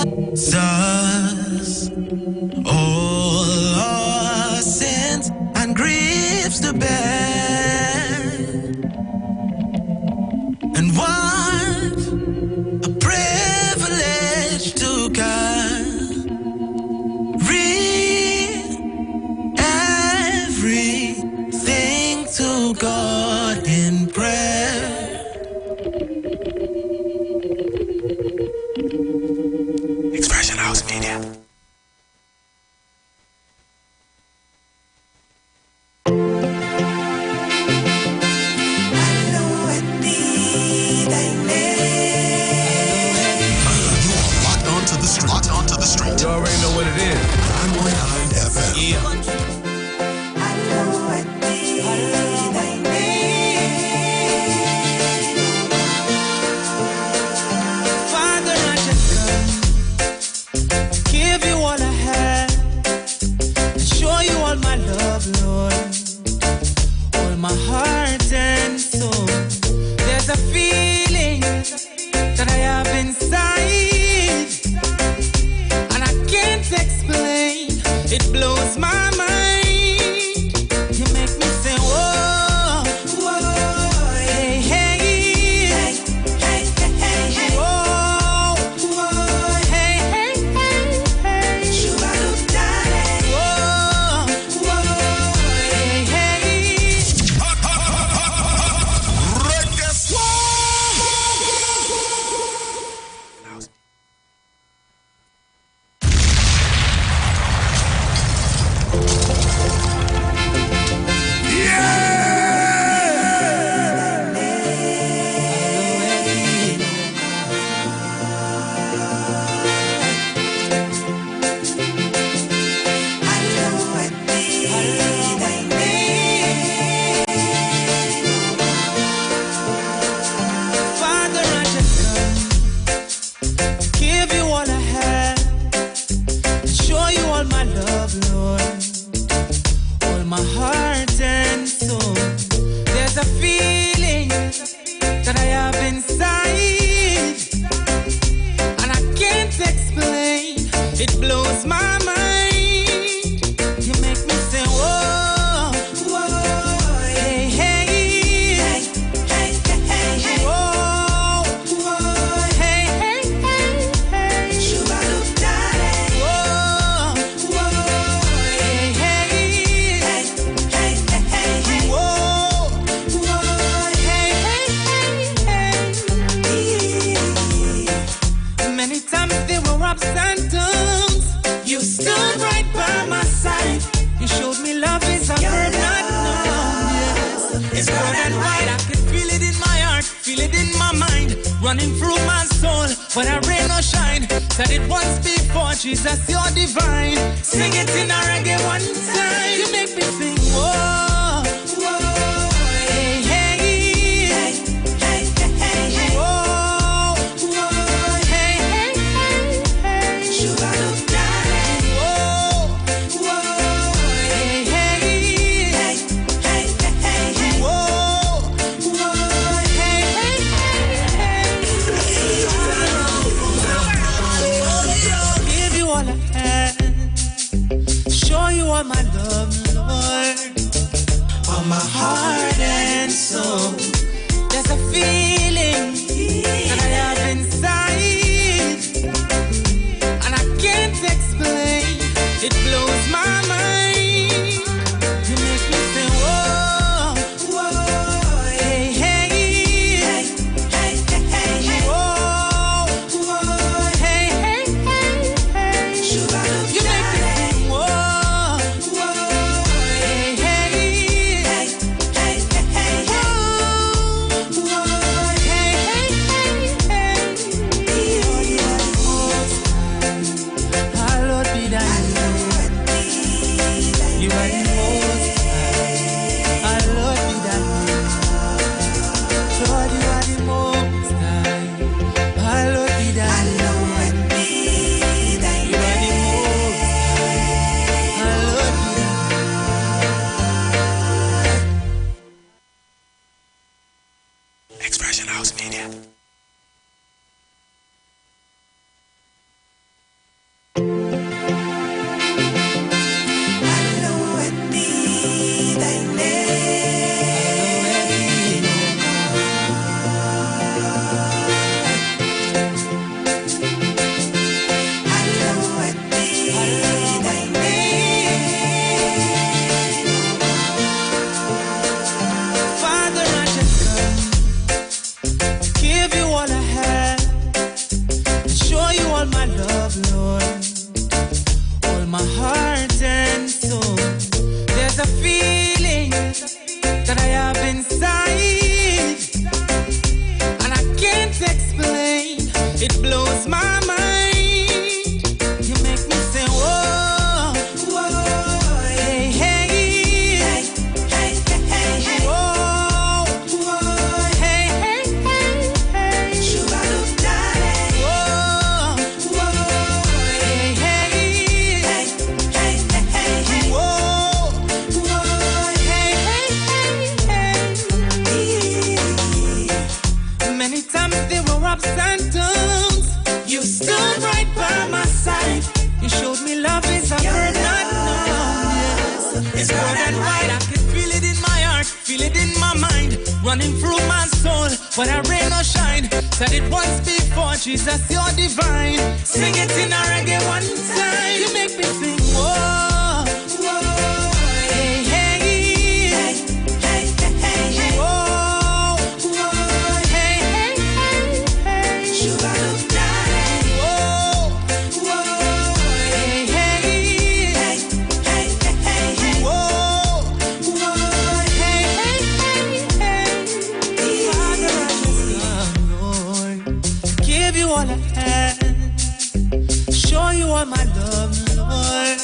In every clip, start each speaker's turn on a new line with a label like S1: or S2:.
S1: Jesus, all our sins and griefs to bear. And what a privilege to carry everything to God in prayer. Expression House Media.
S2: You already know what it is.
S1: 919 FM.
S2: Yeah.
S3: Father, I just come, give you all I have, show you all my love, Lord, all my heart and soul. There's a feeling that I have inside, and I can't explain. It blows my mind. You make me say, whoa, whoa, hey, hey, hey, hey, hey, hey, whoa, whoa, hey, hey, hey, hey, Shubaludare, whoa, whoa, hey, hey. Father, I just come, give you all I have, show you all my love, Lord, all my heart and soul. There's a feeling that I have inside, and I can't explain. It blows my mind. You make me say, whoa, whoa, hey, hey, hey, hey, hey, hey, whoa, whoa, hey, hey, hey, hey, Shubaludare, whoa, whoa, hey, hey, hey, hey, hey, hey, whoa, whoa, hey, hey, hey, hey. Many times there were ups and downs. You stood right by my side. You showed me love is a verb not known. Yes, it's good and right. I can feel it in my heart, feel it in my mind, running through my soul. But I rain or shine, said it once before. Jesus, you're divine. Sing it in a reggae one time. You make me sing, whoa, whoa, hey, hey, hey, hey, hey, hey, whoa, whoa, hey, hey, hey, hey, Shubaludare, whoa, whoa, hey, hey, hey, hey, hey, hey, whoa, whoa, hey, hey, hey. Give you all I have, show you all my love, Lord, all my heart and soul. There's a feeling that I have inside, and I can't explain. It blows my mind. You make me say, whoa, whoa, hey, hey, hey, hey, hey, hey, whoa, whoa, hey, hey, hey, hey, Shubaludare, you make me sing, whoa, whoa, hey, hey, hey, hey, hey, hey, whoa, whoa, stood right by my side. You showed me love is a verb not known. Yes, it's more than white. I can feel it in my heart, feel it in my mind, running through my soul. But I rain or shine, said it once before. Jesus, you're divine. Sing it in a reggae one time. You make me sing, whoa. All my love, Lord,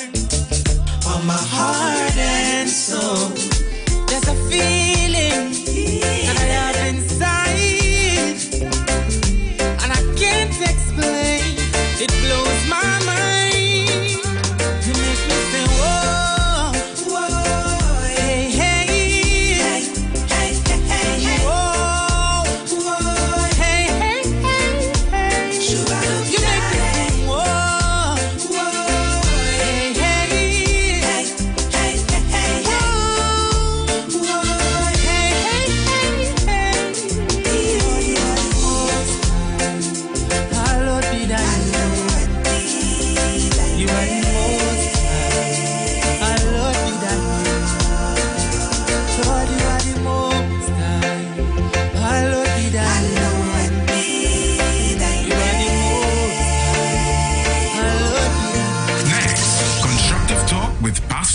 S3: all my heart and soul. There's a feeling that I have inside, and I can't explain. It blows my mind. You make me say, whoa, whoa, hey, hey, hey, hey, hey, hey, whoa, whoa, hey, hey, hey, hey. You make me sing, whoa.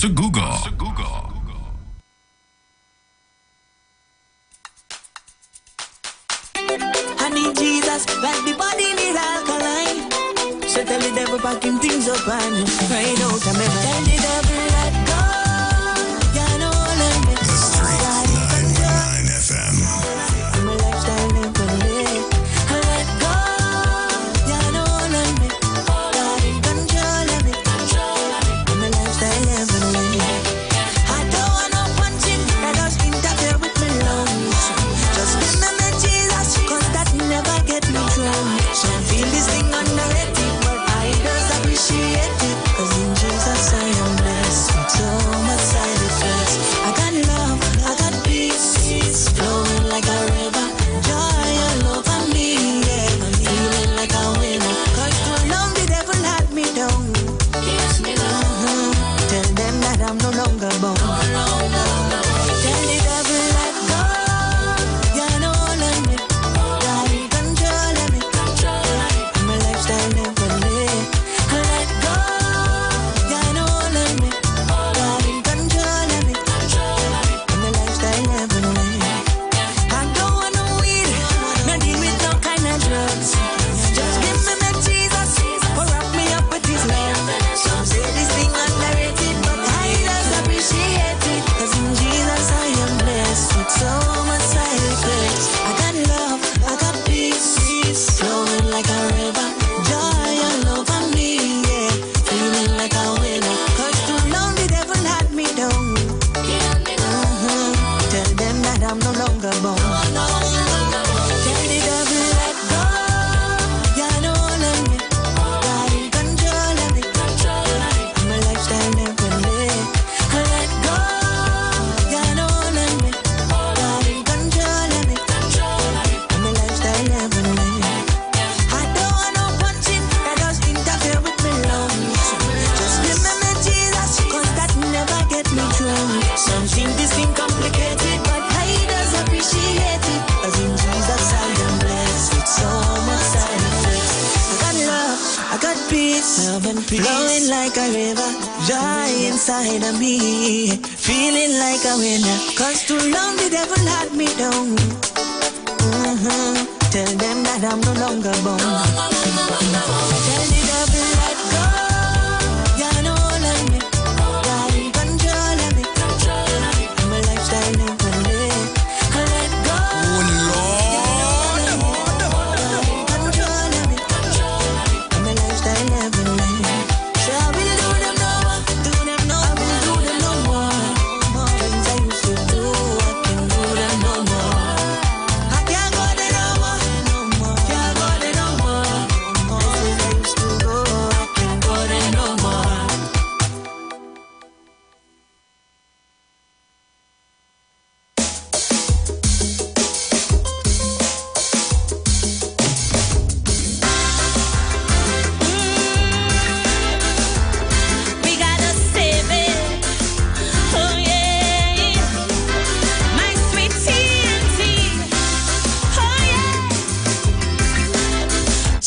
S2: To Google.
S4: I need Jesus, like the body need alkaline. So tell the devil packing things up and right out of me. Tell the devil let go. You know let me.
S2: The Street 919 FM.
S4: I'm a lifestyle living. Let go. You know let me. God in control of me. I'm a lifestyle living. Some feel this thing underrated, but I just appreciate it. Cause in Jesus I am blessed with so much side effects. I got love, I got peace, flowing like a river. Joy all over me, yeah. I'm feeling like a winner. Cause too long the devil had me down. Yes, me down. Tell them that I'm no longer bound. Tell the devil let go. You know let me. God in control of me. I'm a lifestyle never live. Let go. You know let me. God in control of me. I'm a lifestyle never live. I don't want no weed, no deal with no kind of drugs. Just give me my Jesus, or wrap me up with His love. Some say this thing underrated, but I just appreciate it. Cause in Jesus I am blessed with so much side effects. I got love, I got peace, flowing like a river. Joy all over me, yeah. Feeling like a winner. Cause too long the devil had me down. Tell them that I'm no longer bound. Tell the devil let go. You know let me. God in control of me. I'm a lifestyle never live. Let go. You know let me. God in control of me. I'm a lifestyle never live. I don't want no punching that does interfere with me lungs. Just give me my Jesus, cause that never get me drunk. Some think this thing complicated, but I just appreciate it. Cause in Jesus I am blessed with so much side effects. I got love, I got peace, flowing like a river. Joy inside of me, feeling like a winner. Cause too long the devil had me down. Tell them that I'm no longer bound. Tell the devil let go. You know let me. God in control of me. I'm a lifestyle never live. Let go. God in control of me. I'm a lifestyle never live. So I will do them no more. Do them no more. I will do them no more. More things I used to do, I can do them no more. I can't go there no more. Can't go there no more. More things I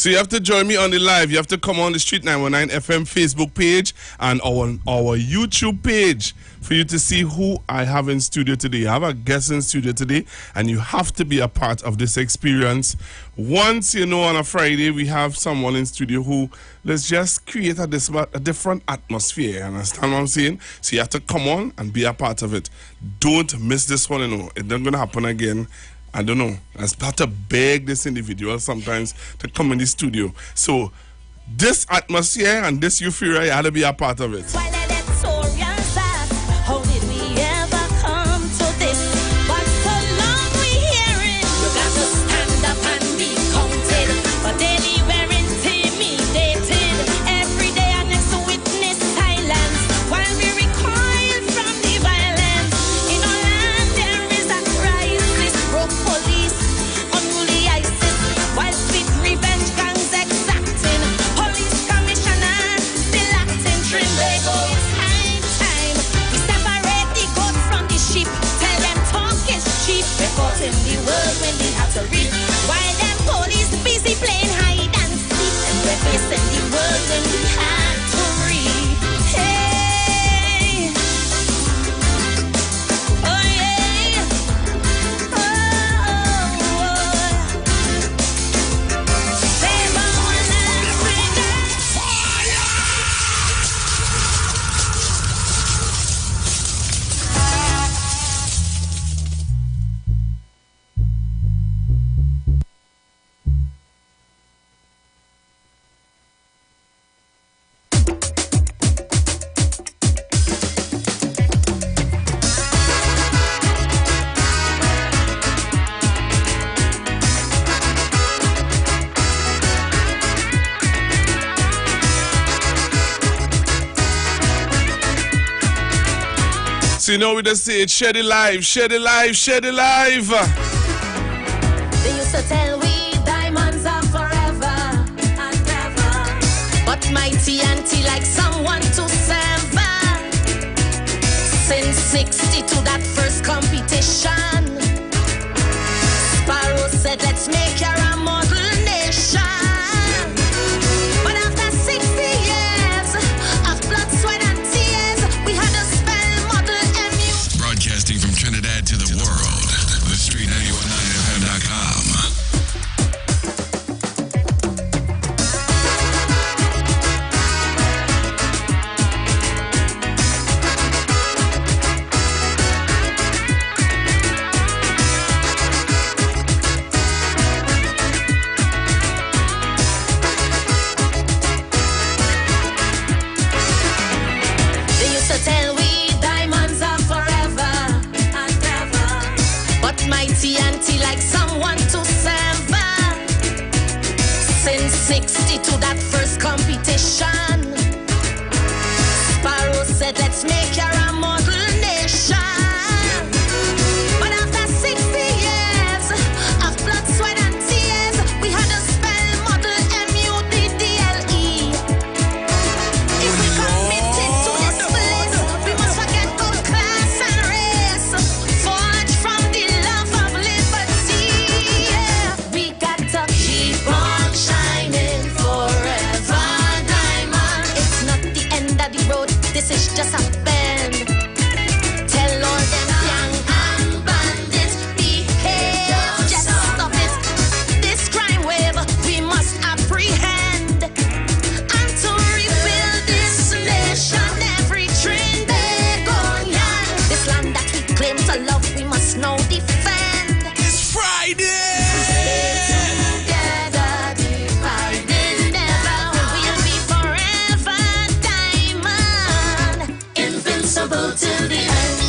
S5: So you have to join me on the live. You have to come on the Street 919 FM Facebook page and our YouTube page for you to see who I have in studio today. I have a guest in studio today, and you have to be a part of this experience. Once, on a Friday, we have someone in studio who, let's just create a different atmosphere. You understand what I'm saying? So you have to come on and be a part of it. Don't miss this one, It's not going to happen again. I don't know. I start to beg this individual sometimes to come in the studio. So this atmosphere and this euphoria, you have to be a part of it.
S4: How did we ever come to this? But so long we hearing, you got to stand up and be counted. But daily we're intimidated. Every day I next to witness silence while we recoil from the violence. In our land there is a crisis, broke police, unruly ISIS, while sweet revenge gangs exacting. Police commissioner still acting Trinbago. In the world when we have to read, while them police busy playing hide and seek, and we're facing the world when we have to read. Hey, oh yeah, save our land, freedom, fire.
S5: So we just say it, share the live, share the live, share the live.
S4: They used to tell we diamonds are forever and ever, but my TNT like someone to sever. Since 62 that first competition, Sparrow said let's make her a model nation. But after 60 years of blood, sweat and tears, we had to spell model MU.
S2: Broadcasting from Trinidad to the world, the Street919FM.com.
S4: They used to tell we diamonds are forever and ever, but my TNT like someone to sever. Since 62 that first competition, Sparrow said let's make her a model nation. But after 60 years of blood, sweat and tears, we had to spell model MUDDLE. If we committed to this place, we must forget good class and race. Forged from the love of liberty, yeah. We got to keep on shining forever, diamond. It's not the end of the road, this is just a bend. Tell all them gang and bandits, behave, just stop it. This crime wave we must apprehend. And to rebuild this nation, every Trinbagonian, this land that we claim to love, we must now defend.
S5: It's Friday!
S4: Together, divided never, we'll be forever diamond, invincible till the end.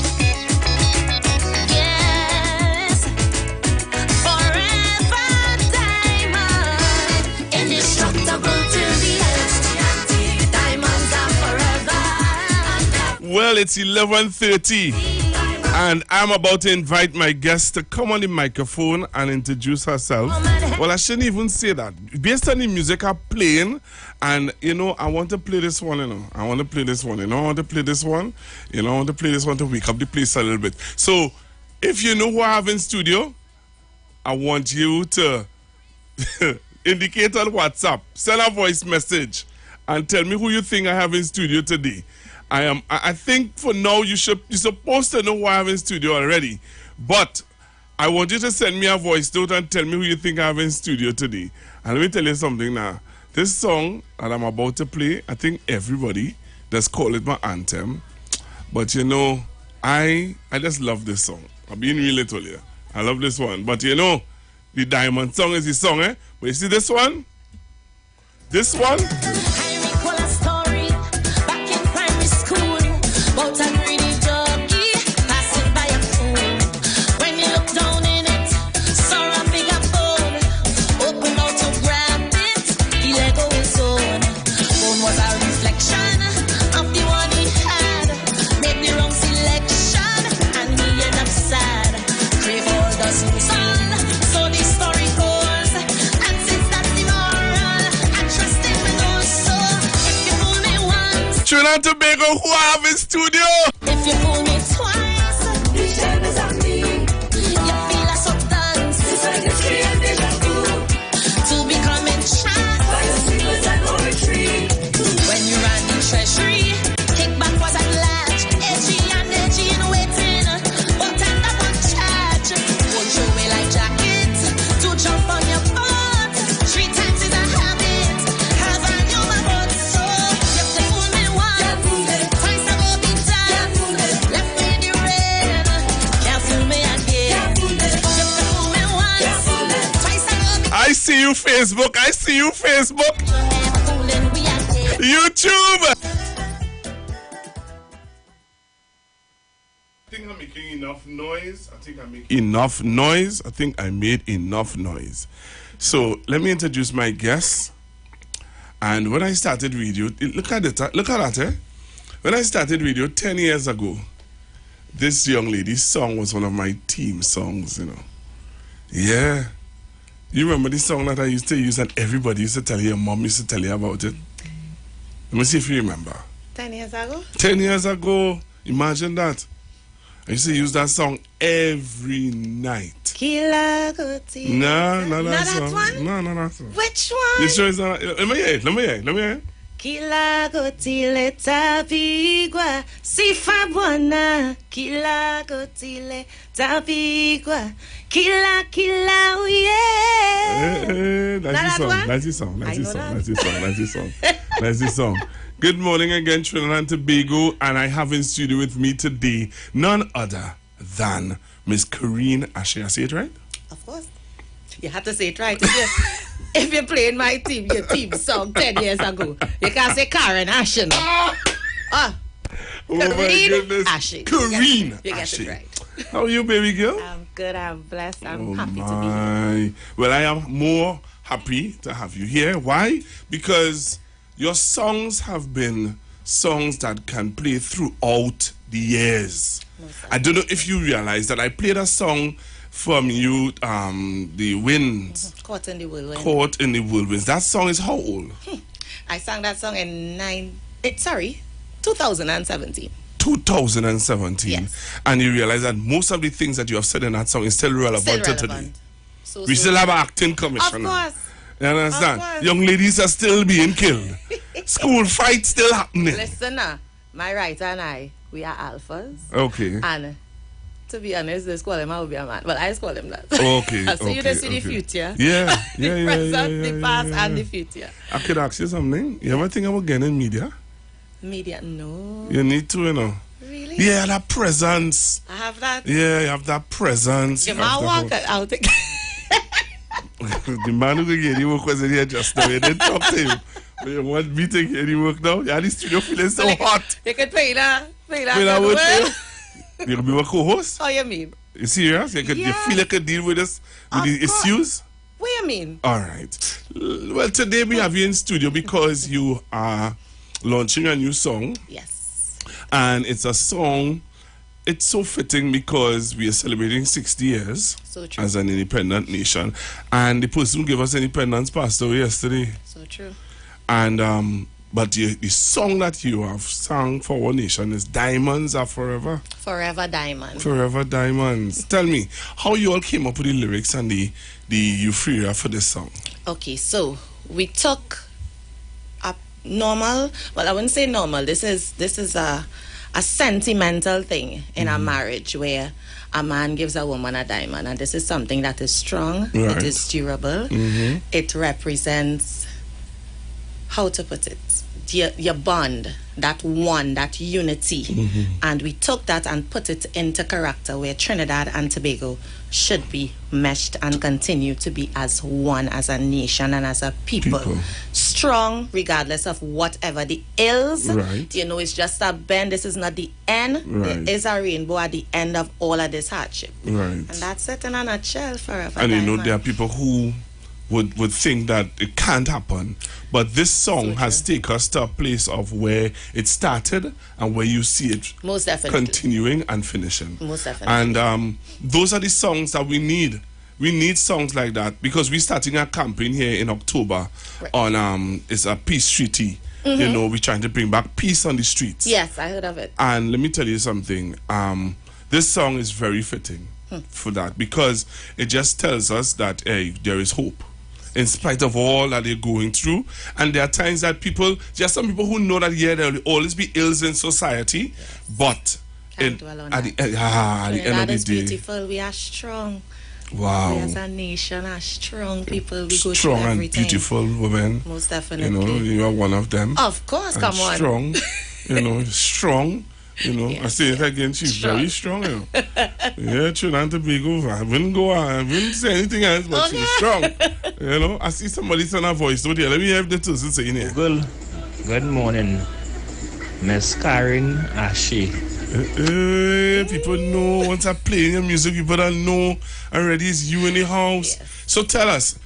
S4: Yes, forever diamond, indestructible till the end. Diamonds are forever.
S5: Well, it's 11:30, and I'm about to invite my guest to come on the microphone and introduce herself. Well, I shouldn't even say that. Based on the music I'm playing, and I want to play this one, I want to play this one, I want to play this one, I want to play this one to wake up the place a little bit. So, if you know who I have in studio, I want you to indicate on WhatsApp, send a voice message, and tell me who you think I have in studio today. I think for now you're supposed to know who I have in studio already, but I want you to send me a voice note and tell me who you think I have in studio today. And let me tell you something now. This song that I'm about to play, I think everybody does call it my anthem. But you know, I just love this song. I'm being real little here. I love this one. But you know, the Diamond song is the song, eh? But you see this one? This one?
S4: I recall a story back in primary school about a greedy doggy passing by a pool. When he looked down in it, saw a bigger bone. Opened out to grab it, he let go his own. Bone was a reflection of the one he had. Made the wrong selection, and he ended up sad. Crave all the Susan, so the story goes. And since that's the moral, I trust him with also. If you fool me once,
S5: Trinidad and Tobago, who I have in studio?
S4: if you fool me twice, the shame is on me. You feel a soft dance, it's like a tree and deja vu. To become enchanted by your secrets and poetry. When you ran the treasury, kickback was at large. Edgy and edgy in waiting, but end up on charge. Won't you away like jacket to jump on your boat? 3 times is a habit, have I knew my boat. So you can fool me once, twice I go be done. Left me in the rain, can't fool me again. You can fool me once, twice I go be
S5: I see you, Facebook. I see you, Facebook.
S4: fooling we again.
S5: YouTube. I think I'm making enough noise. I think I made enough noise. So let me introduce my guests. And when I started radio, look at that, eh? When I started radio 10 years ago, this young lady's song was one of my team songs, you know. Yeah. You remember the song that I used to use and everybody used to tell you, your mom used to tell you about it? Let me see if you remember.
S6: 10 years ago?
S5: 10 years ago, imagine that. I used to use that song every night.
S6: Kila Guti.
S5: No,
S6: Not
S5: that
S6: that
S5: song.
S6: one?
S5: No, that song.
S6: Which one?
S5: This show is not. Let me hear it.
S6: Kila Gotile Tapigua. Sifa Buana. Kila Gotile Tapigua. Kila, oh yeah.
S5: That's the song. That's the song. Good morning again, Trinidad and Tobago, and I have in studio with me today none other than Miss Corinne Ashe. I say it right?
S6: Of course. You have to say it right. If you're playing your team song 10 years ago, you can't say Karen Ashe. No.
S5: Oh my
S6: Corinne
S5: goodness.
S6: Ashe.
S5: Corinne
S6: You get
S5: Ashe.
S6: it right.
S5: How are you, baby girl?
S6: I'm good, I'm blessed, I'm happy to be here.
S5: My. Well, I am more happy to have you here. Why? Because your songs have been songs that can play throughout the years. I don't know if you realize that I played a song from you, The Winds.
S6: Caught in the Whirlwind.
S5: Caught in the Whirlwinds. That song is how old?
S6: I sang that song in 2017.
S5: 2017.
S6: Yes.
S5: And you realize that most of the things that you have said in that song is still relevant to today.
S6: So,
S5: We still have an acting commissioner.
S6: Of course.
S5: You understand?
S6: Of course.
S5: Young ladies are still being killed. School fights still happening.
S6: Listen, my writer and I, we are alphas.
S5: Okay.
S6: And to be honest, they call him I will be a man. Well, I just call him that.
S5: Okay.
S6: So you just see the future.
S5: Yeah.
S6: The present, the past, and the future.
S5: I could ask you something. You ever think about getting in media?
S6: Media, no.
S5: You need to, you know.
S6: Really?
S5: Yeah, that presence.
S6: I have that.
S5: Yeah, you have that presence.
S6: If
S5: You have
S6: I
S5: that
S6: walk, I'll take.
S5: the man who can get any work was in here just now. You didn't talk to him. But you want me to get any work now? Yeah, the studio feeling so hot.
S6: They could pay that. Pay
S5: Wait, I would
S6: well.
S5: you can be my co-host?
S6: How you mean?
S5: You serious? You
S6: Yeah.
S5: feel like you could deal with this, with
S6: Of
S5: the
S6: course.
S5: issues?
S6: What you mean?
S5: All right. Well, today we have you in studio because you are launching a new song.
S6: Yes.
S5: And it's a song, it's so fitting because we are celebrating 60 years
S6: So true.
S5: as an independent nation. And the person who gave us independence passed away yesterday.
S6: So true.
S5: And, but the song that you have sung for our nation is Diamonds Are Forever.
S6: Forever Diamond.
S5: Forever Diamonds. Tell me, how you all came up with the lyrics and the euphoria for this song?
S6: Okay, so we took a normal. Well, I wouldn't say normal. This is a sentimental thing in a marriage where a man gives a woman a diamond, and this is something that is strong.
S5: Right.
S6: It is durable. It represents, how to put it, your bond, that one, that unity. And we took that and put it into character where Trinidad and Tobago should be meshed and continue to be as one, as a nation and as a people. Strong regardless of whatever the ills.
S5: Right.
S6: You know, it's just a bend. This is not the end.
S5: Right.
S6: There is a rainbow at the end of all of this hardship.
S5: Right.
S6: And that's it in a nutshell forever.
S5: And you know, there are people who would think that it can't happen, but this song has taken us to a place of where it started and where you see it
S6: most definitely
S5: continuing and finishing.
S6: Most definitely.
S5: And those are the songs that we need. We need songs like that because we're starting a campaign here in October on it's a peace treaty. You know, we're trying to bring back peace on the streets.
S6: Yes, I heard of it.
S5: And let me tell you something. This song is very fitting for that because it just tells us that hey, there is hope in spite of all that they're going through. And there are times that people, just some people who know that there will always be ills in society, but at the end of the day,
S6: beautiful. We are strong.
S5: Wow.
S6: We as a nation are strong people. We go
S5: strong
S6: through
S5: and
S6: everything.
S5: beautiful women.
S6: Most definitely.
S5: You know, you are one of them.
S6: Of course,
S5: And
S6: come on.
S5: strong. You know, strong. You know, I say it again, she's
S6: Strong.
S5: very strong, you know. Yeah, Trinidad and Tobago, I wouldn't say anything else, but she's strong. You know, I see somebody send a voice note here. Let me have the person saying it.
S7: Well, good morning, Miss Karen Ashe.
S5: People know, once I play your music, people don't know already it's you in the house.
S6: Yes.
S5: So tell us,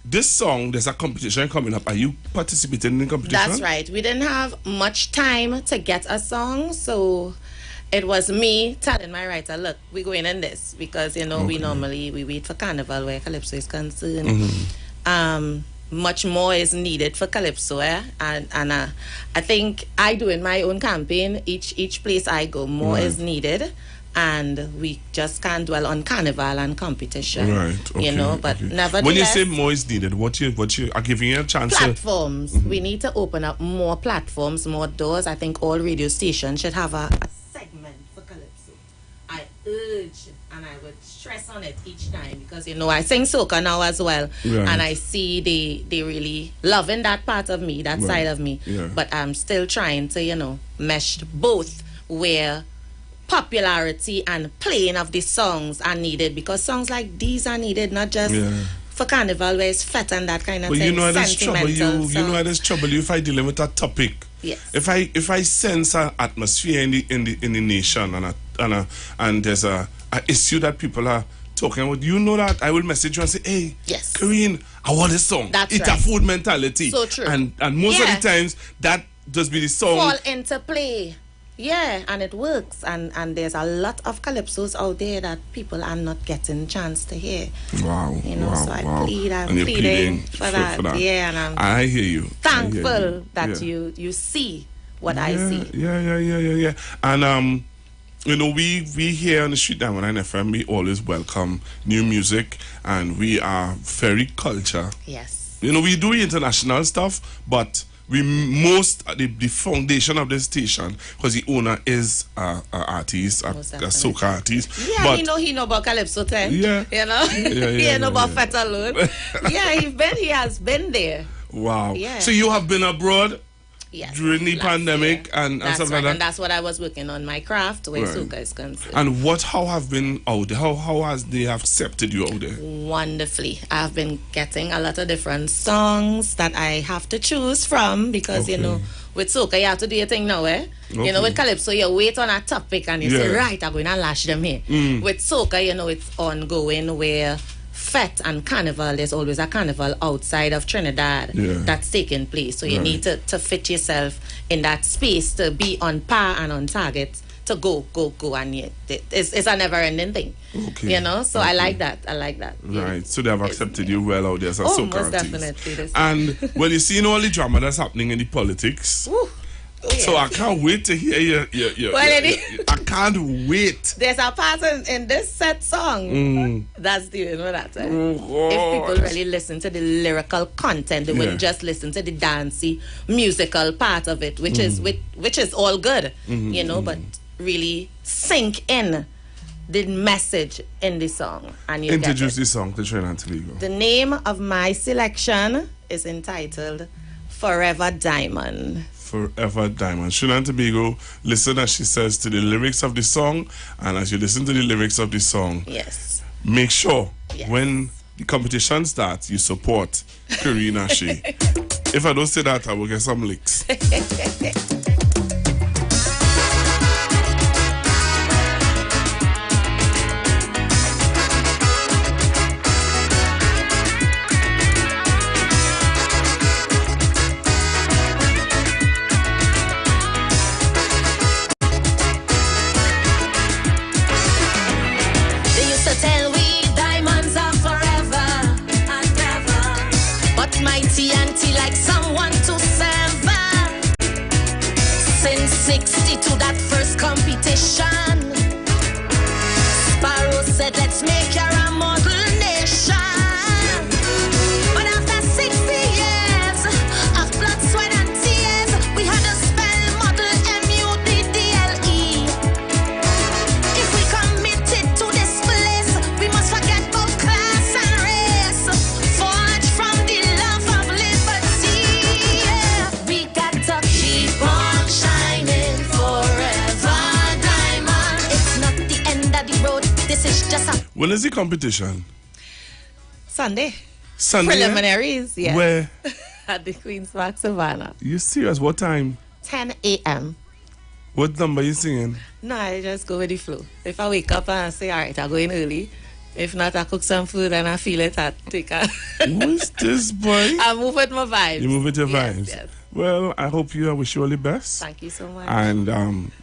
S5: this song, there's a competition coming up. Are you participating in the competition?
S6: That's right. We didn't have much time to get a song, so it was me telling my writer, look, we're going in this because, you know, we normally wait for Carnival where Calypso is concerned. Much more is needed for Calypso, and I think I do in my own campaign, each place I go, more is needed. And we just can't dwell on Carnival and competition,
S5: right? Okay,
S6: you know. But nevertheless,
S5: when you say more is needed, what you are giving you a chance?
S6: Platforms. We need to open up more platforms, more doors. I think all radio stations should have a segment for Calypso. I urge and I would stress on it each time because you know I sing soca now as well, and I see they really loving that part of me, that side of me. But I'm still trying to mesh both where popularity and playing of the songs are needed because songs like these are needed not just for Carnival where it's fete and that kind of
S5: but
S6: thing.
S5: You know there's trouble. You know there's trouble if I dealing with a topic.
S6: Yes.
S5: If I sense an atmosphere in the nation and there's a issue that people are talking about, you know that I will message you and say, hey,
S6: yes,
S5: Karine, I want this song.
S6: That's
S5: it's
S6: right.
S5: A food mentality.
S6: So true.
S5: And most of the times that just be the song
S6: fall into play. Yeah, and it works, and there's a lot of calypsos out there that people are not getting chance to hear.
S5: Wow,
S6: you know,
S5: wow,
S6: so I'm
S5: wow.
S6: pleading for that. Yeah, and
S5: I hear you.
S6: Thankful that you see what I see.
S5: Yeah. And you know, we here on the Street 919 FM, we always welcome new music, and we are very culture.
S6: Yes.
S5: You know, we do international stuff, but the foundation of the station, because the owner is a artist, a soca artist.
S6: Yeah,
S5: but
S6: he know about Calypso tent.
S5: Yeah.
S6: You know? He know about Fete alone. Yeah, he has been there.
S5: Wow.
S6: Yeah.
S5: So you have been abroad?
S6: Yes,
S5: during the pandemic and stuff like that.
S6: And that's what I was working on, my craft where soca is concerned.
S5: And how have been out there? How has they accepted you out there?
S6: Wonderfully. I've been getting a lot of different songs that I have to choose from because you know, with soca you have to do your thing now, You know, with Calypso you wait on a topic and you say, right, I'm going to lash them here. With soca, you know, it's ongoing where Fete and Carnival, there's always a carnival outside of Trinidad that's taking place. So you need to fit yourself in that space to be on par and on target to go. And it's a never-ending thing. Okay. You know, so I like that.
S5: Right. So they have accepted you well out there as a soca
S6: most
S5: artist.
S6: definitely.
S5: And well, you see all the drama that's happening in the politics.
S6: Ooh.
S5: So I can't wait to hear your can't wait.
S6: There's a part in this set song that's dealing with that.
S5: Oh,
S6: if people really listen to the lyrical content, they wouldn't just listen to the dancey musical part of it, which is all good, you know, but really sink in the message in the song. And you
S5: introduce the song to Trinidad and Tobago.
S6: The name of my selection is entitled Forever Diamond.
S5: Forever Diamond. Trinidad and Tobago, listen as she says to the lyrics of the song, and as you listen to the lyrics of the song, make sure when the competition starts, you support Karina Shea. If I don't say that, I will get some licks.
S4: Like someone to sever. Since 62, that first competition, Sparrow said, let's make her a model nation. But after 60 years of blood, sweat, and tears, we had to spell model M-U-D-D-L-E. If we committed to this place, we must forget both class and race. Forged from the love of liberty, we got to keep on shining forever, diamond. It's not the end of the road, this is just a...
S5: When is the competition?
S6: Sunday.
S5: Sunday?
S6: Preliminaries, yes.
S5: Where?
S6: At the Queen's Park Savannah.
S5: You serious? What time?
S6: 10 a.m.
S5: What number you singing?
S6: No, I just go with the flow. If I wake up and say, all right, I'll go in early. If not, I cook some food and I feel it, I take a...
S5: Who's this boy?
S6: I move with my vibes.
S5: You move with your vibes?
S6: Yes.
S5: Well, I hope I wish you all the best.
S6: Thank you so much.
S5: And,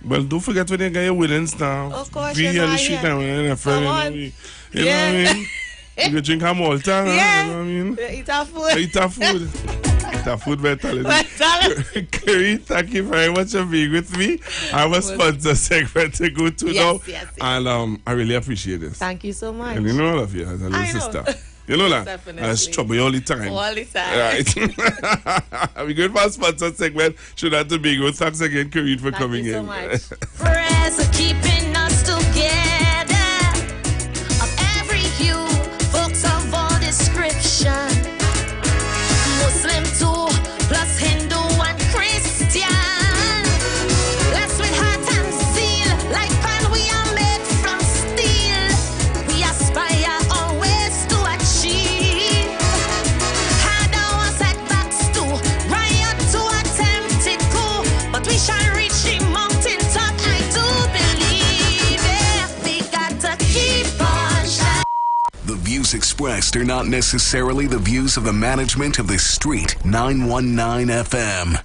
S5: well, don't forget when you get your winnings now.
S6: Of course,
S5: Be
S6: you
S5: here
S6: know,
S5: on the street now and a friend.
S6: Come on.
S5: You know what I mean? You can drink a Malta.
S6: Yeah.
S5: You know what I mean?
S6: Eat our food.
S5: Eat our food. Eat our food mentality. Kerry, thank you very much for being with me. I have a sponsor segment to go to now.
S6: Yes.
S5: And I really appreciate this.
S6: Thank you so much.
S5: And you know I love you as a little sister. You know that?
S6: Definitely.
S5: I trouble you all the time.
S6: All the time.
S5: Right. We're going for a sponsor segment. Trinidad and Tobago. Thanks again, Kareem, for coming in.
S6: Thank you so much.
S4: Prayers are keeping us together. Of every hue, folks of all description. Muslim too, plus Hindu and Christian. Blessed with heart and zeal, like pan we are made from steel. We aspire always to achieve. Had our setbacks too, riot to attempted coup, but we shall reach the mountain top. I do believe it. We got to keep on shining.
S8: The views expressed are not necessarily the views of the management of the Street 919 FM.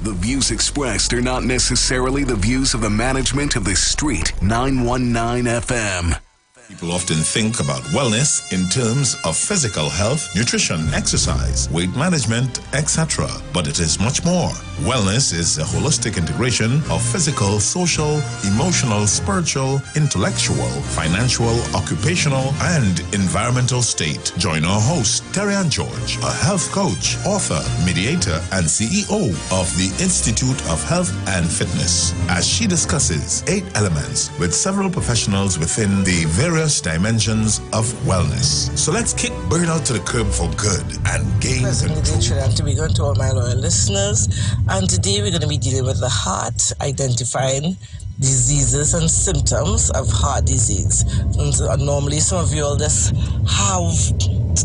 S8: The views expressed are not necessarily the views of the management of the Street 919 FM.
S9: People often think about wellness in terms of physical health, nutrition, exercise, weight management, etc. But it is much more. Wellness is a holistic integration of physical, social, emotional, spiritual, intellectual, financial, occupational, and environmental state. Join our host, Terry Ann George, a health coach, author, mediator, and CEO of the Institute of Health and Fitness, as she discusses 8 elements with several professionals within the various dimensions of wellness. So let's kick burnout to the curb for good and gain
S10: President
S9: control.
S10: to be going to all my loyal listeners, and today we're going to be dealing with the heart, identifying diseases and symptoms of heart disease. And normally some of you all just have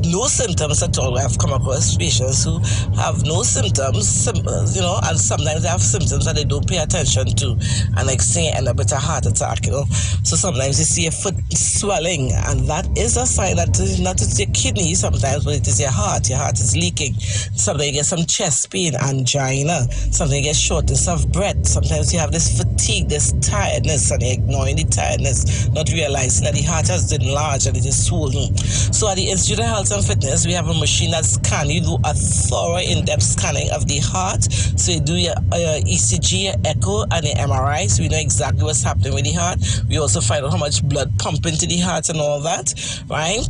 S10: no symptoms at all. I've come across patients who have no symptoms, you know, and sometimes they have symptoms that they don't pay attention to, and like say end up with a heart attack, you know. So sometimes you see a foot swelling, and that is a sign that it's not just your kidney sometimes, but it is your heart. Your heart is leaking. Sometimes you get some chest pain, angina. Sometimes you get shortness of breath. Sometimes you have this fatigue, this tiredness, and you're ignoring the tiredness, not realizing that the heart has enlarged and it is swollen. So at the Institute of Health Health and Fitness, we have a machine that scans. You do a thorough, in-depth scanning of the heart. So you do your ECG, your echo, and your MRI. So we know exactly what's happening with the heart. We also find out how much blood pumping to the heart and all that, right?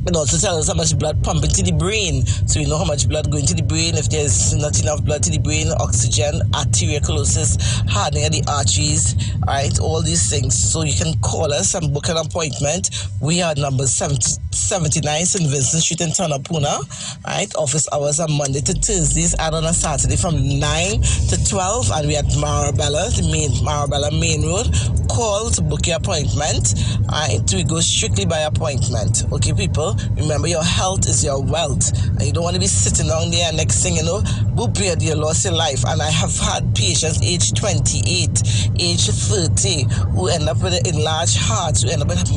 S10: It also tells us how much blood pumping to the brain. So we know how much blood going to the brain. If there's not enough blood to the brain, oxygen, arteriosclerosis, hardening of the arteries, right? All these things. So you can call us and book an appointment. We are number 79 St. Vincent Street in Tanapuna, right? Office hours are Monday to Thursdays and on a Saturday from 9 to 12. And we at Marabella, Marabella Main Road. Call to book your appointment. Right? We go strictly by appointment. Okay, people? Remember, your health is your wealth, and you don't want to be sitting down there and next thing you know, boop, you lost your life. And I have had patients age 28, age 30 who end up with enlarged hearts, who end up with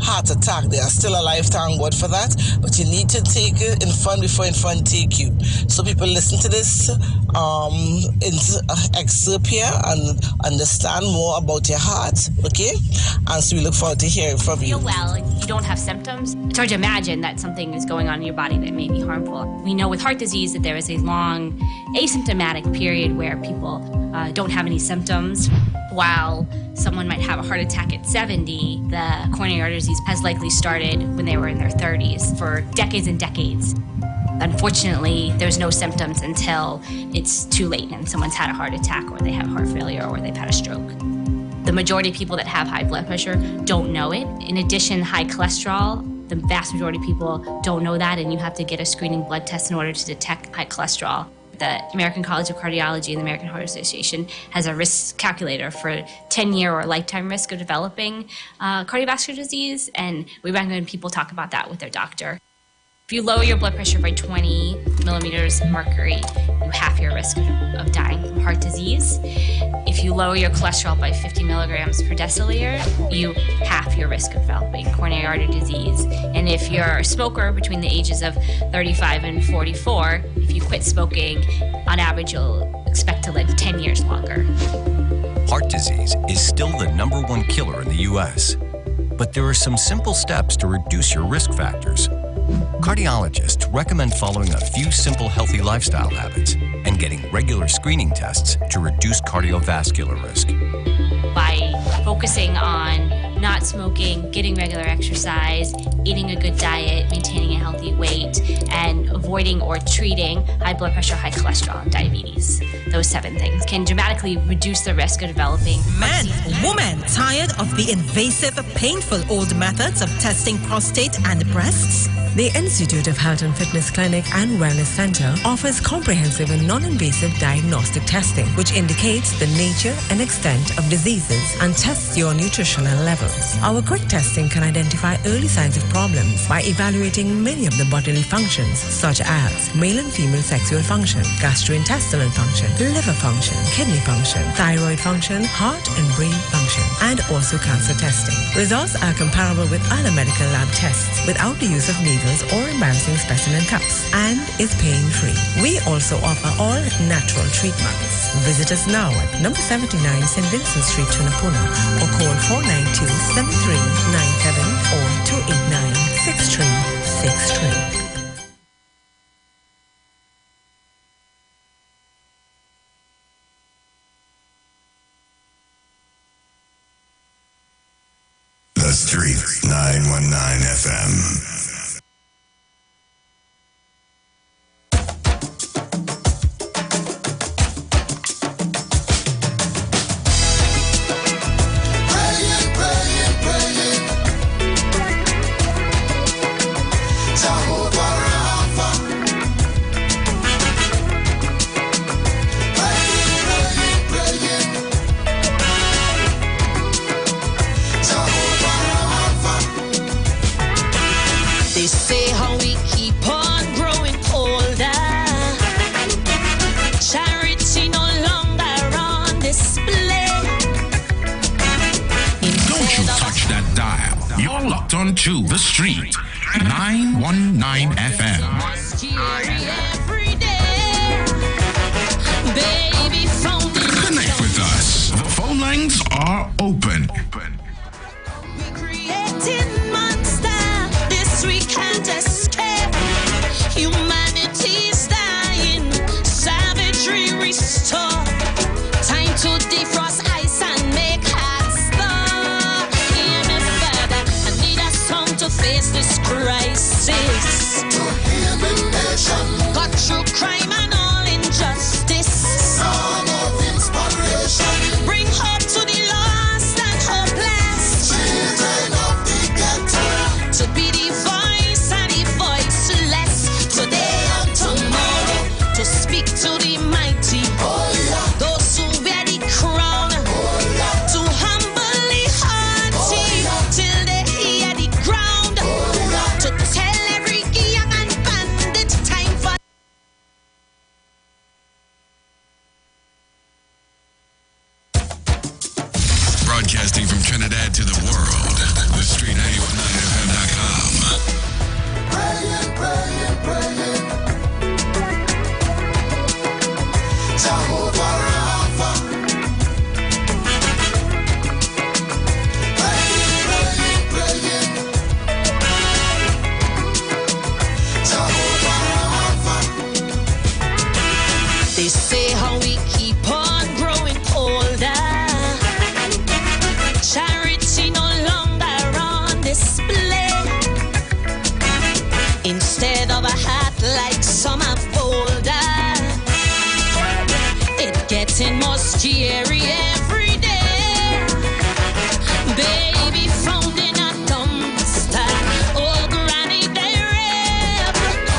S10: heart attack. They are still alive, thank God for that, but you need to take it in fun before in fun take you. So people, listen to this excerpt here and understand more about your heart, okay? And so we look forward to hearing from you.
S11: Feel well, if you don't have symptoms, it's hard to imagine that something is going on in your body that may be harmful. We know with heart disease that there is a long asymptomatic period where people don't have any symptoms. While someone might have a heart attack at 70, the coronary artery disease has likely started when they were in their 30s for decades and decades. Unfortunately, there's no symptoms until it's too late and someone's had a heart attack or they have heart failure or they've had a stroke. The majority of people that have high blood pressure don't know it. In addition, high cholesterol, the vast majority of people don't know that, and you have to get a screening blood test in order to detect high cholesterol. The American College of Cardiology and the American Heart Association has a risk calculator for 10-year or lifetime risk of developing cardiovascular disease, and we recommend people talk about that with their doctor. If you lower your blood pressure by 20 millimeters of mercury, you halve your risk of dying from heart disease. If you lower your cholesterol by 50 milligrams per deciliter, you halve your risk of developing coronary artery disease. And if you're a smoker between the ages of 35 and 44, if you quit smoking, on average, you'll expect to live 10 years longer.
S12: Heart disease is still the #1 killer in the U.S., but there are some simple steps to reduce your risk factors. Cardiologists recommend following a few simple healthy lifestyle habits and getting regular screening tests to reduce cardiovascular risk.
S11: By focusing on not smoking, getting regular exercise, eating a good diet, maintaining a healthy weight, and avoiding or treating high blood pressure, high cholesterol, and diabetes. Those 7 things can dramatically reduce the risk of developing
S13: men, women tired of the invasive, painful old methods of testing prostate and breasts?
S14: The Institute of Health and Fitness Clinic and Wellness Center offers comprehensive and non-invasive diagnostic testing, which indicates the nature and extent of diseases and tests your nutritional levels. Our quick testing can identify early signs of problems by evaluating many of the bodily functions, such as male and female sexual function, gastrointestinal function, liver function, kidney function, thyroid function, heart and brain function, and also cancer testing. Results are comparable with other medical lab tests without the use of needles or embarrassing specimen cups, and is pain-free. We also offer all natural treatments. Visit us now at number 79 St. Vincent Street, Tunapuna, or call 492-7397 or 289-6363.
S2: The Street 919 FM. To the Street 919 FM. Connect with us. The phone lines are open.
S4: We're creating monsters. This we can't escape.
S2: Trinidad to the world. The Street919FM.com.
S3: Praying, praying, praying. Jehovah Rapha. Praying, praying, praying. Jehovah Rapha.
S4: They say how we keep on growing older. Charity no longer on display. Instead of a hat like some are bolder, it getting more scary every day. Baby found in a dumpster, old granny they rap.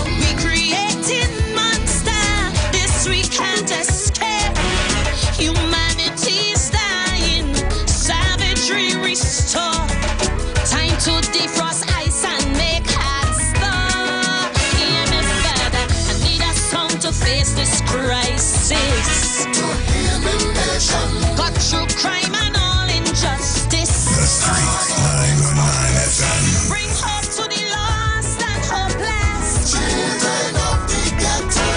S4: We creating monster, this we can't escape. Humanity's dying, savagery restore. Time to defrost ice and make hearts thaw. Hear me, Father, I need a song to face this crisis.
S3: To heal the nation.
S4: Got through crime and all injustice.
S2: The Street919 FM.
S4: Bring hope to the lost and hopeless.
S3: Children of the ghetto.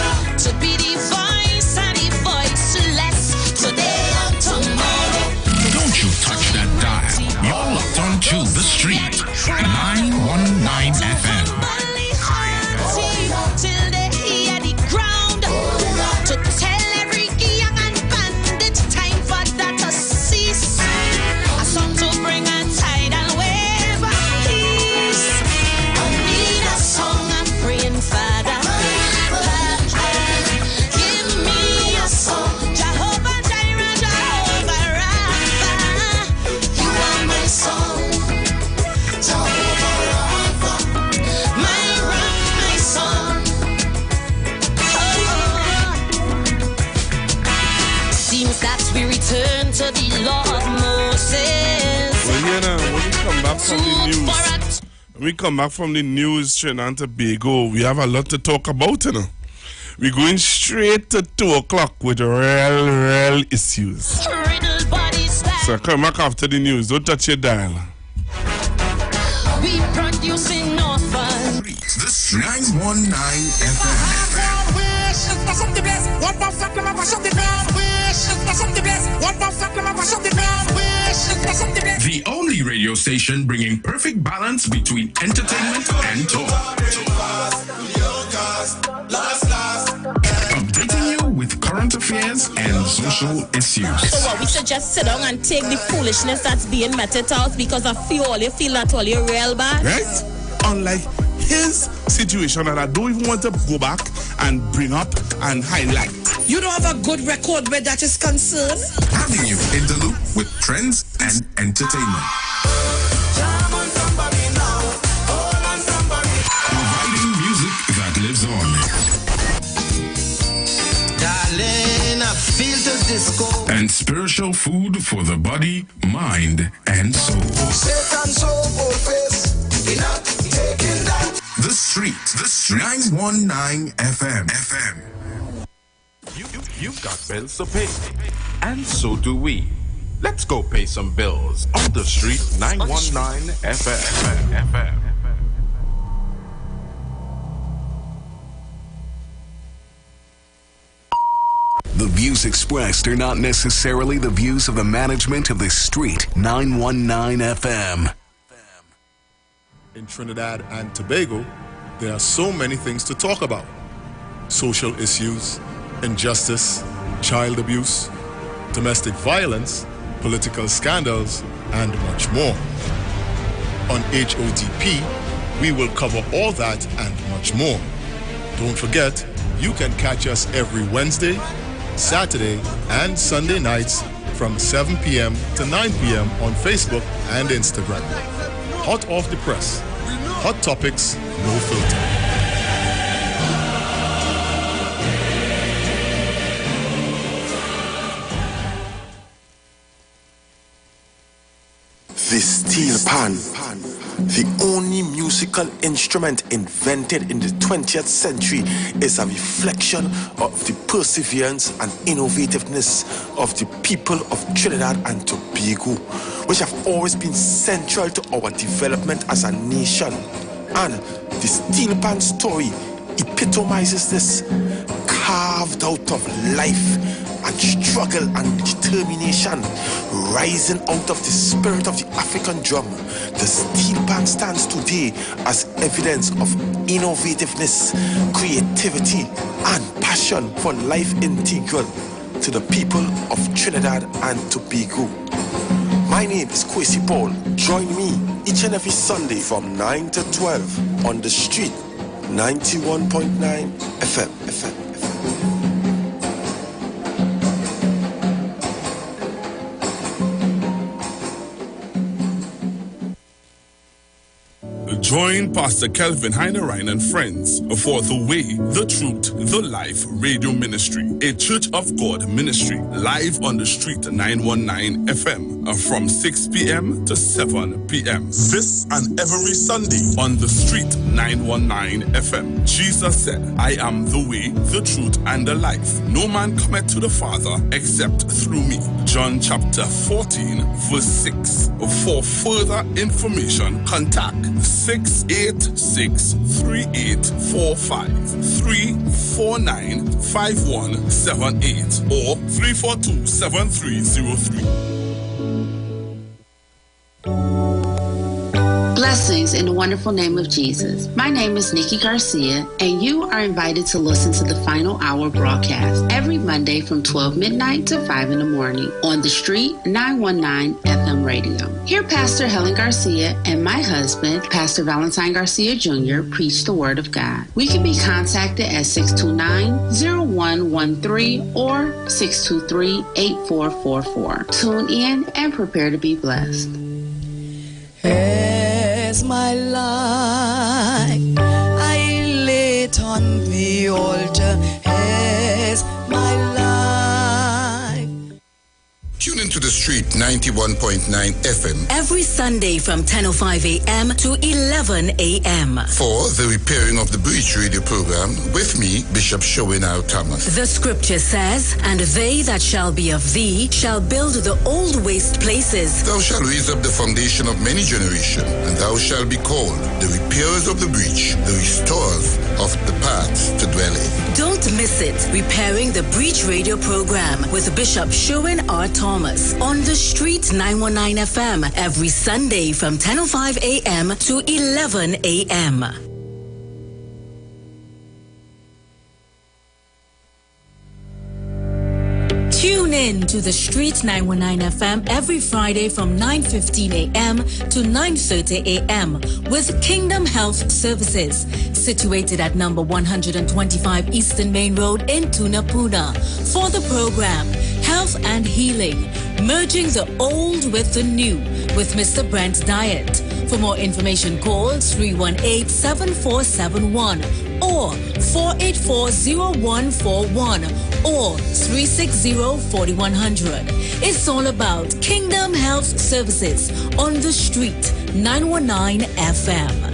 S4: To be the voice and the voiceless. Today and tomorrow.
S2: Don't you touch that dial. You're locked onto The Street 919 FM.
S4: Only hearty till they hear the ground. To tell every young and bandit time for that to cease. A song to bring a tidal wave of peace. I need a song I'm praying, Father. Give me a song. Jehovah Jireh, Jehovah Rapha.
S3: You are my song. Jehovah Rapha.
S4: My rock, my song. Seems that we return to the law of Moses.
S5: Well, here now, when we come back from the news,
S4: For a
S5: when we come back from the news, Trinidad and Tobago, we have a lot to talk about, you know. We're going straight to 2 o'clock with real issues.
S4: riddle body style.
S5: So come back after the news. Don't touch your dial.
S4: We producing orphans.
S2: The Street919 FM. The only radio station bringing perfect balance between entertainment and talk. Updating you with current affairs and social issues.
S10: So what, we should just sit down and take the foolishness that's being meted out because of you feel that all you're real bad?
S5: Right? Unlike his situation that I don't even want to go back and bring up and highlight.
S10: You don't have a good record where that is concerned?
S2: Having you in the loop with trends and entertainment. Providing music that lives on.
S1: Darling, I feel the disco.
S2: And spiritual food for the body, mind, and soul.
S3: Satan so face. Enough taking that.
S2: The Street 919 FM.
S15: You've got bills to pay, and so do we. Let's go pay some bills on the Street 919 FM.
S8: The views expressed are not necessarily the views of the management of the Street 919 FM.
S16: In Trinidad and Tobago, there are so many things to talk about. Social issues, injustice, child abuse, domestic violence, political scandals, and much more. On HOTP, we will cover all that and much more. Don't forget, you can catch us every Wednesday, Saturday, and Sunday nights from 7 p.m. to 9 p.m. on Facebook and Instagram. Hot off the press. Hot topics, no filter.
S17: The steel pan, the only musical instrument invented in the 20th century, is a reflection of the perseverance and innovativeness of the people of Trinidad and Tobago. which have always been central to our development as a nation. And the steel pan story epitomizes this, carved out of life and struggle and determination, rising out of the spirit of the African drum. The steel pan stands today as evidence of innovativeness, creativity, and passion for life integral to the people of Trinidad and Tobago. My name is Kwesi Paul. Join me each and every Sunday from 9 to 12 on the street, 91.9 FM.
S5: Join Pastor Kelvin Heinerine and friends for The Way, The Truth, The Life Radio Ministry, a Church of God ministry, live on the street 919 FM from 6 p.m. to 7 p.m. This and every Sunday on the street 919 FM. Jesus said, I am the way, the truth, and the life. No man cometh to the Father except through me. John chapter 14, verse 6. For further information, contact 686-3845-349-5178 or 342-7303.
S18: Blessings in the wonderful name of Jesus. My name is Nikki Garcia, and you are invited to listen to the Final Hour broadcast every Monday from 12 midnight to 5 in the morning on the street 919 FM radio. Here, Pastor Helen Garcia and my husband, Pastor Valentine Garcia Jr., preach the Word of God. We can be contacted at 629-0113 or 623-8444. Tune in and prepare to be blessed.
S4: As my life I lay it on the altar, as my life.
S9: Tune into the street 91.9 FM
S13: every Sunday from 10:05 a.m. to 11 a.m.
S9: for the Repairing of the Breach radio program with me, Bishop Showin Al Thomas.
S13: The scripture says, and they that shall be of thee shall build the old waste places.
S9: Thou shalt raise up the foundation of many generations, and thou shalt be called the repairers of the breach, the restorers of the paths to dwell in.
S13: Don't miss it. Repairing the Breach radio program with Bishop Showin R. Thomas on the street 919 FM every Sunday from 10:05 a.m. to 11 a.m. Tune in to the Street 919 FM every Friday from 9:15 a.m. to 9:30 a.m. with Kingdom Health Services, situated at number 125 Eastern Main Road in Tunapuna. For the program, Health and Healing, merging the old with the new with Mr. Brent Diet. For more information, call 318-7471 or 484-0141 or 360-4100. It's all about Kingdom Health Services on the street 919 FM.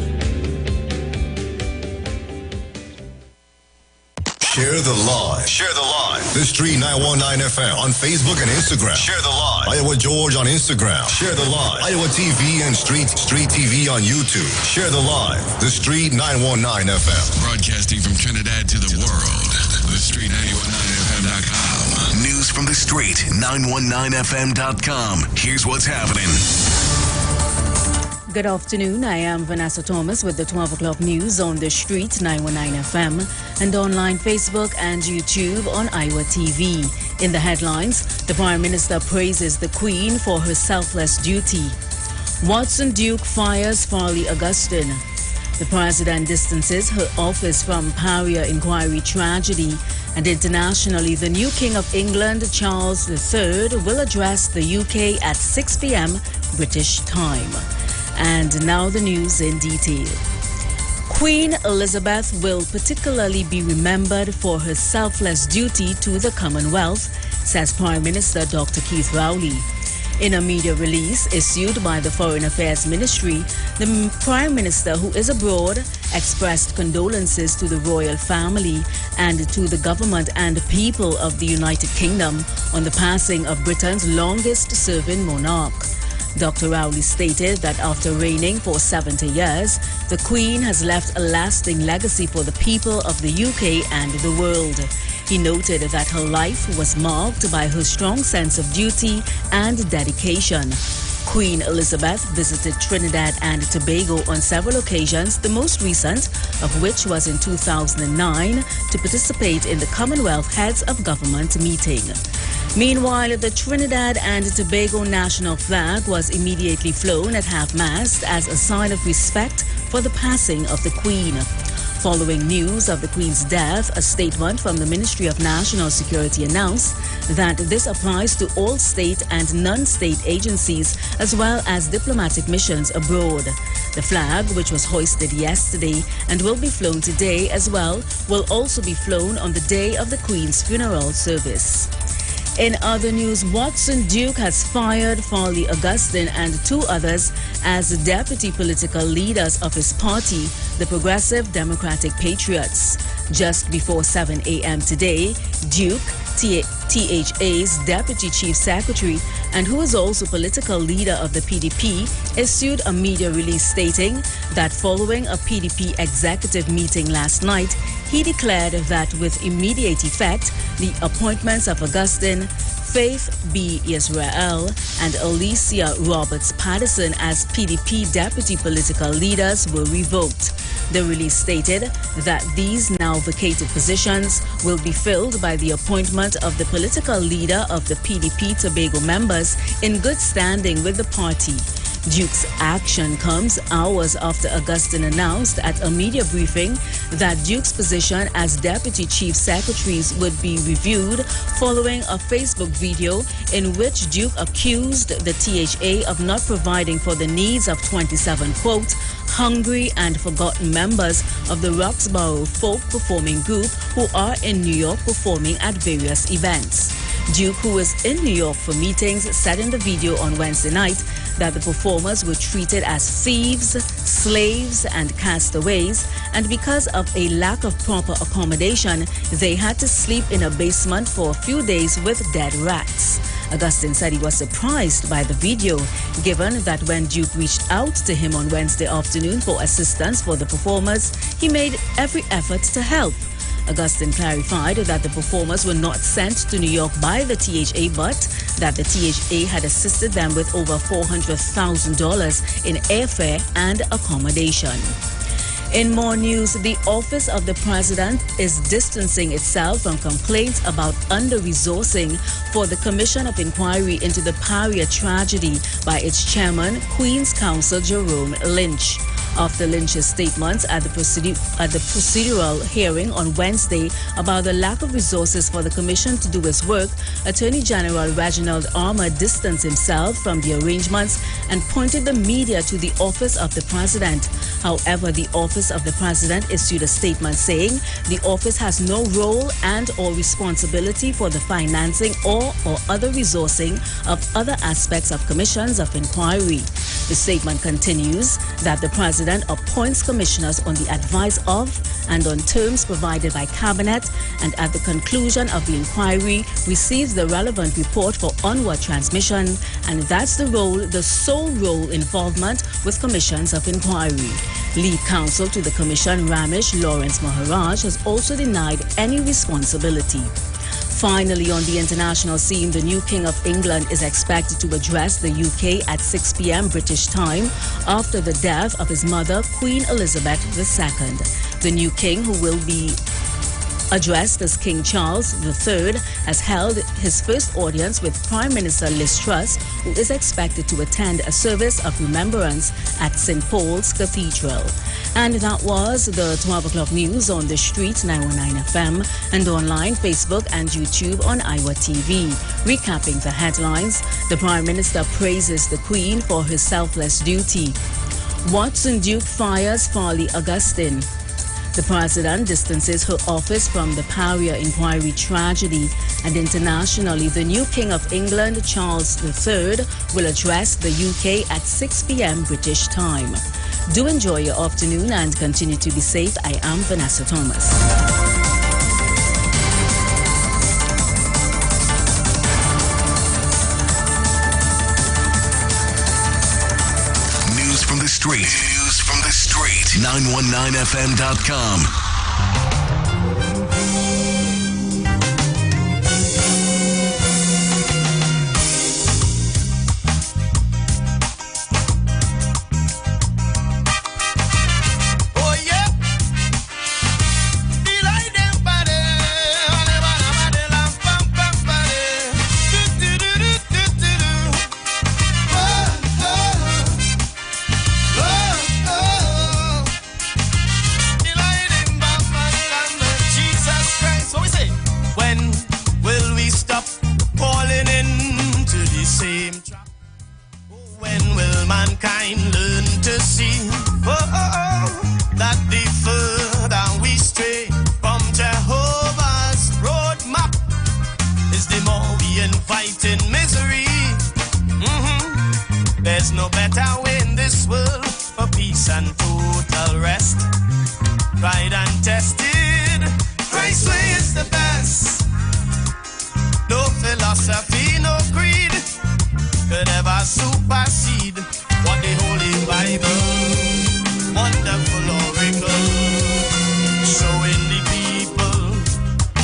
S19: Share the live. Share the live. The Street 919 FM on Facebook and Instagram. Share the live. Iowa George on Instagram. Share the live. Iowa TV and Street TV on YouTube. Share the live. The Street 919 FM.
S2: Broadcasting from Trinidad to the world. The Street 919FM.com.
S8: News from the Street 919FM.com. Here's what's happening.
S20: Good afternoon. I am Vanessa Thomas with the 12 o'clock news on the street 919 FM and online Facebook and YouTube on Iwer TV. In the headlines, the Prime Minister praises the Queen for her selfless duty. Watson Duke fires Farley Augustine. The President distances her office from Paria inquiry tragedy. And internationally, the new King of England, Charles III, will address the UK at 6 p.m. British time. And now the news in detail. Queen Elizabeth will particularly be remembered for her selfless duty to the Commonwealth, says Prime Minister Dr. Keith Rowley. In a media release issued by the Foreign Affairs Ministry, the Prime Minister, who is abroad, expressed condolences to the royal family and to the government and people of the United Kingdom on the passing of Britain's longest-serving monarch. Dr. Rowley stated that after reigning for 70 years, the Queen has left a lasting legacy for the people of the UK and the world. He noted that her life was marked by her strong sense of duty and dedication. Queen Elizabeth visited Trinidad and Tobago on several occasions, the most recent of which was in 2009 to participate in the Commonwealth Heads of Government meeting. Meanwhile, the Trinidad and Tobago national flag was immediately flown at half-mast as a sign of respect for the passing of the Queen. Following news of the Queen's death, a statement from the Ministry of National Security announced that this applies to all state and non-state agencies as well as diplomatic missions abroad. The flag, which was hoisted yesterday and will be flown today as well, will also be flown on the day of the Queen's funeral service. In other news, Watson Duke has fired Farley Augustine and two others as the deputy political leaders of his party, the Progressive Democratic Patriots. Just before 7 a.m. today, Duke, THA's deputy chief secretary and who is also political leader of the PDP, issued a media release stating that following a PDP executive meeting last night, he declared that with immediate effect, the appointments of Augustine, Faith B. Israel, and Alicia Roberts Patterson as PDP deputy political leaders were revoked. The release stated that these now vacated positions will be filled by the appointment of the political leader of the PDP Tobago members in good standing with the party. Duke's action comes hours after Augustine announced at a media briefing that Duke's position as deputy chief secretaries would be reviewed following a Facebook video in which Duke accused the THA of not providing for the needs of 27, quote, hungry and forgotten members of the Roxborough folk performing group who are in New York performing at various events. Duke, who was in New York for meetings, said in the video on Wednesday night that the performers were treated as thieves, slaves, and castaways, and because of a lack of proper accommodation, they had to sleep in a basement for a few days with dead rats. Augustine said he was surprised by the video, given that when Duke reached out to him on Wednesday afternoon for assistance for the performers, he made every effort to help. Augustine clarified that the performers were not sent to New York by the THA, but that the THA had assisted them with over $400,000 in airfare and accommodation. In more news, the Office of the President is distancing itself from complaints about under-resourcing for the Commission of Inquiry into the Paria tragedy by its chairman, Queen's Counsel Jerome Lynch. After Lynch's statements at the procedural hearing on Wednesday about the lack of resources for the Commission to do its work, Attorney General Reginald Armour distanced himself from the arrangements and pointed the media to the Office of the President. However, the Office of the President issued a statement saying the office has no role and or responsibility for the financing or other resourcing of other aspects of commissions of inquiry. The statement continues that the President appoints commissioners on the advice of and on terms provided by Cabinet, and at the conclusion of the inquiry receives the relevant report for onward transmission, and that's the sole role involvement with commissions of inquiry. Lead counsel to the commission, Ramesh Lawrence Maharaj, has also denied any responsibility. Finally, on the international scene, the new King of England is expected to address the UK at 6 p.m. British time after the death of his mother, Queen Elizabeth II. The new king, who will be addressed as King Charles III, has held his first audience with Prime Minister Liz Truss, who is expected to attend a service of remembrance at St. Paul's Cathedral. And that was the 12 o'clock news on the street, 919 FM, and online, Facebook and YouTube on Iwer TV. Recapping the headlines, the Prime Minister praises the Queen for her selfless duty. Watson Duke fires Farley Augustine. The President distances her office from the Paria inquiry tragedy, and internationally, the new King of England, Charles III, will address the UK at 6 p.m. British time. Do enjoy your afternoon and continue to be safe. I am Vanessa Thomas.
S8: 919fm.com.
S3: That the further we stray from Jehovah's roadmap is the more we invite in misery. There's no better way in this world for peace and total rest. Tried and tested, Christ's way is the best. No philosophy, no creed could ever supersede what the Holy Bible, wonderful oracle, showing the people.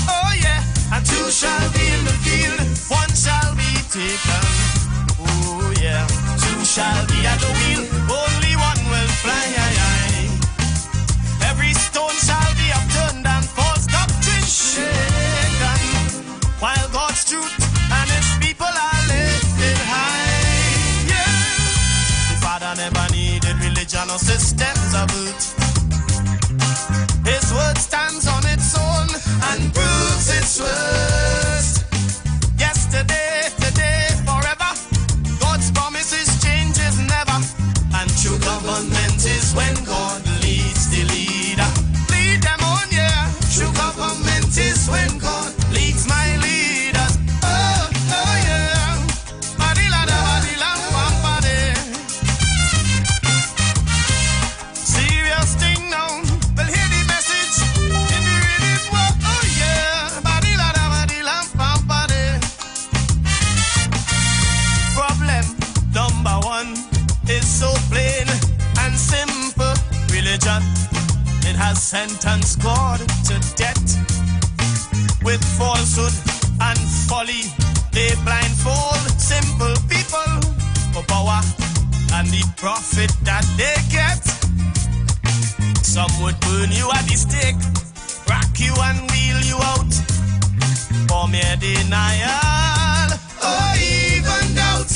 S3: Oh yeah, and two shall be in the field, one shall be taken. Oh yeah, two shall be at the wheel, only one will fly. Every stone shall be upturned and false doctrine shaken, while God's truth and His people are lifted high. Never needed religion or systems of it. His word stands on its own and proves its worth. Yesterday, today, forever. God's promises changes never. And true government is when God leads the leader. Lead them on, yeah. True government is when God leads my leaders. Oh, oh yeah. It has sentenced God to death. With falsehood and folly, they blindfold simple people for power and the profit that they get. Some would burn you at the stake, rack you and wheel you out for mere denial or even doubt.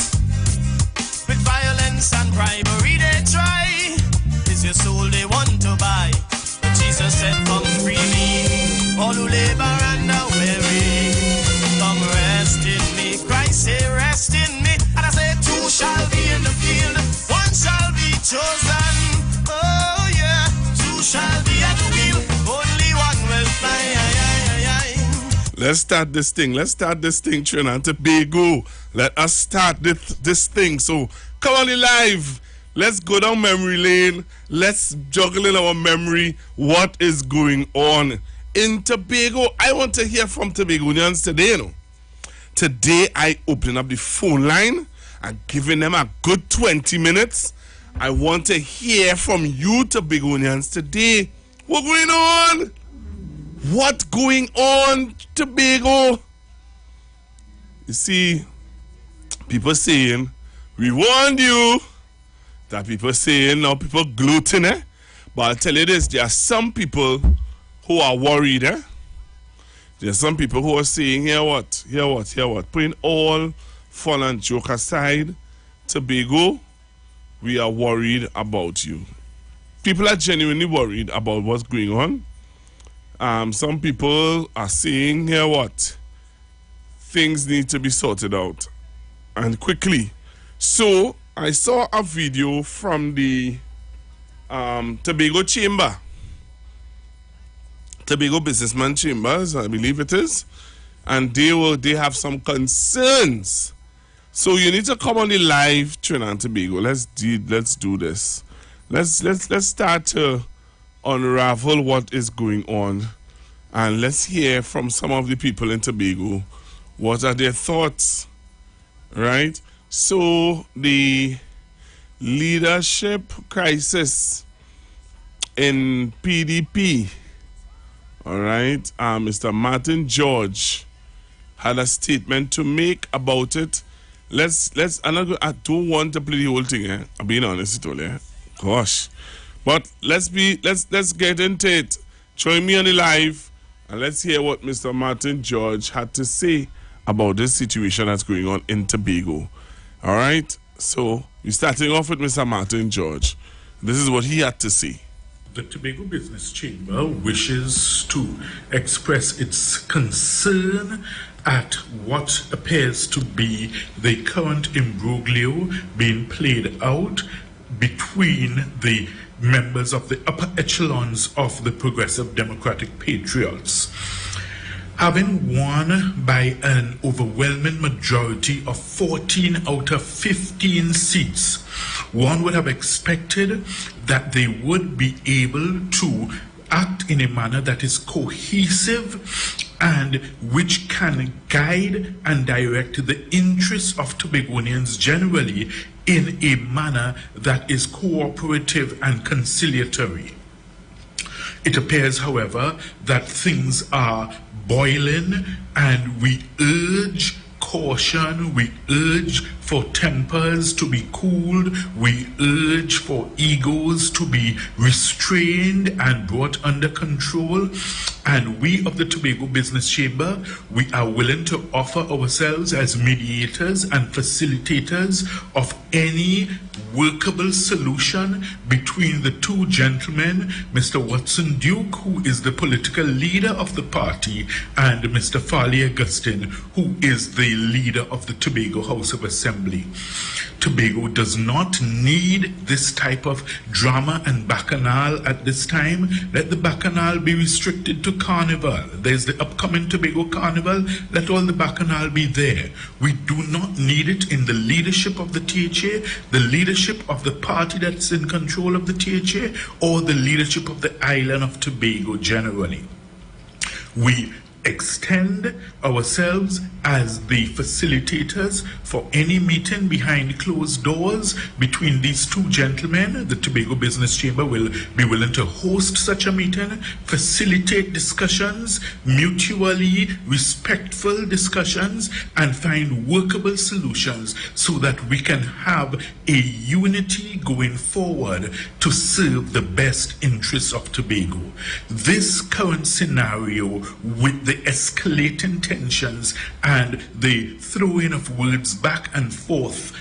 S3: With violence and bribery they try. Is your soul they want to buy? But Jesus said, come freely, all who labor and are weary. Come rest in me. Christ say, rest in me. And I say, two shall be in the field, one shall be chosen. Oh yeah, two shall be at the wheel, only one will fly.
S5: Let's start this thing. Let's start this thing, Trinidad and Tobago. Let us start this thing. So come on in live. Let's go down memory lane. Let's juggle in our memory what is going on in Tobago. I want to hear from Tobagonians today. You know. Today I open up the phone line and giving them a good 20 minutes. I want to hear from you Tobagonians today. What's going on? What's going on, Tobago? You see, people saying, we warned you. That people saying now, people gloating, eh? But I'll tell you this, there are some people who are worried, eh? There are some people who are saying, hear what, putting all fun and joke aside, Tobago, we are worried about you. People are genuinely worried about what's going on. Some people are saying, hear what, things need to be sorted out, and quickly. So, I saw a video from the Tobago Chamber, Tobago Businessman Chambers, I believe it is, and they have some concerns. So you need to come on the live, Trinidad and Tobago. Let's do this. Let's start to unravel what is going on, and let's hear from some of the people in Tobago. What are their thoughts? Right? So the leadership crisis in PDP, all right, Mr. Martin George had a statement to make about it. I don't want to play the whole thing, I'm being honest with you, gosh. But let's get into it. Join me on the live and let's hear what Mr. Martin George had to say about this situation that's going on in Tobago. All right, so we're starting off with Mr. Martin George. This is what he had to say.
S21: The Tobago Business Chamber wishes to express its concern at what appears to be the current imbroglio being played out between the members of the upper echelons of the Progressive Democratic Patriots. Having won by an overwhelming majority of 14 out of 15 seats, one would have expected that they would be able to act in a manner that is cohesive and which can guide and direct the interests of Tobagonians generally in a manner that is cooperative and conciliatory. It appears, however, that things are boiling, and we urge caution, we urge for tempers to be cooled, we urge for egos to be restrained and brought under control. And we of the Tobago Business Chamber, we are willing to offer ourselves as mediators and facilitators of any workable solution between the two gentlemen, Mr. Watson Duke, who is the political leader of the party, and Mr. Farley Augustine, who is the leader of the Tobago House of Assembly. Tobago does not need this type of drama and bacchanal at this time. Let the bacchanal be restricted to Carnival. There's the upcoming Tobago Carnival. Let all the bacchanal be there. We do not need it in the leadership of the THA, the leadership of the party that's in control of the THA, or the leadership of the island of Tobago generally. We extend ourselves as the facilitators for any meeting behind closed doors between these two gentlemen. The Tobago Business Chamber will be willing to host such a meeting, facilitate discussions, mutually respectful discussions, and find workable solutions so that we can have a unity going forward to serve the best interests of Tobago. This current scenario with the escalating tensions and the throwing of words back and forth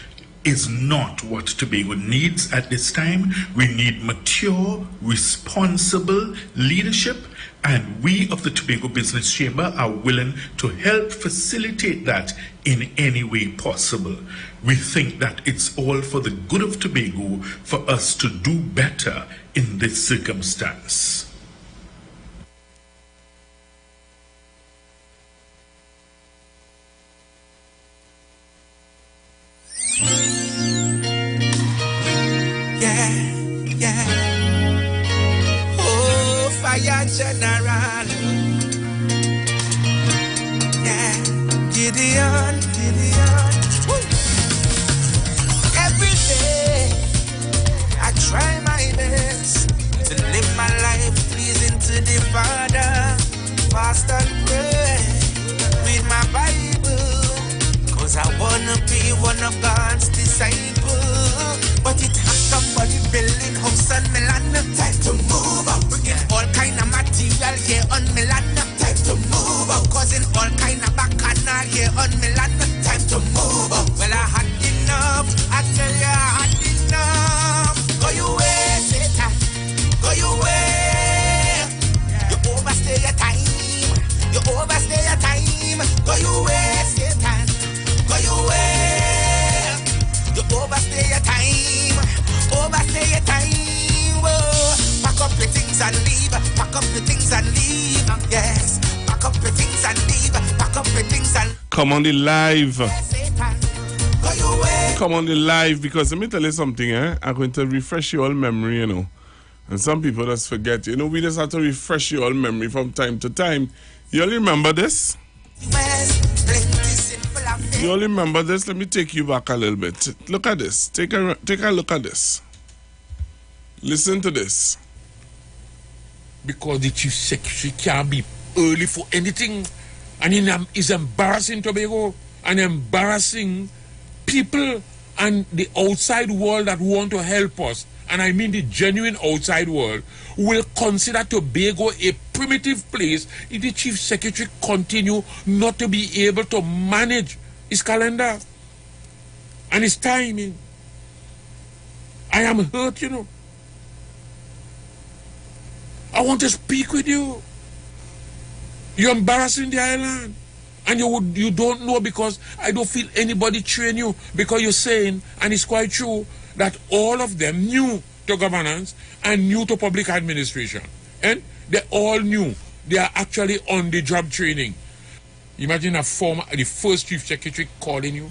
S21: is not what Tobago needs at this time. We need mature, responsible leadership, and we of the Tobago Business Chamber are willing to help facilitate that in any way possible. We think that it's all for the good of Tobago for us to do better in this circumstance.
S3: Yeah. Oh, fire general. Yeah, Gideon. Woo. Every day I try my best to live my life pleasing to the Father. Fast and pray, read my Bible, 'cause I wanna be one of God's disciples. But it has somebody building house on me land. Time to move up. Bringing all kind of material here on me land. Time to move up. Causing all kind of bacchanal here on me land. Time to move up. Well, I had enough. I tell you, I had enough. Go your way, Satan. Go your way. You overstay your time. You overstay your time. Go your way, Satan. Go your way. You overstay your time. Overstay your time. Whoa. Pack up your things and leave. Pack up your things and leave. Yes. Pack up your things and leave. Pack up your things and
S5: come on the live.
S3: go your way.
S5: Come on the live, because let me tell you something, I'm going to refresh your memory, And some people just forget, we just have to refresh your memory from time to time. You all remember this? You all remember this? Let me take you back a little bit. Look at this. Take a look at this. Listen to this.
S7: because the chief secretary can't be early for anything. And it's embarrassing Tobago and embarrassing people and the outside world that want to help us. And I mean the genuine outside world will consider Tobago a primitive place if the chief secretary continue not to be able to manage his calendar and his timing. I am hurt, you know. I want to speak with you. You're embarrassing the island. And you don't know because I don't feel anybody train you, because you're saying, and it's quite true, that all of them new to governance and new to public administration. And they all new. They are actually on the job training. Imagine the first chief secretary calling you.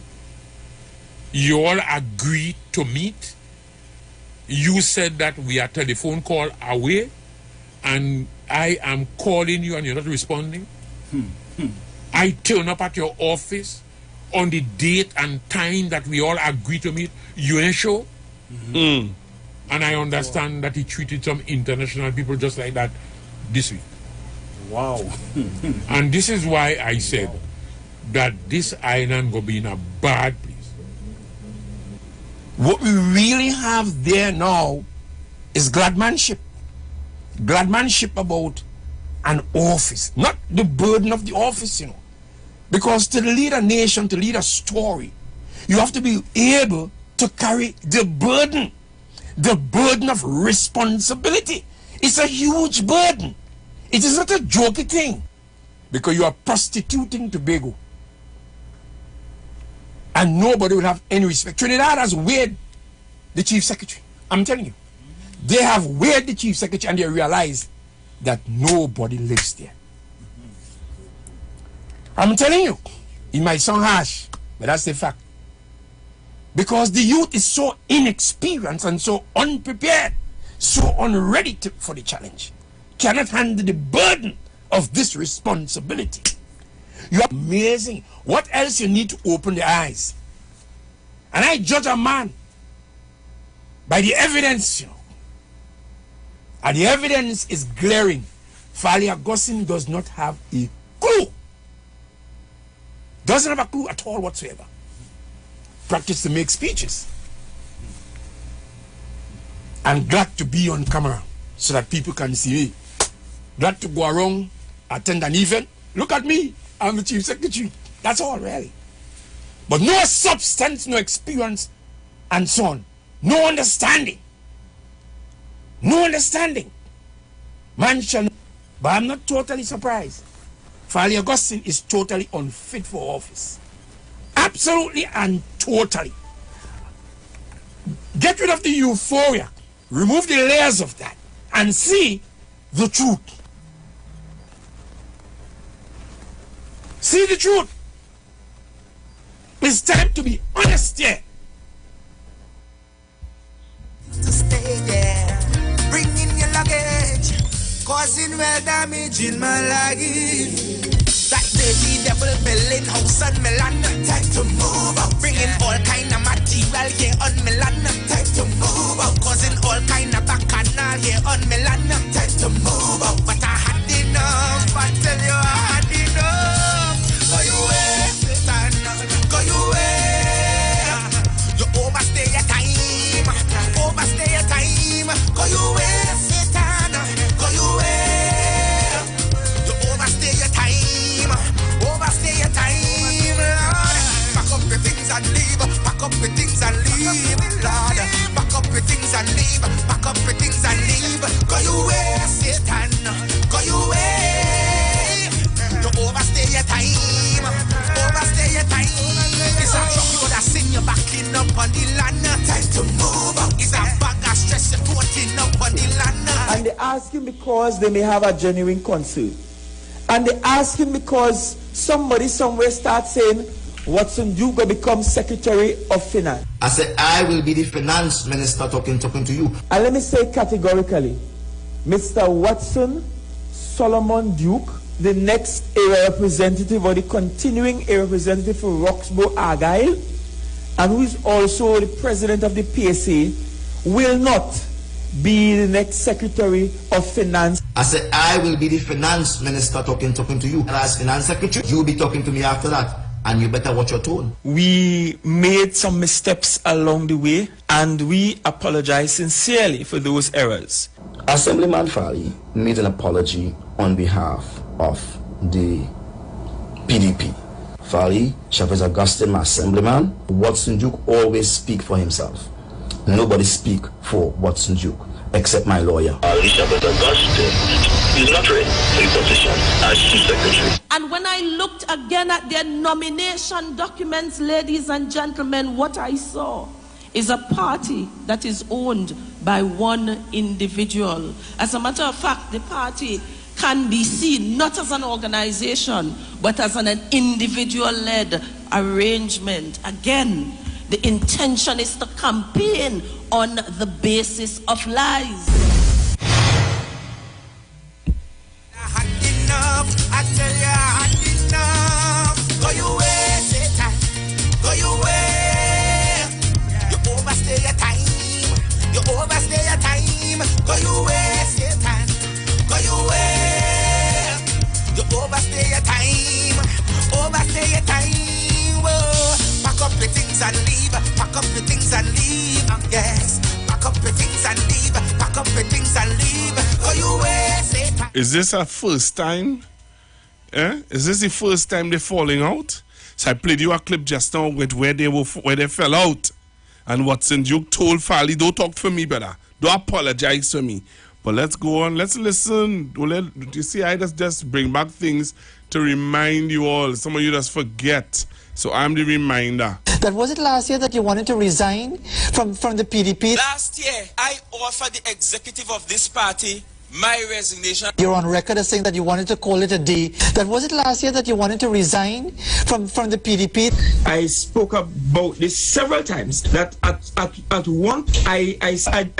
S7: You all agreed to meet. You said that we are telephone call away, and I am calling you and you're not responding. I turn up at your office on the date and time that we all agree to meet. You ain't sure? And I understand that he treated some international people just like that this week.
S22: Wow.
S7: And this is why I said that this island will be in a bad place.
S22: What we really have there now is gladmanship. Gladmanship about an office, not the burden of the office, you know. Because to lead a nation, to lead a story, you have to be able to carry the burden of responsibility. It's a huge burden. It is not a jokey thing, because you are prostituting Tobago. And nobody will have any respect. Trinidad has weighed the chief secretary. I'm telling you. They have weighed the chief secretary and they realize that nobody lives there. I'm telling you, it might sound harsh, but that's the fact. Because the youth is so inexperienced and so unprepared, so unready for the challenge, cannot handle the burden of this responsibility. You are amazing. What else you need to open the eyes? And I judge a man by the evidence, you know. And the evidence is glaring. Fali Augustine does not have a clue. Doesn't have a clue at all whatsoever. Practice to make speeches. And glad to be on camera so that people can see me. Glad to go around, attend an event. Look at me, I'm the chief secretary. That's all, really. But no substance, no experience, and so on. No understanding. No understanding. Man shall know. But I'm not totally surprised. Fali Augustine is totally unfit for office. Absolutely and totally. Get rid of the euphoria. Remove the layers of that. And see the truth. See the truth. It's time to be honest here.
S3: To stay there, bring in your luggage, causing real damage in my life. That dirty devil building house on Milan. Time to move out. Bringing all kind of material here on Milan. Time to move out. Causing all kind of bacchanal here on Milan. Time to move out. But I had enough. I tell you I had enough. Go you away, Satan. Go you away. You overstay your time. Overstay your time. Go you away, Satan. Go you away. You overstay your time. Overstay your time, Lord. Pack up your things and leave. Pack up your things and leave, Lord. Pack up your things and leave. Pack up your things and leave. Go you away, Satan. Go you away. You overstay your time. Overstay your time. It's a truck you would have seen you backing up on the land. Time to move. It's a bag of stress you're putting up on the land.
S23: And they ask him because they may have a genuine concern. And they ask him because somebody somewhere starts saying, Watson Duke will become Secretary of Finance.
S24: I said, I will be the finance minister talking to you.
S23: And let me say categorically, Mr. Watson Solomon Duke, the next area representative or the continuing area representative for Roxborough Argyle, and who is also the president of the PSA, will not be the next Secretary of Finance.
S24: I said, I will be the finance minister talking to you. And as finance secretary, you will be talking to me after that. And you better watch your tone.
S23: We made some missteps along the way, and we apologize sincerely for those errors.
S24: Assemblyman Farley made an apology on behalf of the PDP. Farley, Chavez Augustine, my assemblyman, Watson Duke always speak for himself. Nobody speak for Watson Duke, except my lawyer.
S6: Farley Chavez Augustine is not ready for the position as Chief Secretary.
S10: And when I looked again at their nomination documents, ladies and gentlemen, what I saw is a party that is owned by one individual. As a matter of fact, the party can be seen not as an organization, but as an individual-led arrangement. Again, the intention is to campaign on the basis of lies.
S3: I tell you, I had enough. Go your way, Satan. Go your way. You overstay your time. You overstay your time. Go your way, Satan. Go your way. You overstay your time. Overstay your time. Whoa. Pack up your things and leave. Pack up your things and leave. Yes. Pack up your things and leave. Pack up your things and leave. Go your way, Satan.
S5: Is this a first time? Is this the first time they're falling out? So I played you a clip just now with where they fell out. And Watson Duke told Farley, don't talk for me, brother. Don't apologize for me. But let's go on. Let's listen. You see, I just bring back things to remind you all. Some of you just forget. So I'm the reminder.
S11: That was it last year that you wanted to resign from the PDP?
S3: Last year, I offered the executive of this party my resignation.
S11: You're on record as saying that you wanted to call it a day. That was it last year that you wanted to resign from the PDP?
S23: I spoke about this several times, that at one, I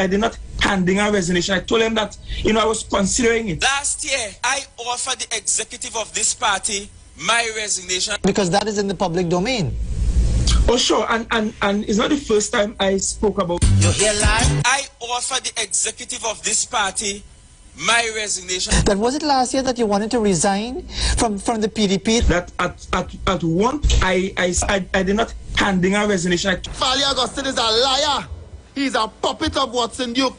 S23: did not hand in a resignation. I told him that, I was considering it.
S3: Last year, I offered the executive of this party my resignation.
S11: Because that is in the public domain.
S23: Oh, sure, and it's not the first time I spoke about.
S3: You hear lie? I offered the executive of this party my resignation.
S11: That was it last year that you wanted to resign from the PDP?
S23: That at one, I did not hand in a resignation.
S24: Farley Augustine is a liar. He's a puppet of Watson Duke.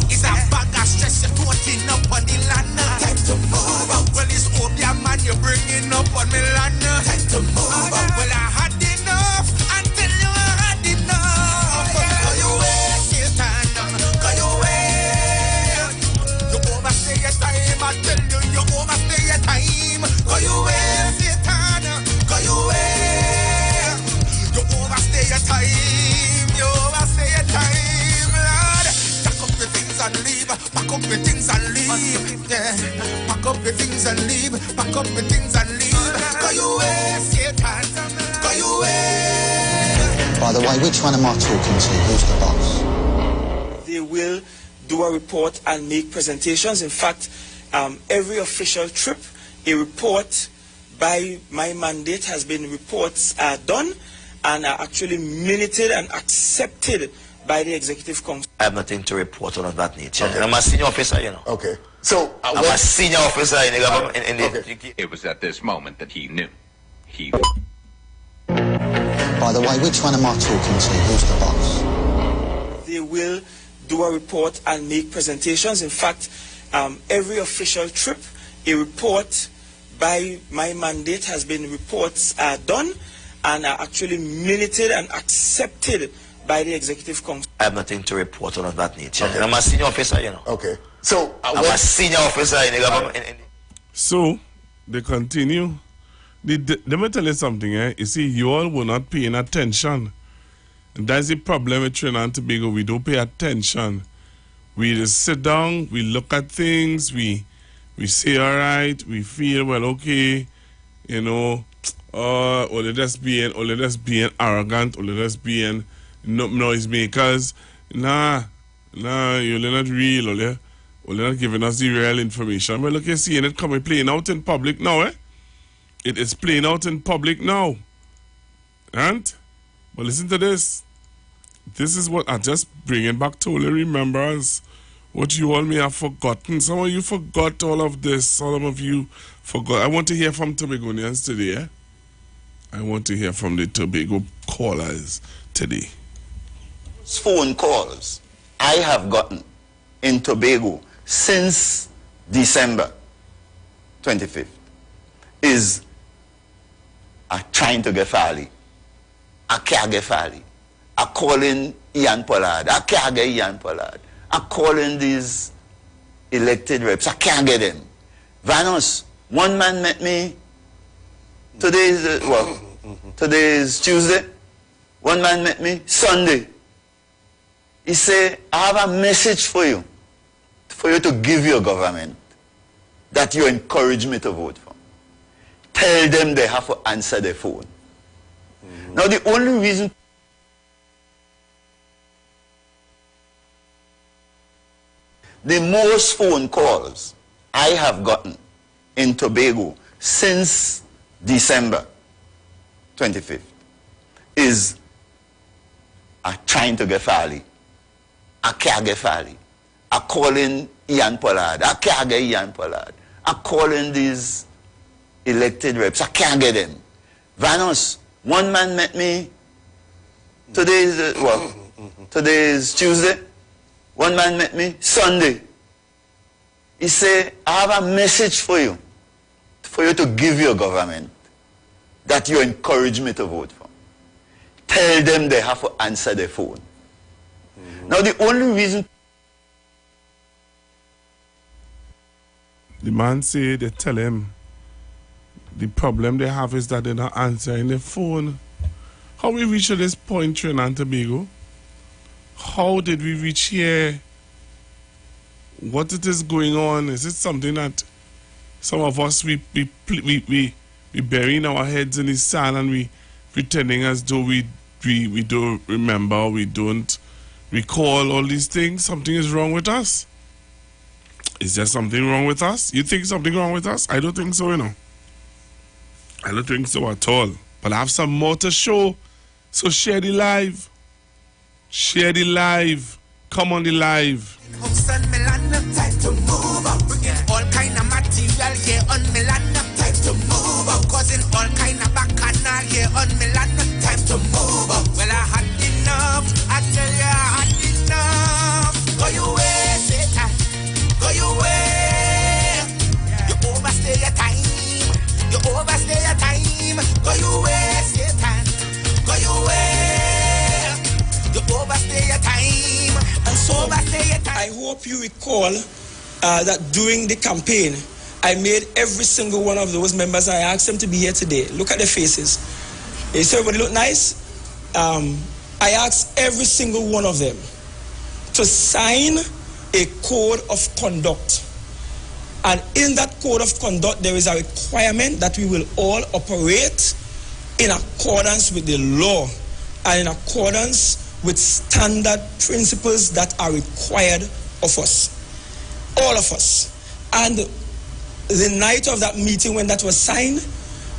S3: It's a bag of stress you're toting up on the land. Time to move out. Well, it's Obia man you're bringing up on me land. Time to move out. Well, I had enough until you had enough. Go your way, Satan. Go your way. You overstay your time. I tell you, you overstay your time. Go your way, Satan. Go your way. You overstay your time. You overstay your time, Lord. Pack up your things and leave. Pack up your things and leave. Yeah. Pack up your things and leave. Pack up your things and leave. Go your way, Satan. Go your way.
S11: By the way, which one am I talking to? Who's the boss?
S23: They will do a report and make presentations. In fact, every official trip, a report by my mandate has been reports done and are actually minuted and accepted by the Executive Council.
S6: I have nothing to report on of that nature. Okay. I'm a senior officer,
S24: Okay. So,
S6: I'm a senior officer in the government.
S24: Okay.
S12: It was at this moment that he knew.
S11: By the way, which one am I talking to? Who's the boss?
S23: They will do a report and make presentations. In fact, every official trip, a report by my mandate has been reports done and are actually minuted and accepted by the Executive Council.
S6: I have nothing to report on of that nature. Okay. I'm a senior officer,
S24: Okay. So,
S6: I'm a senior officer in the government.
S5: So, they continue. Let me tell you something, You see, you all were not paying attention. And that's the problem with Trinidad and Tobago. We don't pay attention. We just sit down, we look at things, we say, all right, we feel, well, okay, or let us being arrogant, or let us being noisemakers. Nah, you're not real, or you're not giving us the real information. Well, look, you're seeing it coming, playing out in public now, It is playing out in public now. And, but listen to this. This is what I just bringing back totally remembrance what you all may have forgotten. Some of you forgot all of this. Some of you forgot. I want to hear from Tobagonians today. Eh? I want to hear from the Tobago callers today.
S1: Phone calls I have gotten in Tobago since December 25th is trying to get Farley. I can't get Farley. I calling Ian Pollard. I can't get Ian Pollard. I calling these elected reps. I can't get them. Vanos, one man met me. Today is Tuesday. One man met me Sunday. He said, I have a message for you to give your government that you encourage me to vote for. Tell them they have to answer their phone. Now the only reason the most phone calls I have gotten in Tobago since December 25th is trying to get Farley. I can't get Farley. I calling Ian Pollard. I can't get Ian Pollard. I calling these elected reps. I can't get them. Vanos, one man met me. Today is Tuesday. One man met me Sunday. He said, I have a message for you to give your government that you encourage me to vote for. Tell them they have to answer their phone. Now the only reason
S5: the man say they tell him the problem they have is that they're not answering the phone. How we reach to this point, Trinidad and Tobago? How did we reach here? What it is going on? Is it something that some of us we burying our heads in the sand and we pretending as though we don't remember, we don't recall all these things? Something is wrong with us. Is there something wrong with us? You think something wrong with us? I don't think so, you know. I don't think so at all. But I have some more to show. So share the live. Share the live. Come on the live.
S3: Time to move up. Bringing all kind of material here on Milan. Time to move up. Causing all kind of bacchanal here on Milan. Time to move up. Well, I had enough. I tell you, I had enough. Go your way, Satan. Go your way. You overstay your time. You overstay your time. Go your way, Satan. Go your way. You overstay your time.
S22: And so I hope you recall that during the campaign, I made every single one of those members, I asked them to be here today. Look at their faces. They say everybody look nice. I asked every single one of them to sign a code of conduct. And in that code of conduct, there is a requirement that we will all operate in accordance with the law and in accordance with standard principles that are required of us. All of us. And the night of that meeting when that was signed,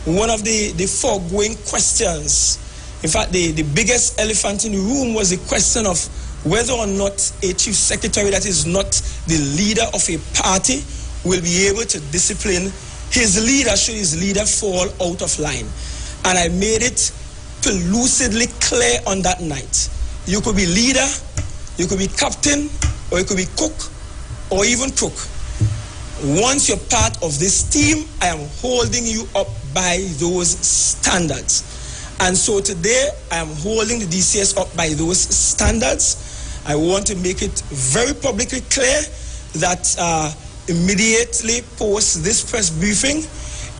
S22: one of the foregoing questions, in fact, the biggest elephant in the room was the question of whether or not a chief secretary that is not the leader of a party will be able to discipline his leader should his leader fall out of line. And I made it lucidly clear on that night. You could be leader, you could be captain, or you could be cook, or even cook. Once you're part of this team, I am holding you up by those standards. And so today, I am holding the DCS up by those standards. I want to make it very publicly clear that immediately post this press briefing,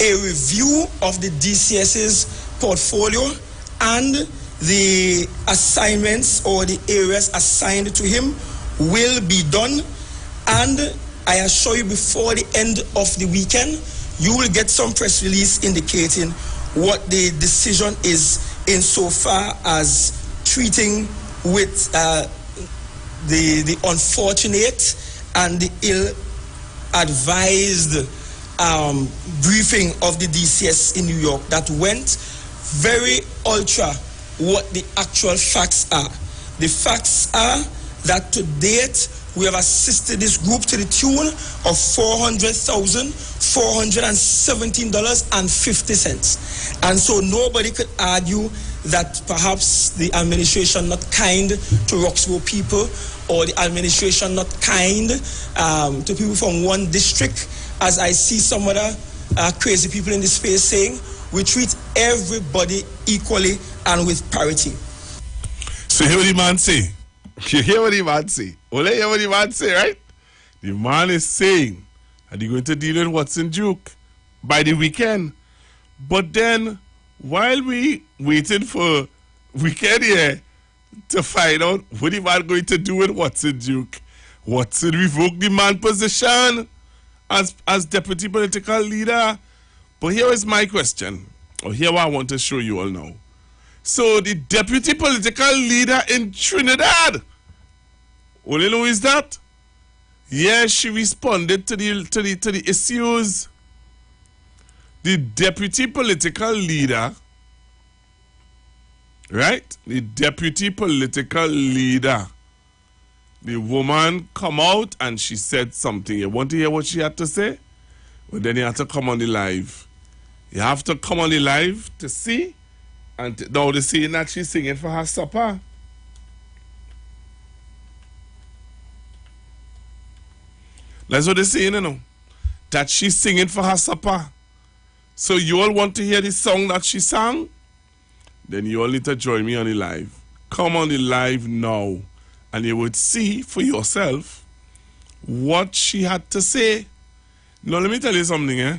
S22: a review of the DCS's portfolio and the assignments or the areas assigned to him will be done. And I assure you, before the end of the weekend, you will get some press release indicating what the decision is insofar as treating with the unfortunate and the ill-advised briefing of the DCS in New York that went very ultra what the actual facts are.
S14: The facts are that to date, we have assisted this group to the tune of $400,417.50. And so nobody could argue that perhaps the administration not kind to Roxborough people, or the administration not kind to people from one district, as I see some other crazy people in this space saying. We treat everybody equally and with parity.
S5: So hear what the man say. You hear what the man say. Only hear what the man say, right? The man is saying that he's going to deal with Watson Duke by the weekend. But then, while we waiting for weekend here to find out what the man going to do with Watson Duke, Watson revoke the man position as deputy political leader. But here is my question, or here what I want to show you all now. So the deputy political leader in Trinidad, all you know is that? Yes, she responded to the issues. The deputy political leader, right? The deputy political leader, the woman come out and she said something. You want to hear what she had to say? Well, then you have to come on the live. You have to come on the live to see. And now they're saying that she's singing for her supper. That's what they're saying, you know. That she's singing for her supper. So you all want to hear the song that she sang? Then you all need to join me on the live. Come on the live now. And you would see for yourself what she had to say. Now let me tell you something, eh?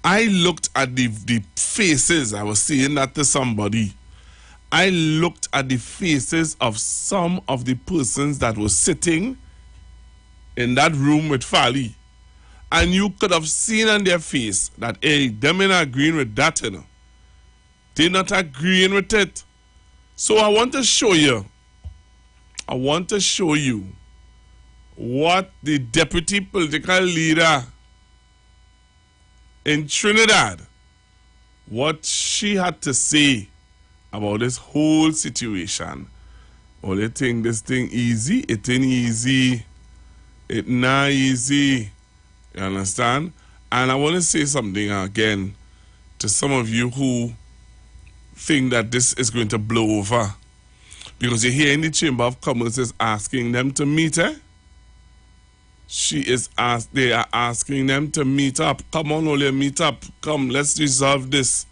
S5: I looked at the faces. I was saying that to somebody. I looked at the faces of some of the persons that were sitting in that room with Fali. And you could have seen on their face that, hey, them ain't agreeing with that, you know. They're not agreeing with it. So I want to show you what the deputy political leader in Trinidad, what she had to say about this whole situation. Oh, they think this thing easy? It ain't easy. It not easy. You understand? And I want to say something again to some of you who think that this is going to blow over. Because you hear in the Chamber of Commerce is asking them to meet her. They are asking them to meet up. Come on, Ole, meet up. Come, let's resolve this.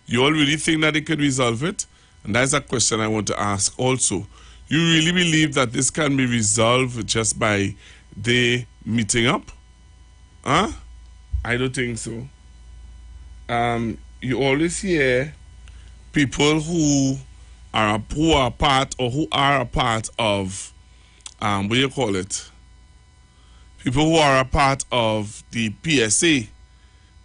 S5: You all really think that they could resolve it? And that's a question I want to ask also. You really believe that this can be resolved just by they meeting up? Huh? I don't think so. You always hear people who are a part of, what do you call it? People who are a part of the PSA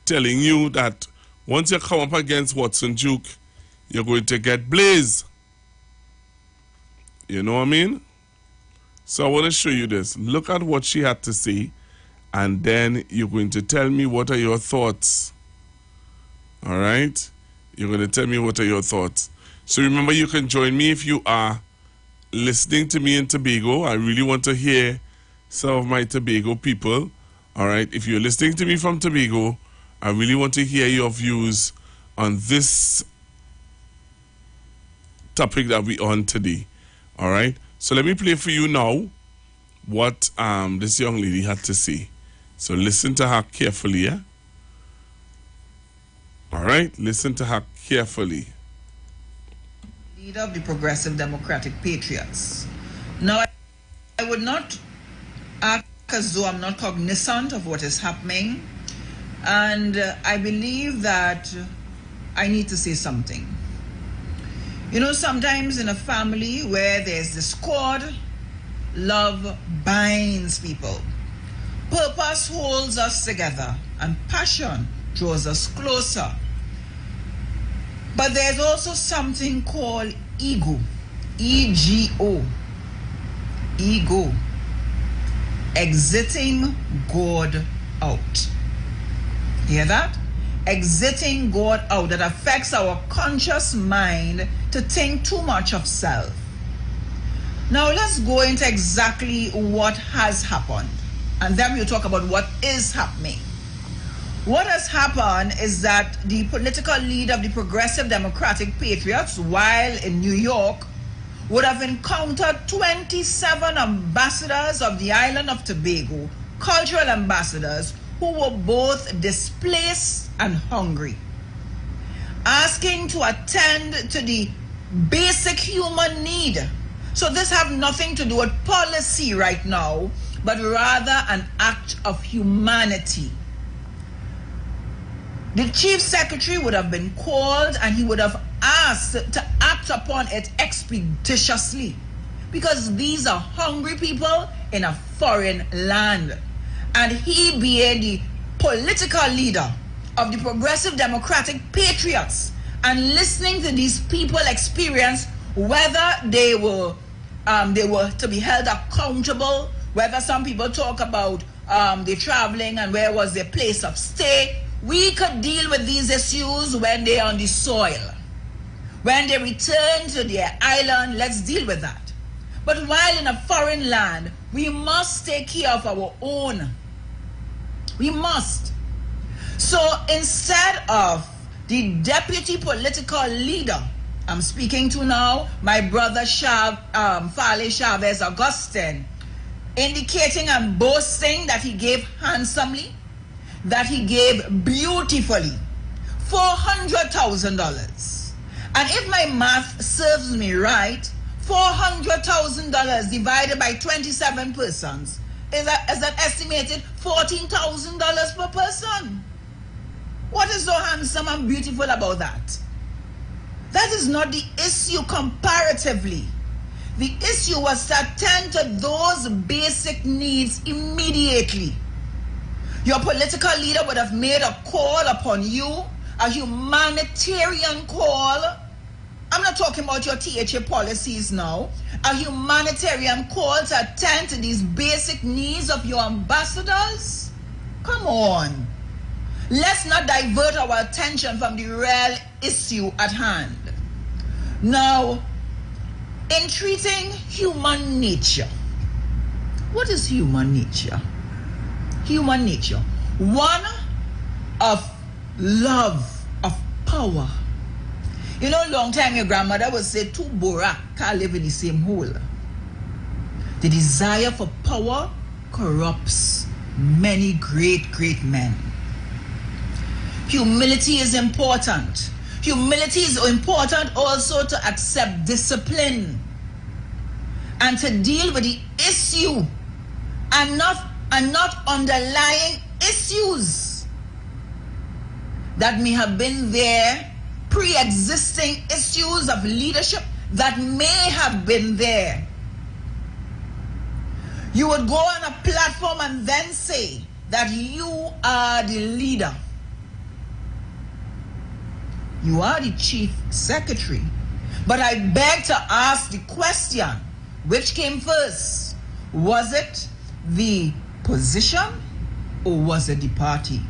S5: telling you that once you come up against Watson Duke, you're going to get blazed. You know what I mean? So I want to show you this. Look at what she had to say, and then you're going to tell me what are your thoughts. All right? You're going to tell me what are your thoughts. So remember, you can join me if you are listening to me in Tobago. I really want to hear some of my Tobago people. All right? If you're listening to me from Tobago, I really want to hear your views on this topic that we're on today. All right? So let me play for you now what this young lady had to say. So listen to her carefully, yeah? All right? Listen to her carefully.
S15: Leader of the Progressive Democratic Patriots. Now, I would not act as though I'm not cognizant of what is happening, and I believe that I need to say something. You know, sometimes in a family where there's discord, love binds people. Purpose holds us together, and passion draws us closer. But there's also something called ego, E-G-O, ego, exiting God out. Hear that? Exiting God out, that affects our conscious mind to to think too much of self. Now let's go into exactly what has happened, and then we'll talk about what is happening. What has happened is that the political leader of the Progressive Democratic Patriots, while in New York, would have encountered 27 ambassadors of the island of Tobago, cultural ambassadors, who were both displaced and hungry, asking to attend to the basic human need. So this have nothing to do with policy right now, but rather an act of humanity. The chief secretary would have been called and he would have asked to act upon it expeditiously, because these are hungry people in a foreign land. And he, being the political leader of the Progressive Democratic Patriots, and listening to these people experience whether they were to be held accountable, whether some people talk about the traveling and where was their place of stay. We could deal with these issues when they're on the soil. When they return to their island, let's deal with that. But while in a foreign land, we must take care of our own. We must. So instead of the deputy political leader, I'm speaking to now my brother Fale Chavez Augustine, indicating and boasting that he gave handsomely, that he gave beautifully, $400,000. And if my math serves me right, $400,000 divided by 27 persons is an estimated $14,000 per person. What is so handsome and beautiful about that? That is not the issue comparatively. The issue was to attend to those basic needs immediately. Your political leader would have made a call upon you, a humanitarian call. I'm not talking about your THA policies now. A humanitarian call to attend to these basic needs of your ambassadors. Come on. Let's not divert our attention from the real issue at hand. Now, in treating human nature, what is human nature? Human nature, one of love, of power. You know, long time your grandmother would say, two borak can't live in the same hole. The desire for power corrupts many great men. Humility is important. Humility is important also to accept discipline and to deal with the issue and not underlying issues that may have been there, pre-existing issues of leadership that may have been there. You would go on a platform and then say that you are the leader. You are the chief secretary. But I beg to ask the question, which came first? Was it the position or was it the party?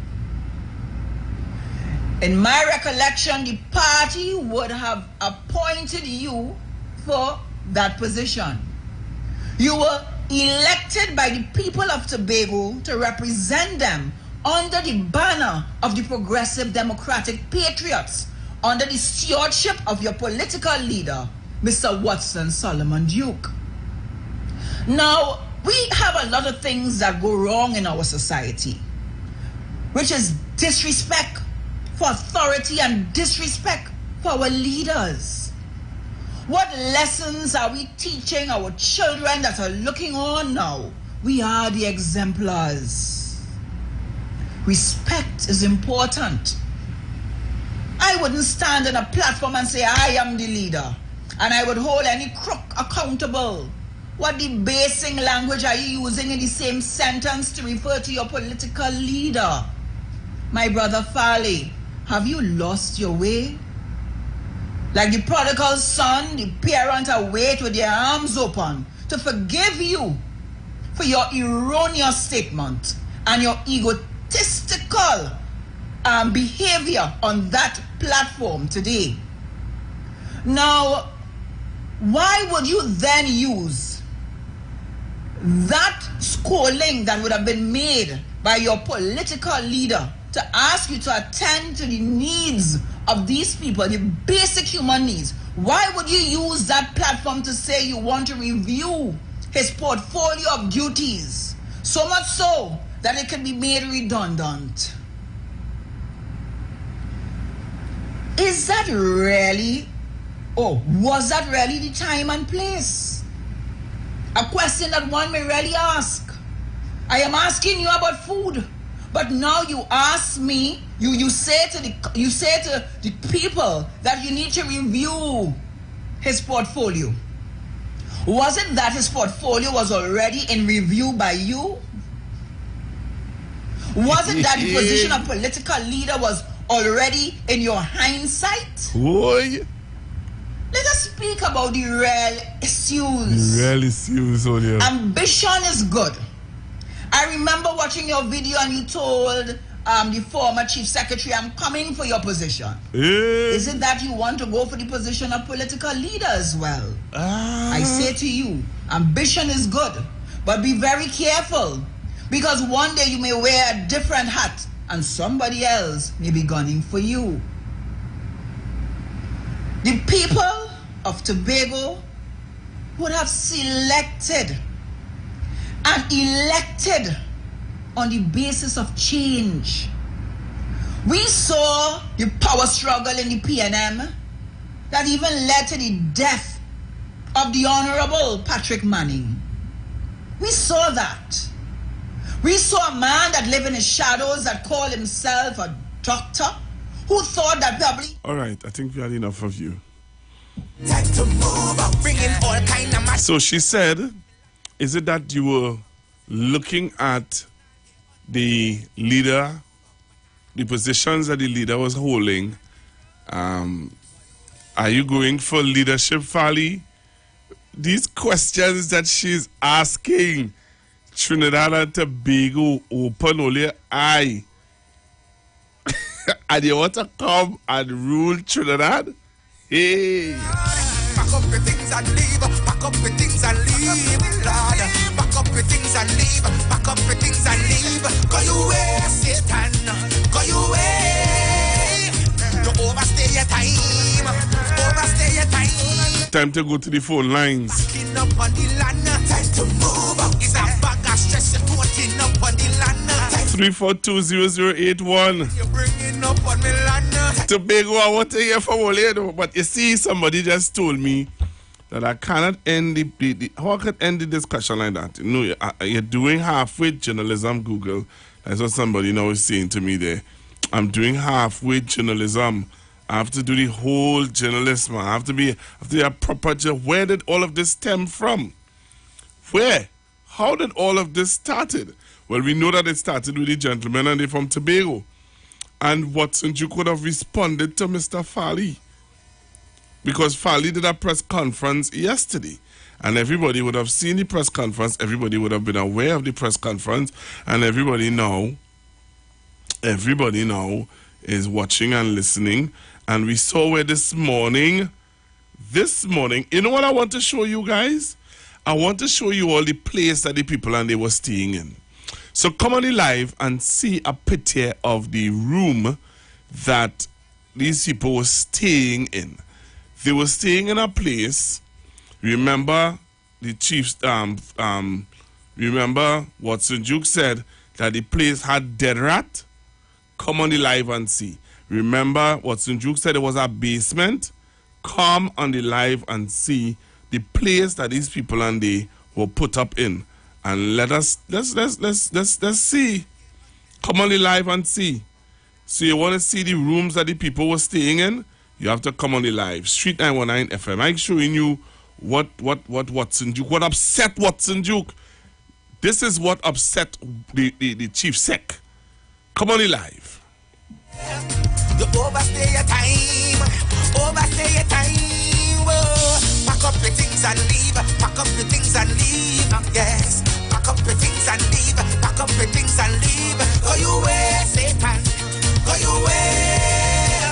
S15: In my recollection, the party would have appointed you for that position. You were elected by the people of Tobago to represent them under the banner of the Progressive Democratic Patriots, under the stewardship of your political leader, Mr. Watson Solomon Duke. Now, we have a lot of things that go wrong in our society, which is disrespect for authority and disrespect for our leaders. What lessons are we teaching our children that are looking on now? We are the exemplars. Respect is important. I wouldn't stand on a platform and say I am the leader, and I would hold any crook accountable. What debasing language are you using in the same sentence to refer to your political leader? My brother Fale, have you lost your way? Like the prodigal son, the parents await with their arms open to forgive you for your erroneous statement and your egotistical behavior on that platform today. Now, why would you then use that scolding that would have been made by your political leader to ask you to attend to the needs of these people, the basic human needs? Why would you use that platform to say you want to review his portfolio of duties, so much so that it can be made redundant? Is that really, or was that really the time and place? A question that one may really ask. I am asking you about food, but now you ask me, you say to the people that you need to review his portfolio. Was it that his portfolio was already in review by you? Was it that the position of political leader was already in your hindsight?
S5: Boy.
S15: Let us speak about the real issues.
S5: The real issues, oh yeah.
S15: Ambition is good. I remember watching your video and you told the former chief secretary, I'm coming for your position. Is it that you want to go for the position of political leader as well? I say to you, ambition is good, but be very careful, because one day you may wear a different hat and somebody else may be gunning for you. The people of Tobago would have selected and elected on the basis of change. We saw the power struggle in the PNM that even led to the death of the Honorable Patrick Manning. We saw that. We saw a man that lived in his shadows that called himself a doctor, who thought that probably...
S5: All right, I think we had enough of you. So she said, is it that you were looking at the leader, the positions that the leader was holding? Are you going for leadership, Fali? These questions that she's asking, Trinidad and Tobago, open all your eye. And you want to come and rule Trinidad? Hey.
S3: Pack up your things and leave. Pack up your things and leave, Lord. Pack up your things and leave. Pack up your things and leave. Go your way, Satan. Go your way. You overstay your time. Overstay your time.
S5: Time to go to the phone lines.
S3: Backing up on the land. Time to move. It's a bag of stress. You're putting up on the land.
S5: 3420081.
S3: You're bringing up on me land.
S5: Tobago, I want to hear from Oledo, but you see, somebody just told me that I cannot end how I could end the discussion like that. You know, you're doing halfway journalism, Google. That's what somebody now is saying to me there. I'm doing halfway journalism. I have to do the whole journalism. I have to be a proper job. Where did all of this stem from? Where? How did all of this started? Well, we know that it started with the gentleman and they're from Tobago. And Watson Duke could have responded to Mr. Fali, because Fali did a press conference yesterday, and everybody would have seen the press conference, everybody would have been aware of the press conference, and everybody now is watching and listening. And we saw where this morning, you know what I want to show you guys? I want to show you all the place that the people and they were staying in. So come on the live and see a picture of the room that these people were staying in. They were staying in a place. Remember the chiefs, remember Watson Duke said that the place had dead rat? Come on the live and see. Remember Watson Duke said it was a basement? Come on the live and see the place that these people and they were put up in. And let's see. Come on the live and see. So you want to see the rooms that the people were staying in? You have to come on the live. Street 919 FM. I'm showing you what Watson Duke, what upset Watson Duke. This is what upset the chief sec. Come on the live.
S3: You overstay your time. Overstay your time. Whoa. Pack up your things and leave. Pack up your things and leave. Yes. Pack up your things and leave. Pack up your things and leave. Go your way, Satan. Go your way.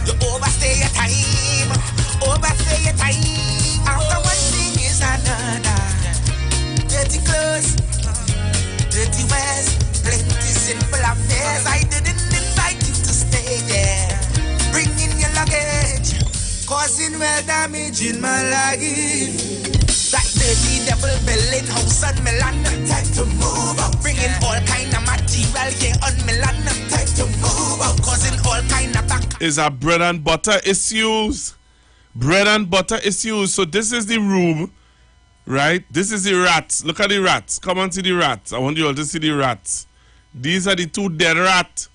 S3: You overstay your time. Overstay causing well damage in my life. That dirty devil building house on Milan. Time to move out. Bringing all kind of material here on Milan. Time to move out. Causing all kind of back.
S5: Is our bread and butter issues. Bread and butter issues. So this is the room, right? This is the rats. Look at the rats. Come on, see the rats. I want you all to see the rats. These are the two dead rats.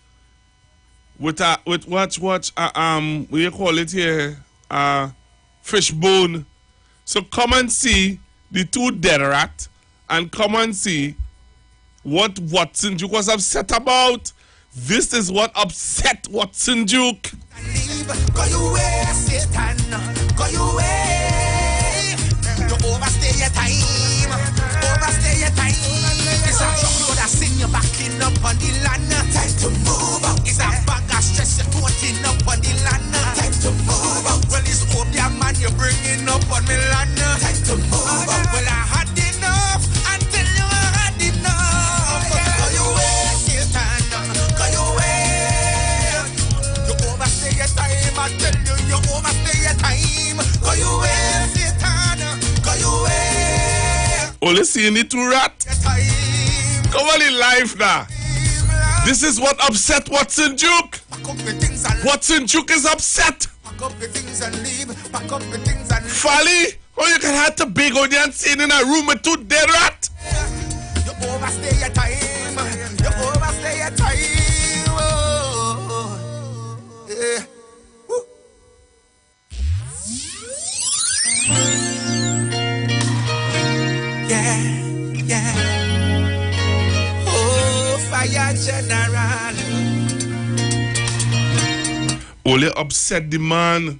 S5: With what you call it here? Fish bone. So come and see the two dead rat and come and see what Watson Duke was upset about. This is what upset Watson Duke.
S3: Go away, Satan. Go away. You overstay your time. Overstay your time. It's a truckload of sin you're backing up on the land. Time to move out. It's a bag of stress you're toting up on the land. Time to move out. Well, it's Obia man you're bringing up on me land. Time to move out. Well, I had enough until you had enough. Go away, Satan. Go away. You overstay your time. I tell you, you overstay your time. Go away, Satan. Go away.
S5: Only seeing the two rats. Come on in life now. This is what upset Watson Duke. Watson Duke is upset. Fally, oh, you can have to big on and sitting in a room with two dead rats.
S3: You overstay your time. You overstay your time. Oh, yeah. Yeah. Oh, fire general.
S5: Only upset the man.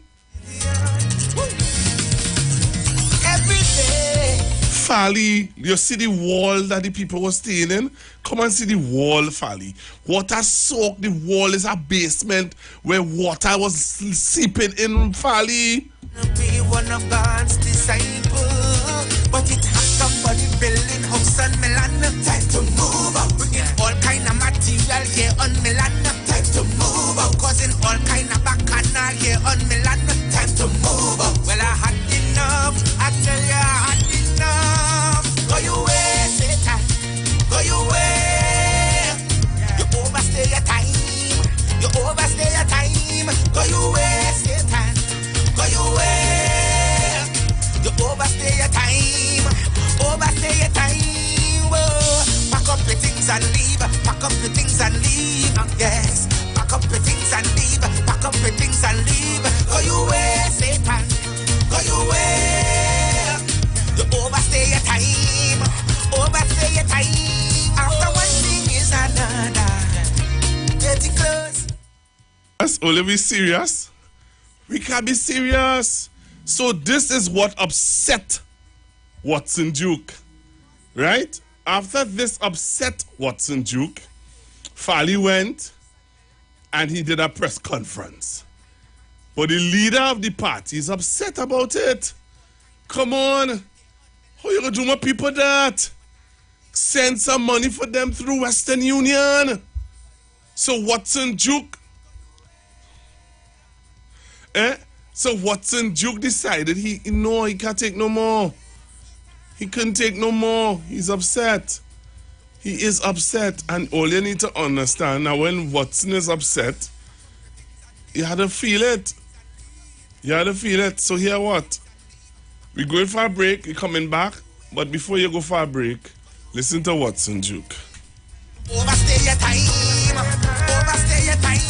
S3: Every day.
S5: Fally, you see the wall that the people were staying in? Come and see the wall, Fally. Water soaked the wall. Is a basement where water was seeping in, Fally.
S3: Be one of God's disciples, but it has somebody building house on Milan. Time to move out. Bringing all kind of material here on Milan. Time to move out. Causing all kind of bacchanal here on Milan. Time to move out. Well, I had enough. I tell you, I had enough. Go your way, Satan. Go your way. You overstay your time. You overstay your time. Go your way, Satan. Go your way. You overstay your time. Overstay your time. Oh, pack up your things and leave. Pack up your things and leave. Yes. Pack up your things and leave. Pack up your things and leave. Go your way, Satan. Go your way. You overstay your time. Overstay your time. After one thing is another. Get it close.
S5: Let's only be serious. We can't be serious. So this is what upset Watson Duke, right? After this upset Watson Duke, Fally went and he did a press conference. But the leader of the party is upset about it. Come on. How you gonna do my people that? Send some money for them through Western Union. So Watson Duke So Watson Duke decided he can't take no more. He couldn't take no more. He's upset. He is upset. And all you need to understand now, when Watson is upset, you had to feel it. You had to feel it. So here what? We're going for a break. We're coming back. But before you go for a break, listen to Watson Duke.
S3: Overstay your time. Overstay your time.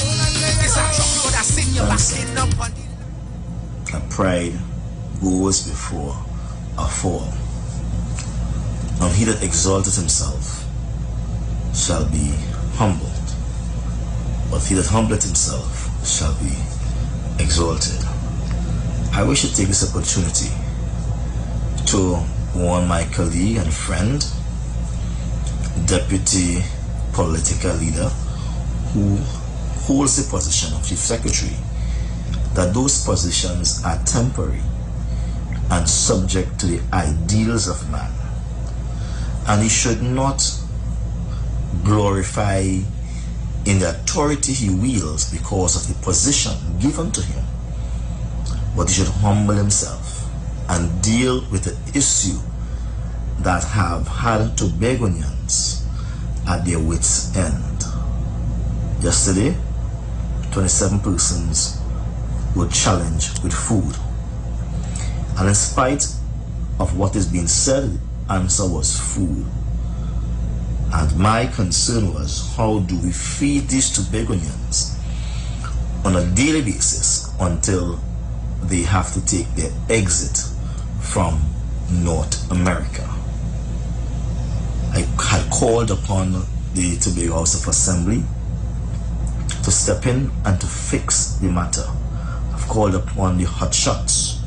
S3: It's a truckload of sin you're backing up on.
S24: A pride goes before a fall. Now he that exalteth himself shall be humbled, but he that humbleth himself shall be exalted. I wish to take this opportunity to warn my colleague and friend, deputy political leader, who holds the position of chief secretary, that those positions are temporary and subject to the ideals of man. And he should not glorify in the authority he wields because of the position given to him. but he should humble himself and deal with the issue that have had Tobagonians at their wits' end. Yesterday, 27 persons were challenged with food. And in spite of what is being said, the answer was food. And my concern was, how do we feed these Tobagonians on a daily basis until they have to take their exit from North America? I had called upon the Tobago House of Assembly to step in and to fix the matter. I've called upon the hotshots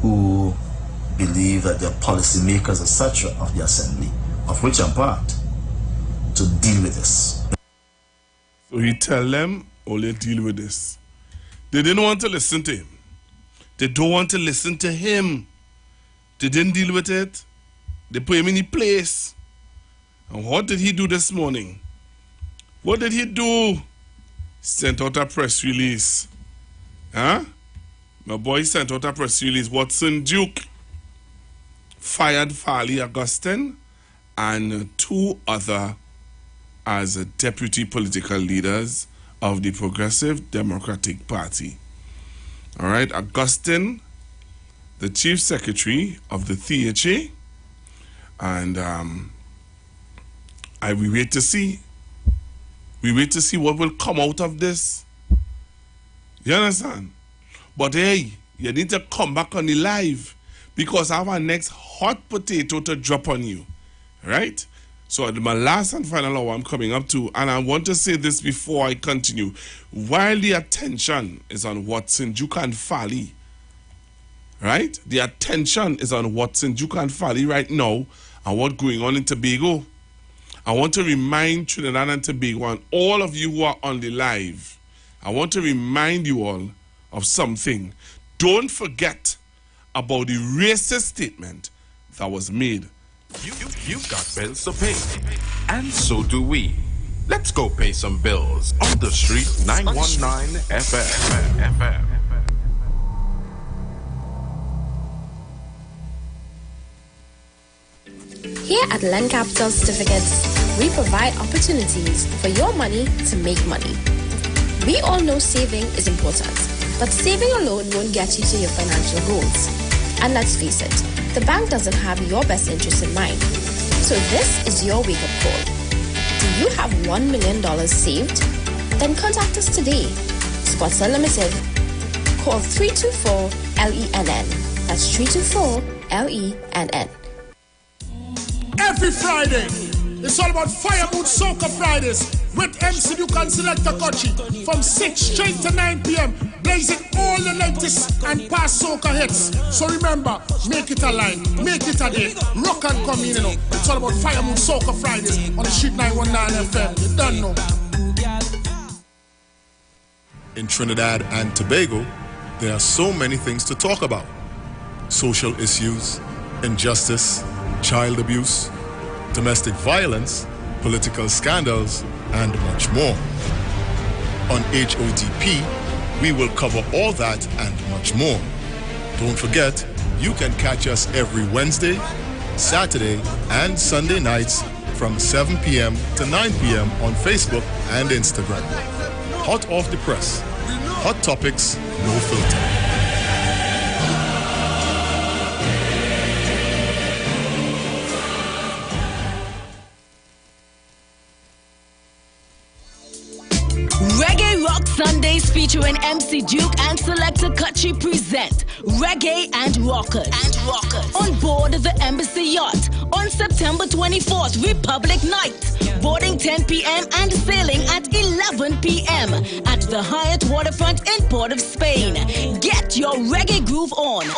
S24: who believe that they're policymakers, etc., of the Assembly, of which I'm part, to deal with this.
S5: So he tell them, only deal with this. They didn't want to listen to him. They don't want to listen to him. They didn't deal with it. They put him in his place. And what did he do this morning? What did he do? Sent out a press release. Huh? My boy sent out a press release. Watson Duke fired Farley Augustine and two other as deputy political leaders of the Progressive Democratic Party. All right, Augustine, the chief secretary of the THA, and we wait to see. We wait to see what will come out of this. You understand? But hey, you need to come back on the live because I have our next hot potato to drop on you. Right? So my last and final hour I'm coming up to, and I want to say this before I continue. While the attention is on Watson, Duke and Farley, right? The attention is on Watson, Duke and Farley right now and what's going on in Tobago. I want to remind Trinidad and Tobago and all of you who are on the live, I want to remind you all of something. Don't forget about the racist statement that was made.
S2: You've got bills to pay, and so do we. Let's go pay some bills on the street 919 FM.
S4: Here at Land Capital Certificates, we provide opportunities for your money to make money. We all know saving is important, but saving alone won't get you to your financial goals. And let's face it, the bank doesn't have your best interest in mind. So this is your wake-up call. Do you have $1 million saved? Then contact us today. Squatter Limited. Call 324-LENN. That's 324-LENN.
S16: Every Friday, it's all about Fire Mood Soca Fridays with MC Duke and Selector Kochi from 6 straight to 9 p.m. blazing all the latest and past soca hits. So remember, make it a line, make it a day, rock and come in, you know. It's all about Fire Mood Soca Fridays on the Street 919 FM. You don't know.
S17: In Trinidad and Tobago, there are so many things to talk about. Social issues, injustice, child abuse, domestic violence, political scandals, and much more. On HOTP, we will cover all that and much more. Don't forget, you can catch us every Wednesday, Saturday, and Sunday nights from 7 p.m. to 9 p.m. on Facebook and Instagram. Hot off the press. Hot topics, no filter.
S18: Reggae Rock Sundays featuring MC Duke and Selector Kutchi present Reggae and Rockers. On board the Embassy Yacht on September 24th, Republic Night. Boarding 10 p.m. and sailing at 11 p.m. at the Hyatt Waterfront in Port of Spain. Get your reggae groove on.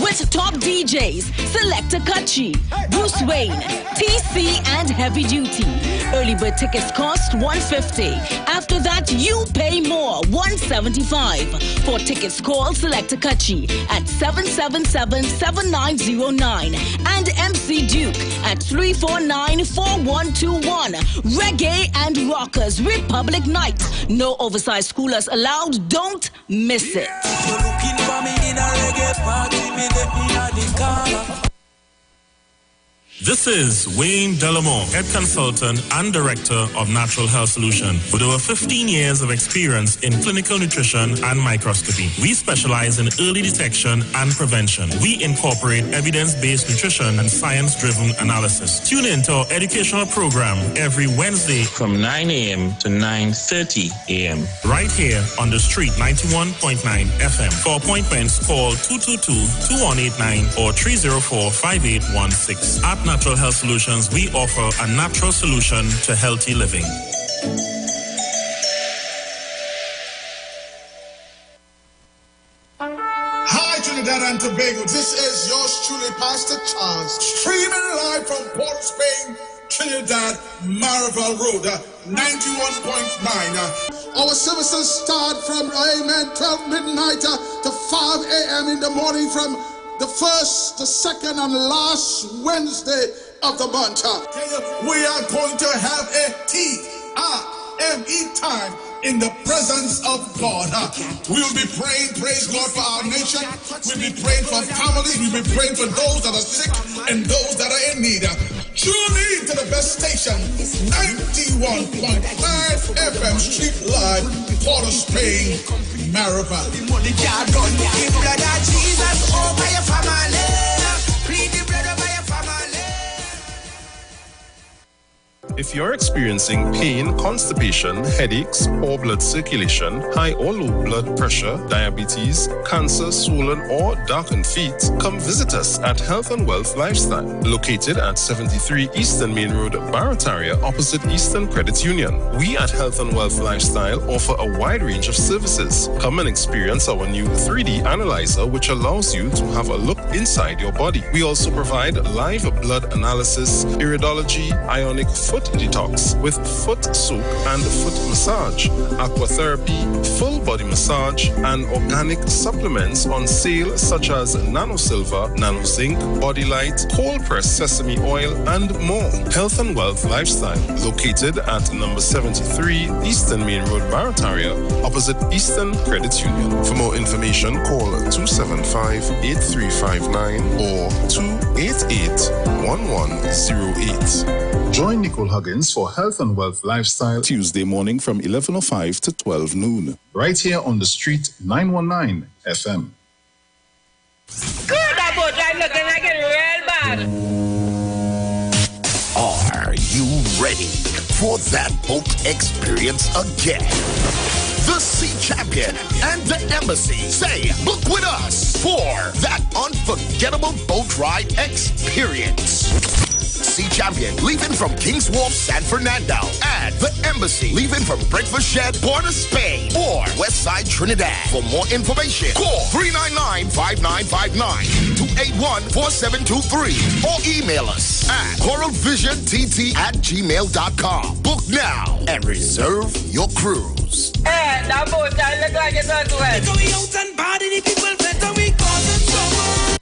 S18: With top DJs, Selector Kutchi, Bruce Wayne, TC, and Heavy Duty. Early bird tickets cost $150. After that, you pay more, $175. For tickets, call Selector Kutchi at 777-7909 and MC Duke at 349-4121. Reggae and Rockers Republic Night. No oversized schoolers allowed. Don't miss it.
S3: reggae party, me let me at the corner.
S9: This is Wayne Delamore, Head Consultant and Director of Natural Health Solution. With over 15 years of experience in clinical nutrition and microscopy, we specialize in early detection and prevention. We incorporate evidence-based nutrition and science-driven analysis. Tune in to our educational program every Wednesday
S13: from 9 a.m. to 9:30 a.m.
S9: right here on the street 91.9 FM. For appointments, call 222-2189 or 304-5816. At Natural Health Solutions, we offer a natural solution to healthy living.
S19: Hi, Trinidad and Tobago. This is yours truly, Pastor Charles, streaming live from Port of Spain, Trinidad, Marval Road, 91.9. Our services start from, 12 midnight to 5 a.m. in the morning from the first, the second, and last Wednesday of the month. We are going to have a T-I-M-E time in the presence of God. We will be praying, praise God, for our nation. We'll be praying for families. We'll be praying for those that are sick and those that are in need. Tune in to the best station, 91.9 FM Street Live, Port of Spain, Maribel.
S20: If you're experiencing pain, constipation, headaches, poor blood circulation, high or low blood pressure, diabetes, cancer, swollen or darkened feet, come visit us at Health and Wealth Lifestyle, located at 73 Eastern Main Road, Barataria, opposite Eastern Credit Union. We at Health and Wealth Lifestyle offer a wide range of services. Come and experience our new 3D analyzer, which allows you to have a look inside your body. We also provide live blood analysis, iridology, ionic foot detox with foot soak and foot massage, aquatherapy, full body massage, and organic supplements on sale such as Nano Silver, Nano Zinc, Body Light, cold pressed sesame oil, and more. Health and Wealth Lifestyle, located at number 73 Eastern Main Road, Barataria, opposite Eastern Credit Union. For more information, call 275-8359 or 288-1108.
S25: Join Nicole Huggins for Health and Wealth Lifestyle Tuesday morning from 11:05 to 12 noon. Right here on the street 919 FM.
S3: Good about I'm looking like it real bad.
S26: Are you ready for that boat experience again? The Sea Champion and the Embassy say book with us for that unforgettable boat ride experience. Sea Champion leaving from King's Wharf, San Fernando, and the Embassy leaving from Breakfast Shed, Port of Spain, or Westside Trinidad. For more information, call 399-5959, 281-4723, or email us at coralvisiontT@gmail.com. Book now and reserve your cruise.
S3: Hey, that boat, I look like it as well. Going out and body the people better we cause them trouble.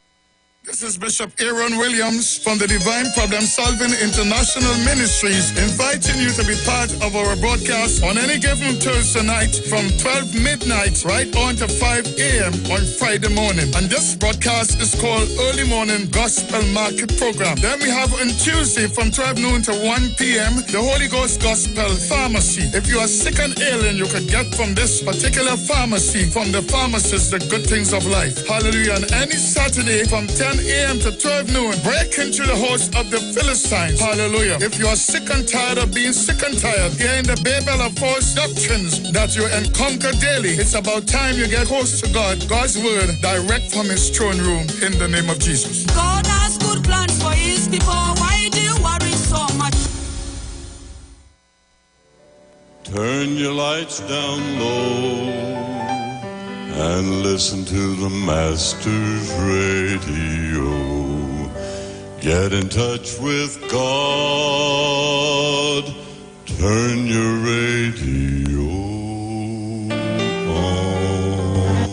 S19: This is Bishop Aaron Williams from the Divine Problem Solving International Ministries, inviting you to be part of our broadcast on any given Thursday night from 12 midnight right on to 5 a.m. on Friday morning. And this broadcast is called Early Morning Gospel Market Program. Then we have on Tuesday from 12 noon to 1 p.m. the Holy Ghost Gospel Pharmacy. If you are sick and ailing, you could get from this particular pharmacy, from the pharmacist, the good things of life. Hallelujah. And any Saturday from 10 a.m. to 12 noon, break into the host of the Philistines. Hallelujah. If you are sick and tired of being sick and tired, hearing the babel of false doctrines that you encounter daily, it's about time you get close to God. God's word direct from his throne room in the name of Jesus.
S3: God has good plans for his people. Why do you worry so much?
S27: Turn your lights down low and listen to the Master's radio. Get in touch with God. Turn your radio on.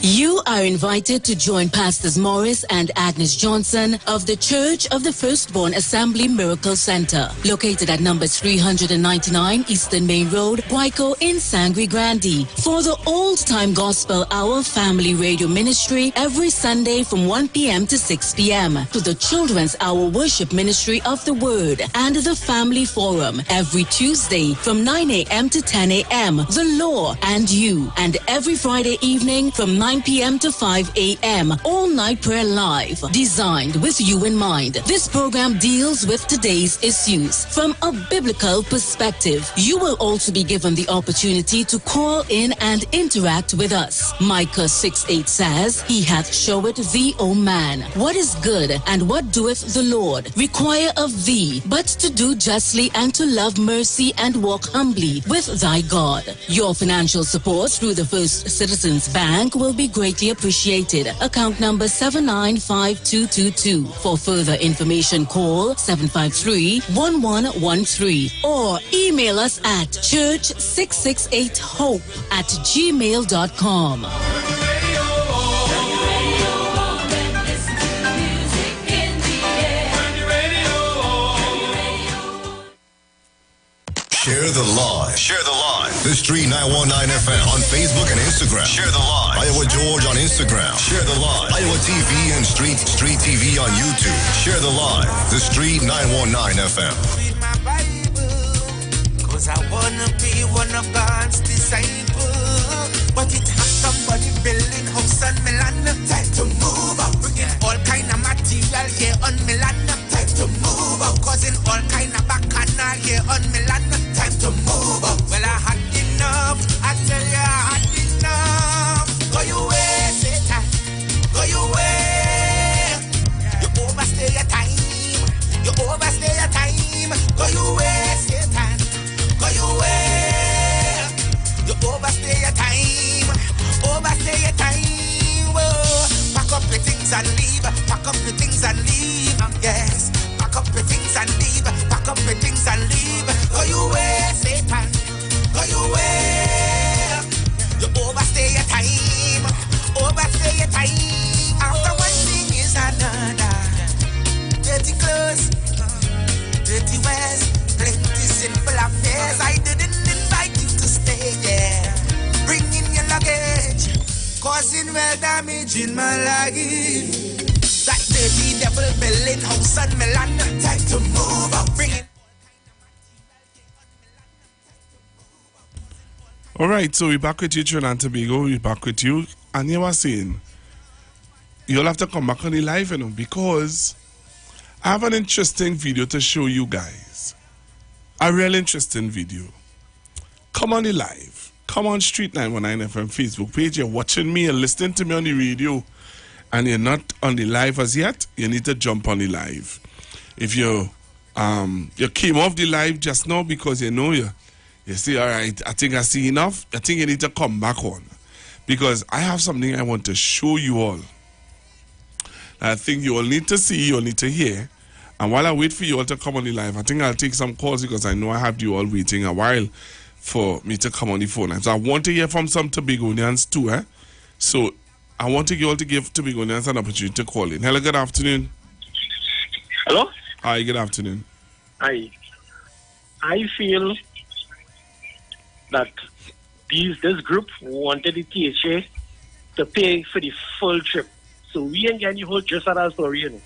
S18: You are are invited to join Pastors Morris and Agnes Johnson of the Church of the Firstborn Assembly Miracle Center, located at number 399 Eastern Main Road, Guayco in Sangre Grande, for the Old-Time Gospel Hour Family Radio Ministry every Sunday from 1 p.m. to 6 p.m., to the Children's Hour Worship Ministry of the Word and the Family Forum every Tuesday from 9 a.m. to 10 a.m., The Law and You, and every Friday evening from 9 p.m. to 5 a.m., All Night Prayer Live, designed with you in mind. This program deals with today's issues from a biblical perspective. You will also be given the opportunity to call in and interact with us. Micah 6:8 says, He hath showed thee, O man, what is good, and what doeth the Lord require of thee, but to do justly and to love mercy and walk humbly with thy God. Your financial support through the First Citizens Bank will be greatly appreciated. Account number 795222. For further information, call 753-1113 or email us at church668hope@gmail.com.
S7: Share the live. Share the live. The Street 919 FM on Facebook and Instagram. Share the live. Iowa George on Instagram. Share the live. Iowa TV and Street TV on YouTube. Share the live. The Street 919 FM.
S3: Read my Bible, cause I wanna be one of God's disciples. But it has somebody building house on Milan. Time to move up. Bringing all kind of material here on Milan. Time to move up. Causing all kind of bacchanal here on Milan. Time to move up. Well, I had enough. I tell you, I had enough. Go your way, Satan. Go your way. You overstay your time. You overstay your time. Go your way, Satan. Go your way. You overstay your time. Overstay your time. Whoa. Pack up your things and leave. Pack up your things and leave. Yes. Pack up your things and leave. Pack up your things and leave. Go your way, Satan. Go your way. You overstay your time. Overstay your time. After one thing is another. Dirty clothes, dirty ways, plenty simple affairs. I didn't invite you to stay there. Bring in your luggage, causing real damage in my luggage. That dirty devil building house on Milan. Time to move up, bring it.
S5: All right, so we're back with you, Trinidad and Tobago. We're back with you. And you were saying, you'll have to come back on the live, you know, because I have an interesting video to show you guys. A real interesting video. Come on the live. Come on Street 919 FM Facebook page. You're watching me, you're listening to me on the radio, and you're not on the live as yet. You need to jump on the live. If you came off the live just now because you know you see, all right, I think I see enough. I think you need to come back on, because I have something I want to show you all. I think you all need to see, you all need to hear. And while I wait for you all to come on the live, I think I'll take some calls, because I know I have you all waiting a while for me to come on the phone line. So I want to hear from some Tobagonians too, eh? So I want you all to give Tobagonians an opportunity to call in. Hello, good afternoon.
S8: Hello?
S5: Hi, good afternoon.
S8: Hi. I feel that this group wanted the THA to pay for the full trip. So we ain't getting the whole just at our story, you know.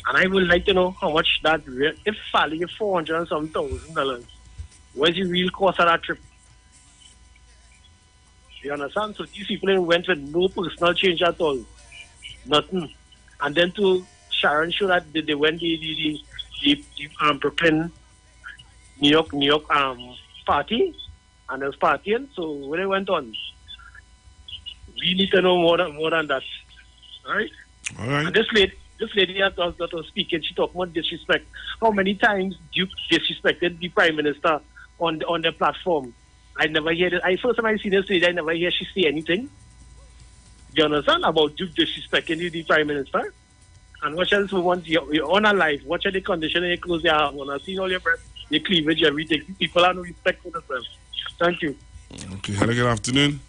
S8: And I would like to know how much that, if Fally $400 and some $1,000, what's the real cost of that trip? You understand? So these people went with no personal change at all. Nothing. And then to Sharon show that they went the Brooklyn, New York party, and they was partying. So when they went on, we need to know more than that. All right?
S5: All right.
S8: And this lady that was speaking, she talked about disrespect. How many times Duke disrespected the Prime Minister on the platform? I never hear it. First time I see this lady, I never hear she say anything. You understand about Duke disrespecting the Prime Minister? And watch else we want you're on a life. Watch the condition of your clothes you have on. I see all your breath, your cleavage, everything. People have no respect for themselves. Thank you.
S5: Okay, hello, good afternoon.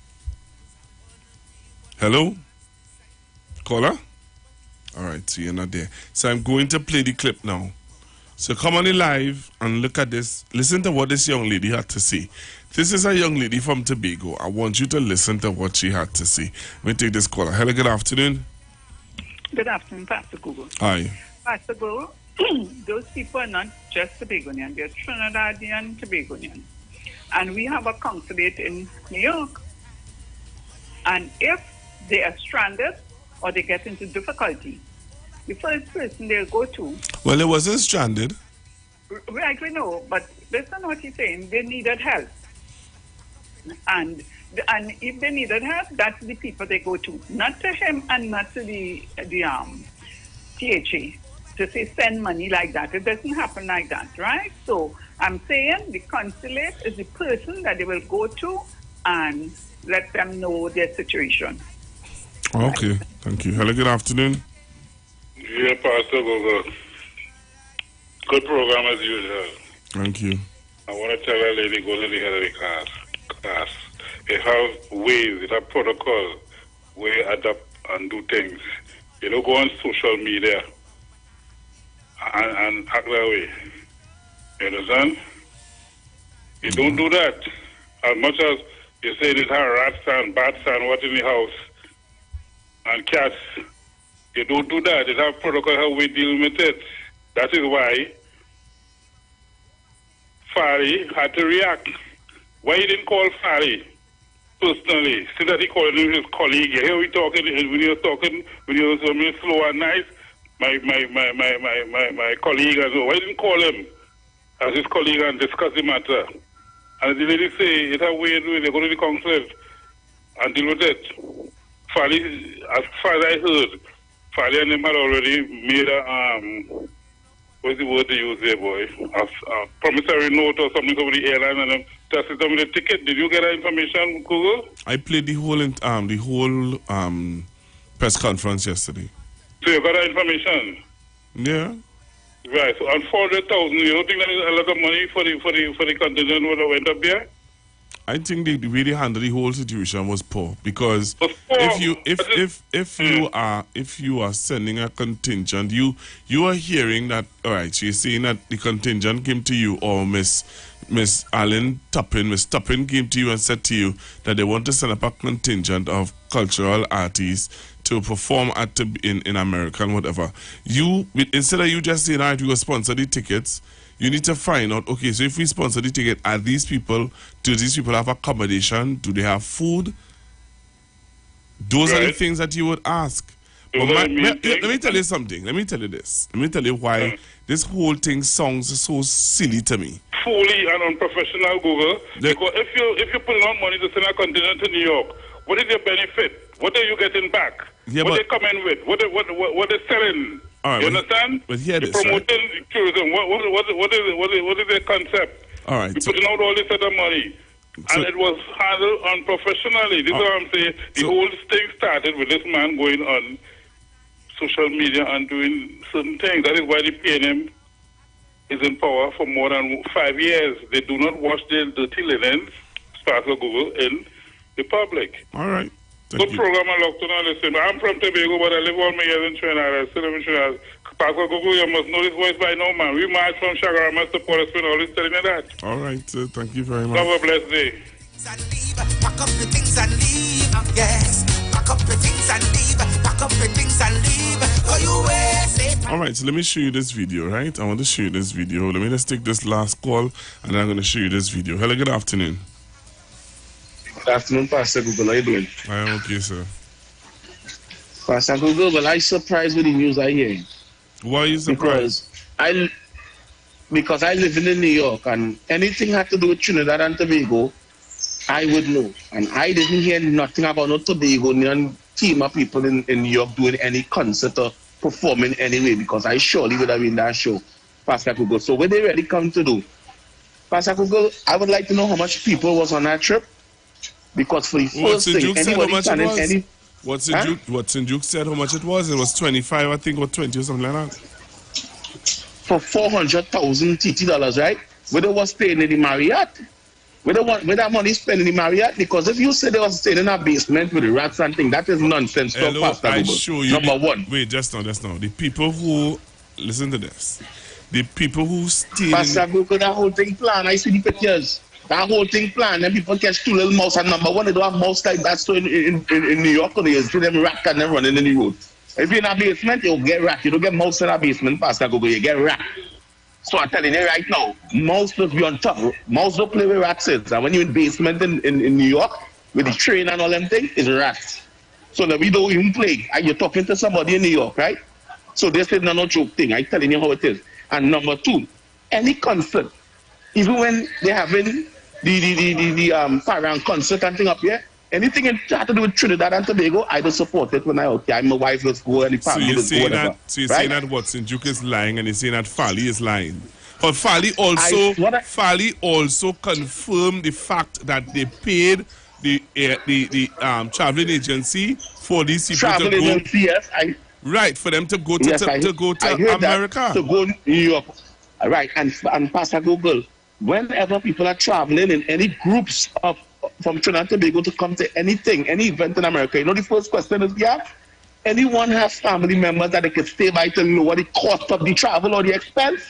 S5: Hello? Caller? All right, so you're not there. So I'm going to play the clip now. So come on the live and look at this. Listen to what this young lady had to say. This is a young lady from Tobago. I want you to listen to what she had to say. Let me take this caller. Hello, good afternoon.
S1: Good afternoon, Pastor Google.
S5: Hi.
S1: Pastor Google, those people are not just Tobagonian, they're Trinidadian, Tobagonian. And we have a consulate in New York. And if they are stranded or they get into difficulty, the first person they'll go to...
S5: Well, it wasn't stranded.
S1: Right, we know, but based on what he's saying, they needed help. And if they needed help, that's the people they go to. Not to him and not to the THA to say send money like that. It doesn't happen like that, right? So I'm saying the consulate is the person that they will go to and let them know their situation.
S5: Okay, thank you. Hello, good afternoon.
S6: Yeah, Pastor Gogo. Good program as usual.
S5: Thank you.
S6: I want to tell a lady, go to the head of the class. They have ways, they have protocol where you adapt and do things. You don't go on social media and act that way. You understand? You don't do that. As much as you say there's rats and bats and what in the house and cats, you don't do that. They have protocol how we deal with it. That is why Fari had to react. Why he didn't call Fari personally? See that he called him his colleague. Here we talking when you're slow and nice. My colleague and so. Why didn't call him as his colleague and discuss the matter? And the lady say it's a way they go to the consulate and deal with it. Fari, as far as I heard, Fari and him had already made a what's the word they use there, boy? A promissory note or something over the airline and them tested them with a ticket. Did you get that information, Google?
S5: I played the whole press conference yesterday.
S6: So you got that information?
S5: Yeah.
S6: Right. So on 400,000, you don't think that is a lot of money for the contingent that went up there?
S5: I think the way they handled the whole situation was poor because if you are sending a contingent, you are hearing that. All right, so you're saying that the contingent came to you, or Miss Allen Tuppin, Miss Tuppin came to you and said to you that they want to send up a contingent of cultural artists to perform in America and whatever. Instead of you just saying, all right, we will sponsor the tickets. You need to find out, okay, so if we sponsor the ticket, do these people have accommodation? Do they have food? Those are the things that you would ask. But let me tell you something. Let me tell you this. Let me tell you why this whole thing sounds so silly to me.
S6: Fully and unprofessional, Google. Because if you put on money to send a contingent to New York, what is your benefit? What are you getting back?
S5: Yeah,
S6: what they come in with? What they selling?
S5: All right,
S6: you understand?
S5: But hear this,
S6: promoting tourism. What is their concept?
S5: All right.
S6: We're putting out all this other money. And it was handled unprofessionally. This is what I'm saying. The whole thing started with this man going on social media and doing certain things. That is why the PNM is in power for more than 5 years. They do not wash their dirty linens, as far as Google, in the public.
S5: All right.
S6: Good program, I love to know. Listen, I'm from Tobago, but I live all my years in Trinidad. I still live in Trinidad. Pastor Google, you must know this voice by now, man. We march from Chagarama to Port of Spain, always telling you that.
S5: All right, thank you very much.
S6: Have a blessed day.
S3: Pack up the things and leave. Yes. Pack up the things and leave. Pack up the things and leave. Go you way.
S5: All right, so let me show you this video, right? I want to show you this video. Let me just take this last call, and then I'm going to show you this video. Hello, good afternoon.
S10: Good afternoon, Pastor Google. How are you doing?
S5: I am okay, sir.
S10: Pastor Google, well, I'm surprised with the news I hear.
S5: Why are you surprised?
S10: Because I live in New York, and anything had to do with Trinidad and Tobago, I would know. And I didn't hear nothing about no Tobagonian team of people in New York doing any concert or performing anyway, because I surely would have been that show, Pastor Google. So what they really come to do? Pastor Google, I would like to know how much people was on that trip. Because for the first thing, anybody standing any...
S5: Watson Duke said how much it was. It was 25, I think, or 20 or something like that.
S10: For $400,000 TT, right? Whether it was staying in the Marriott. We don't want that money spent in the Marriott, because if you say they were staying in a basement with the rats and things, that is nonsense.
S5: Hello, I show you.
S10: Number one.
S5: Wait, just now. The people who listen to this, the people who stay.
S10: Pastor Google, that whole thing plan. I see the pictures. That whole thing plan. And people catch two little mouse. And number one, they don't have mouse like that. So in New York, they see them rat and them running in the road. If you're in a basement, you'll get rat. You don't get mouse in a basement, Pastor Google. You get rat. So I'm telling you right now, mouse must be on top. Mouse don't play with rats. And when you're in basement in New York, with the train and all them things, it's rats. So that we don't even play. And you're talking to somebody in New York, right? So this is not no joke thing. I'm telling you how it is. And number two, any concert, even when they're having the Farang concert and thing up here, anything in to do with Trinidad and Tobago, I don't support it when I out there. My wife will go and the family will go. Whatever.
S5: So you're saying that Watson Duke is lying, and you're saying that Fally is lying. But Fally also confirmed the fact that they paid the traveling agency for these people to go.
S10: Agency, yes,
S5: right, for them to go to America.
S10: To go to New York. Right, and Pastor Google, whenever people are traveling in any groups from Trinidad and Tobago to come to any event in America, you know the first question is, anyone has family members that they can stay by to lower the cost of the travel or the expense?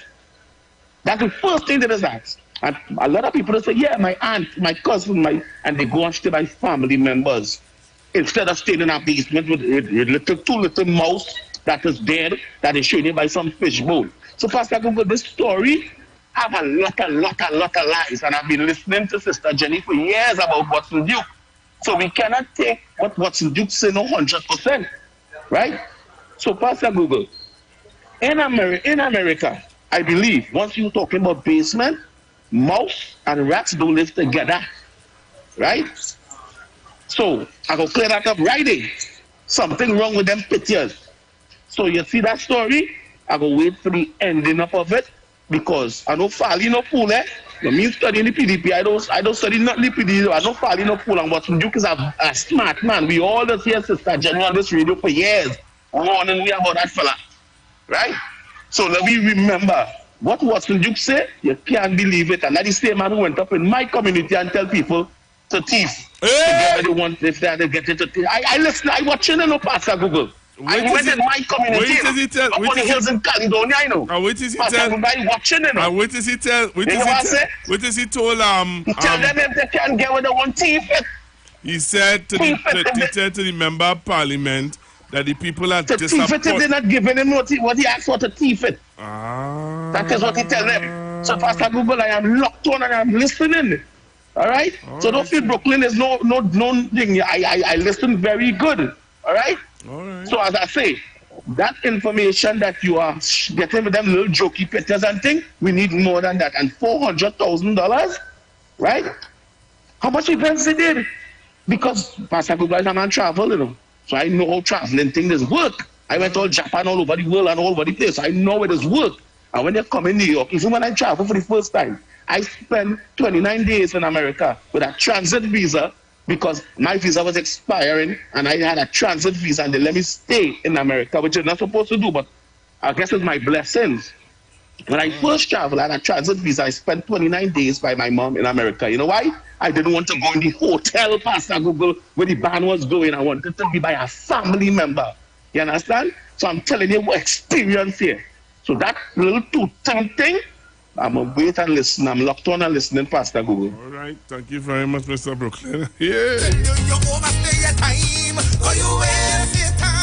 S10: That's the first thing that is asked. And a lot of people say, my aunt, my cousin, and they go and stay by family members instead of staying in a basement with two little mouse that is dead, that is showing you by some fish bowl. So Pastor Google, this story have a lot of lies, and I've been listening to Sister Jenny for years about Watson Duke. So we cannot take what Watson Duke say 100%, right? So Pastor Google, in America, I believe once you're talking about basement, mouse and rats don't live together, right? So I go clear that up right there. Something wrong with them pictures. So you see that story, I go wait for the ending up of it, because I don't fall in no pool, You mean studying the PDP, I don't study not the PDP, I don't fall in no pool, and Watson Duke is a smart man. We all just hear Sister Jenny on this radio for years, warning we about that fella, right? So let me remember, what Watson Duke said, you can't believe it, and that's the same man who went up in my community and tell people to thief. To get what they want, if they have to get it to thief. I listen, I watching no Pastor Google. I went in my community.
S5: Wait till he tell.
S10: Up on the hills in Caledonia, I know.
S5: And wait till he tell.
S10: I watching it.
S5: And wait till he tell. Wait till he told
S10: He tell them if they can't get what they want, thief it.
S5: He said to the member of parliament that the people are disappointed.
S10: They're not giving him what he asked for, to thief it. That is what he tell them. So Pastor Google, I am locked on and I'm listening. All right. So don't feel Brooklyn is no thing. I listen very good. All right. So as I say, that information that you are getting with them little jokey pictures and things, we need more than that. And $400,000, right? How much events they did? Because Pastor Google, I'm on travel, So I know how traveling things work. I went all Japan, all over the world and all over the place. I know it is work. And when they come in New York, even when I travel for the first time, I spent 29 days in America with a transit visa, because my visa was expiring and I had a transit visa and they let me stay in America, which you're not supposed to do, but I guess it's my blessings. When I first traveled, I had a transit visa. I spent 29 days by my mom in America. You know why? I didn't want to go in the hotel, Pastor Google, where the band was going. I wanted to be by a family member. You understand? So I'm telling you what experience here. So that little two-time thing, I'm going to wait and listen. I'm locked on and listening, Pastor Google.
S5: All right. Thank you very much, Mr. Brooklyn. Yeah.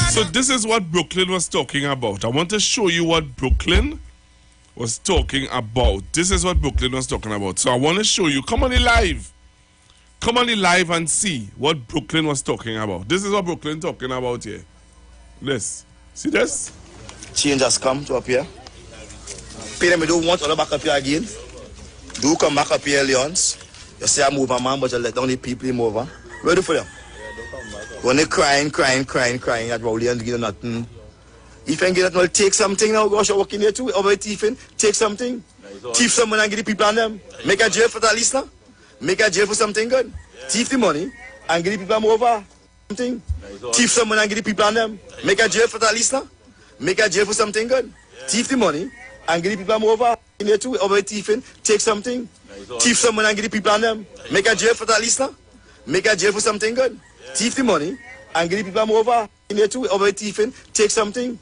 S5: So this is what Brooklyn was talking about. I want to show you what Brooklyn was talking about. This is what Brooklyn was talking about. So I want to show you. Come on the live. Come on the live and see what Brooklyn was talking about. This is what Brooklyn talking about here. This. See this?
S24: Change has come to up here. Peter, me don't want to back up here again. Do come back up here, Leons. You say I move a man, but you let down the people move over. Ready for them? When they crying, that Rowley and give nothing. If you get that, take something now. Gosh, you're working here too. Over thieving, take something. Thief someone and get the people on them. Make a jail for that list now. Make a jail for something good. Thief the money and get the people over. Something. Thief someone and get the people on them. Make a jail for that list now. Make a jail for something good. Thief the money and give the people them over. In there too, over thieving, take something. Thief someone and give the people on them. Make a jail for that listener. Make a jail for something good. Thief the money and give the people them over. In there too, over thieving, take something.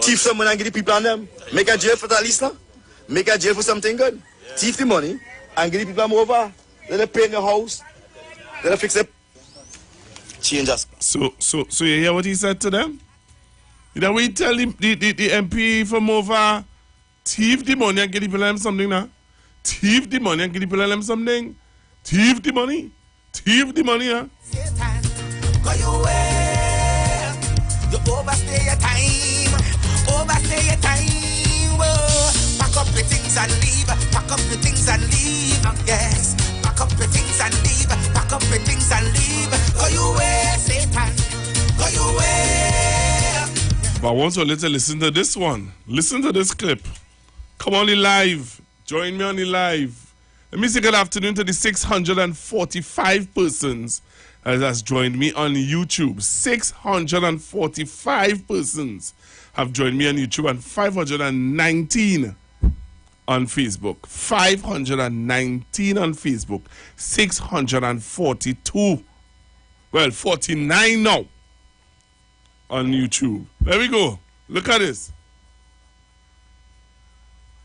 S24: Thief someone and give the people on them. Make a jail for that listener. Make a jail for something good. Thief the money and give the people them over. Let them paint your house. Let them fix it. Change us.
S5: So you hear what he said to them? That we tell the MP from over, thief the money and give the people them something now. Thief the money and give the people them something. Thief the money. Thief the money, huh?
S3: Go your way. You overstay your time. Overstay your time. Oh. Pack up your things and leave. Pack up your things and leave. Yes. Pack up your things and leave. Pack up your things and leave. Go your way, Satan. Go your way.
S5: But I want you to listen to this one. Listen to this clip. Come on the live. Join me on the live. Let me say good afternoon to the 645 persons that has joined me on YouTube. 645 persons have joined me on YouTube and 519 on Facebook. 519 on Facebook. 642. Well, 49 now on YouTube. There we go. Look at this.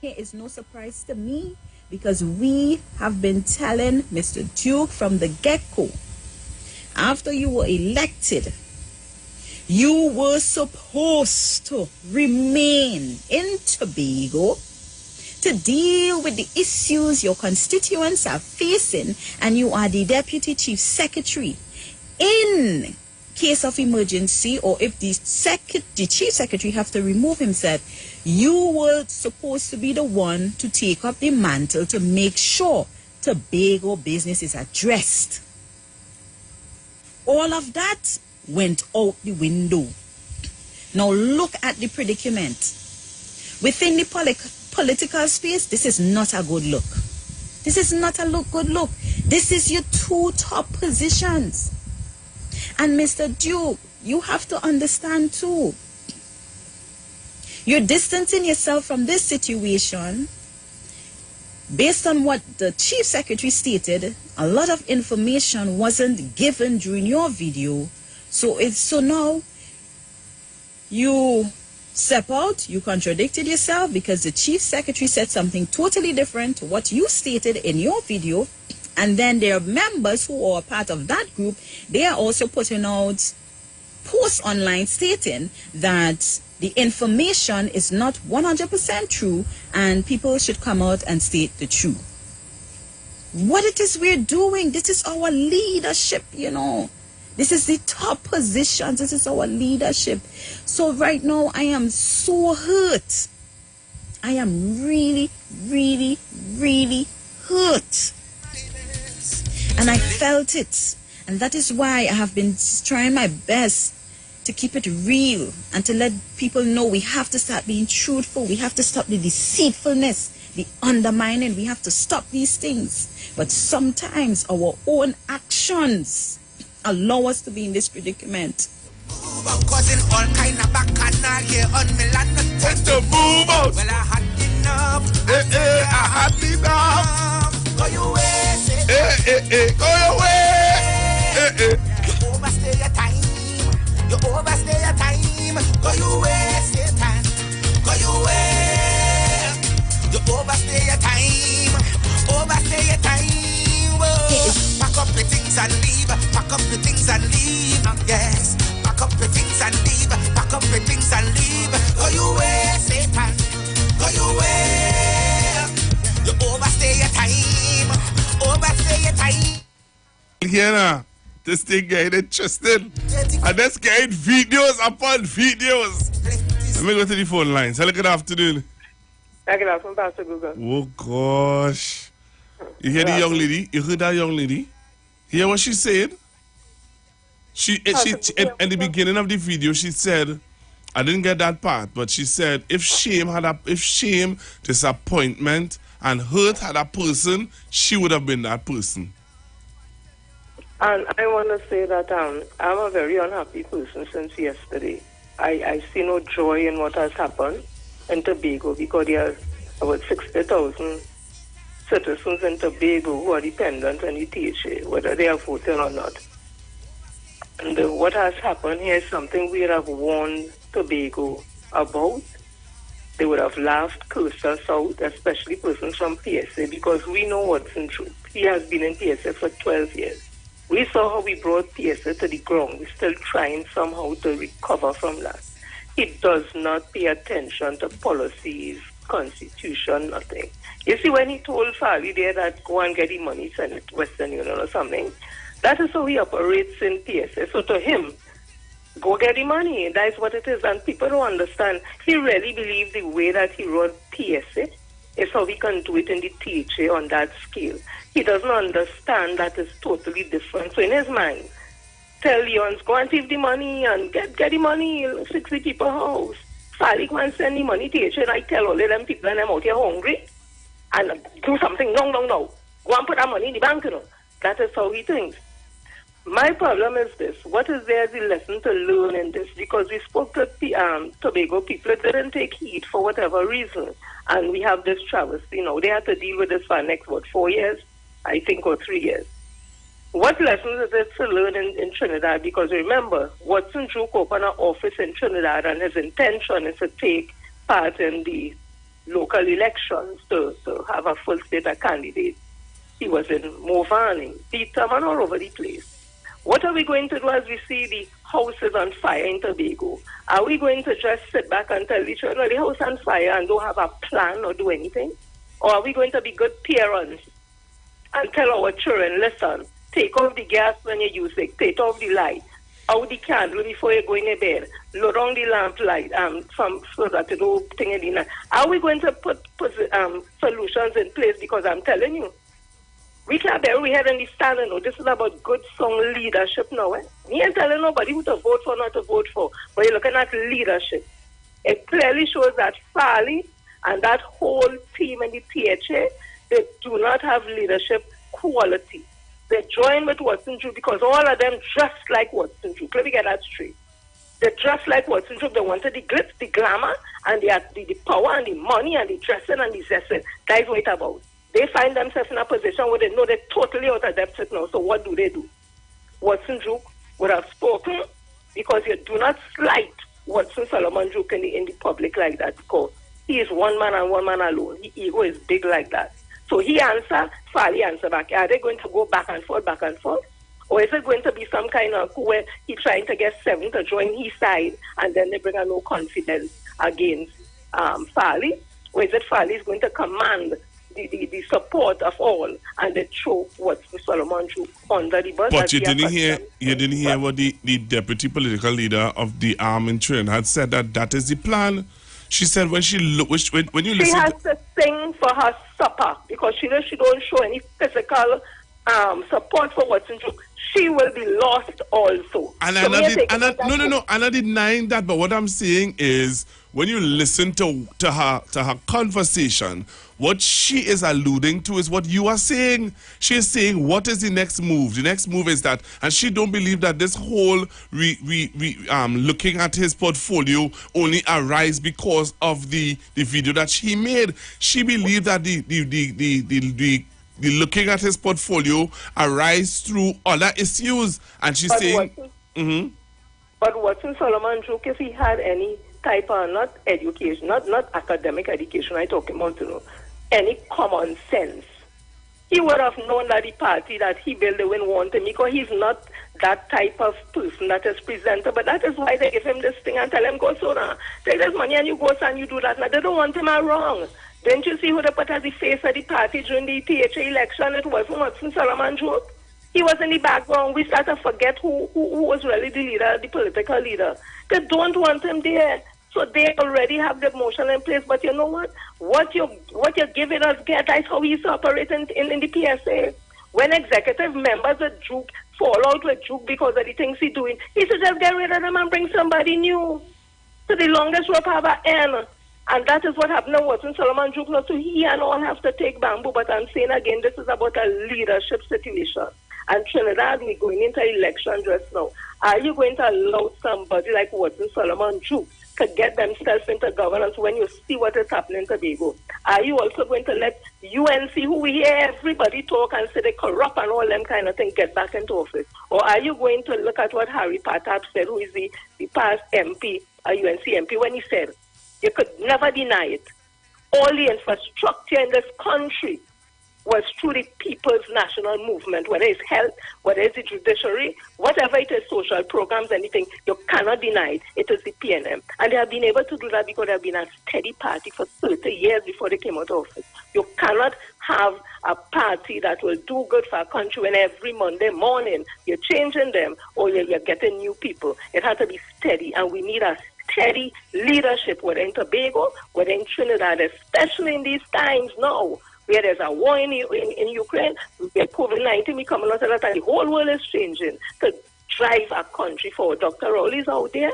S11: It is no surprise to me because we have been telling Mr. Duke from the get-go, after you were elected, you were supposed to remain in Tobago to deal with the issues your constituents are facing, and you are the Deputy Chief Secretary. In case of emergency, or if the Chief Secretary have to remove himself, you were supposed to be the one to take up the mantle to make sure Tobago business is addressed. All of that went out the window. Now look at the predicament. Within the political space, this is not a good look. This is not a good look. This is your two top positions. And Mr. Duke, you have to understand too, you're distancing yourself from this situation based on what the Chief Secretary stated. A lot of information wasn't given during your video. So now you step out, you contradicted yourself because the Chief Secretary said something totally different to what you stated in your video. And then there are members who are part of that group. They are also putting out posts online stating that the information is not 100% true and people should come out and state the truth. What it is we're doing, this is our leadership, you know. This is the top positions. This is our leadership. So right now, I am so hurt. I am really, really, really hurt. And I felt it. And that is why I have been trying my best to keep it real and to let people know we have to start being truthful. We have to stop the deceitfulness, the undermining. We have to stop these things. But sometimes our own actions allow us to be in this predicament.
S3: Causing all kind of bacchanal here on Milan.
S5: To move out.
S3: Well, I had enough.
S5: I had enough.
S3: Go your way,
S5: go your way.
S3: You overstay your time. You overstay your time. Go your way, Satan. Go your way. You overstay your time. Overstay your time. Oh. Pack up your things and leave. Pack up your things and leave. Yes. Pack up your things and leave. Pack up your things and leave. Go your way, Satan. Go your way. You overstay your time. Overstay your time.
S5: Here now. This thing getting interesting. And this getting videos upon videos. Let me go to the phone lines. Hello, good afternoon.
S12: Good afternoon, Pastor Google.
S5: Oh, gosh. You hear the young lady? You heard that young lady? Hear what she said? She at the beginning of the video, she said, I didn't get that part, but she said, if shame, disappointment, and hurt had a person, she would have been that person.
S12: And I want to say that I'm a very unhappy person since yesterday. I see no joy in what has happened in Tobago because about 60,000 citizens in Tobago who are dependent on the THA, whether they are voting or not. And what has happened here is something we have warned Tobago about. They would have laughed, cursed us out, especially persons from PSA, because we know what's in truth. He has been in PSA for 12 years. We saw how we brought PSA to the ground. We're still trying somehow to recover from that. He does not pay attention to policies, constitution, nothing. You see, when he told Farley there that go and get the money, send it to Western Union or something, that is how he operates in PSA. So to him, go get the money. That is what it is. And people don't understand. He really believes the way that he wrote PSA is how he can do it in the THA on that scale. He doesn't understand that it's totally different. So in his mind, tell Leons, go and save the money and get the money, 60 people house. Farley go and send the money to THA, and I tell all of them people and them out here hungry and do something. No. Go and put that money in the bank, you know. That is how he thinks. My problem is this. What is there the lesson to learn in this? Because we spoke to Tobago people that didn't take heed for whatever reason. And we have this travesty. They have to deal with this for the next, 4 years, I think, or 3 years. What lessons is it to learn in Trinidad? Because remember, Watson Duke opened an office in Trinidad and his intention is to take part in the local elections to have a full state of candidate. He was in Movani, Peter, and all over the place. What are we going to do as we see the house is on fire in Tobago? Are we going to just sit back and tell each other, the house on fire and don't have a plan or do anything? Or are we going to be good parents and tell our children, listen, take off the gas when you use it, take off the light, out the candle before you go in bed, lower down the lamp light so that you don't thing in the night. Are we going to put solutions in place? Because I'm telling you, we can't bury we head in the stand. This is about good, strong leadership now. We ain't telling nobody who to vote for, not to vote for. But you're looking at leadership. It clearly shows that Farley and that whole team in the THA, they do not have leadership quality. They join with Watson Duke because all of them dress like Watson Duke. Let me get that straight. They dress like Watson Duke. They wanted the glitz, the glamour, and the power and the money and the dressing and the zessing. That is what it's about. They find themselves in a position where they know they're totally out of deficit now. So what do? Watson Duke would have spoken because you do not slight Watson Solomon Duke in the public like that because he is one man and one man alone. His ego is big like that. So he answer, Farley answer back. Are they going to go back and forth? Or is it going to be some kind of coup where he's trying to get 7 to join his side and then they bring a no confidence against Farley? Or is it Farley is going to command the support of all and they throw Watson Solomon Duke under the bus?
S5: But you didn't hear what the deputy political leader of the arm in Trinidad said that is the plan. She said when you listen,
S12: she has to sing for her supper because she don't show any physical support for Watson Duke. She will be lost also.
S5: And I'm not denying that. But what I'm saying is, when you listen to her conversation, what she is alluding to is what you are saying. She is saying, what is the next move? The next move is that, and she don't believe that this whole looking at his portfolio only arise because of the video that she made. She believed that the looking at his portfolio arise through other issues, and she's saying.
S12: But Watson Solomon Duke, if he had any type of not education, not academic education, I talking about any common sense, he would have known that the party that he built they wouldn't want him because he's not that type of person that is presenter. But that is why they give him this thing and tell him go so now. Take this money and you go and you do that. Now they don't want him wrong. Didn't you see who they put as the face of the party during the THA election? It wasn't Watson Solomon Duke. He was in the background. We start to forget who was really the leader, the political leader. They don't want him there. So they already have the motion in place. But you know what? What you're giving us, that's how he's operating in the PSA. When executive members of Duke fall out with Duke because of the things he's doing, he should just get rid of them and bring somebody new. So the longest rope have an end. And that is what happened to Watson Solomon Duke. So he and all have to take bamboo. But I'm saying again, this is about a leadership situation. And Trinidad, we're going into election just now. Are you going to allow somebody like Watson Solomon Duke to get themselves into governance when you see what is happening in Tobago? Are you also going to let UNC, who we hear everybody talk and say they corrupt and all them kind of things, get back into office? Or are you going to look at what Harry Patap said, who is the past MP, a UNC MP, when he said, you could never deny it. All the infrastructure in this country was through the people's national movement, whether it's health, whether it's the judiciary, whatever it is, social programs, anything, you cannot deny it. It is the PNM. And they have been able to do that because they have been a steady party for 30 years before they came out of office. You cannot have a party that will do good for a country when every Monday morning you're changing them or you're getting new people. It has to be steady, and we need a steady leadership, whether in Tobago, whether in Trinidad, especially in these times now, where there's a war in Ukraine, where COVID-19 is coming out of that, and the whole world is changing to drive our country forward. Dr. Rowley's out there,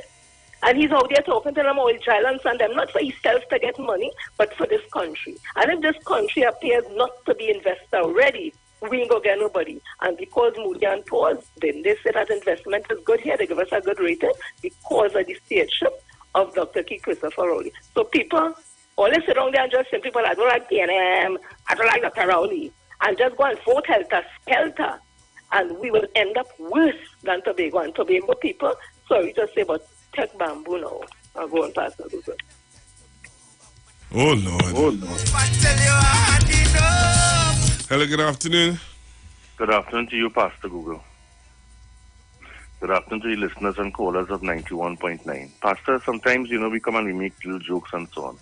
S12: and he's out there talking to them all giants and them, not for himself to get money, but for this country. And if this country appears not to be investor ready, we ain't going to get nobody. And because Moody and Paul, then they say that investment is good here, they give us a good rating because of the stewardship of Dr. K. Christopher Rowley. So people, all they sit down there and just say, people, I don't like PNM, I don't like Dr. Rowley, and just go and vote helter-skelter, and we will end up worse than Tobago. And Tobago people, sorry to say, but take bamboo now. I'll go and pass it.
S5: Oh, Lord. Oh, Lord. Hello, good afternoon.
S2: Good afternoon to you, Pastor Google. Good afternoon to the listeners and callers of 91.9. Pastor, sometimes, we come and we make little jokes and so on.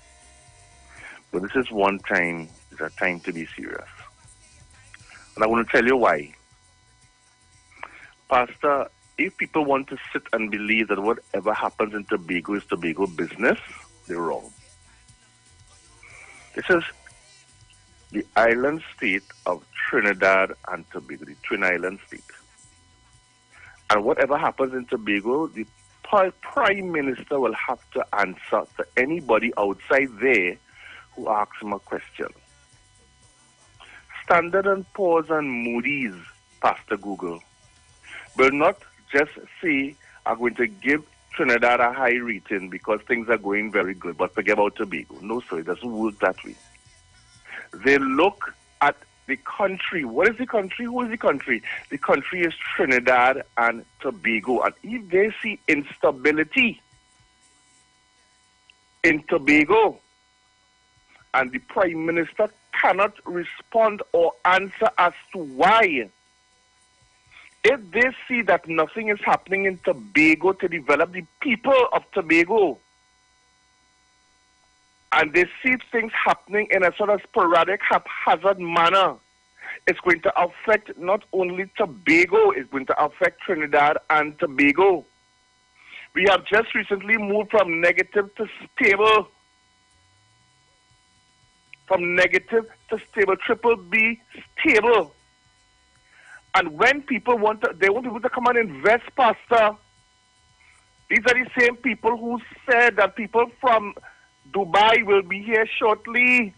S2: But this is one time, it's a time to be serious. And I want to tell you why. Pastor, if people want to sit and believe that whatever happens in Tobago is Tobago business, they're wrong. This is the island state of Trinidad and Tobago, the Twin Island state. And whatever happens in Tobago, the Prime Minister will have to answer to anybody outside there who asks him a question. Standard & Poor's and Moody's, Pastor Google, will not just say, are going to give Trinidad a high rating because things are going very good, but forget about Tobago. No, sir, it doesn't work that way. They look at the country. What is the country? Who is the country? The country is Trinidad and Tobago. And if they see instability in Tobago and the Prime Minister cannot respond or answer as to why, if they see that nothing is happening in Tobago to develop the people of Tobago, and they see things happening in a sort of sporadic, haphazard manner, it's going to affect not only Tobago, it's going to affect Trinidad and Tobago. We have just recently moved from negative to stable. From negative to stable, triple B, stable. And when people they want people to come and invest, Pastor. These are the same people who said that people from Dubai will be here shortly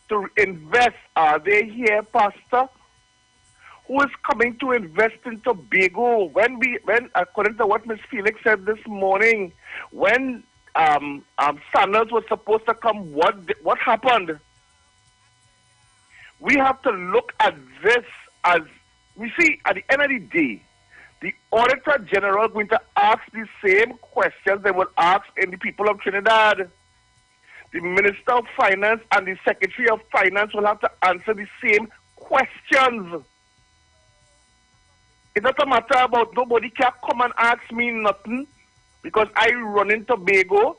S2: to invest. Are they here, Pastor? Who is coming to invest in Tobago? When according to what Ms. Felix said this morning, when Sanders was supposed to come, what happened? We have to look at this as, we see, at the end of the day, the Auditor General is going to ask the same questions they will ask in the people of Trinidad. The Minister of Finance and the Secretary of Finance will have to answer the same questions. It's not a matter about nobody can come and ask me nothing because I run in Tobago.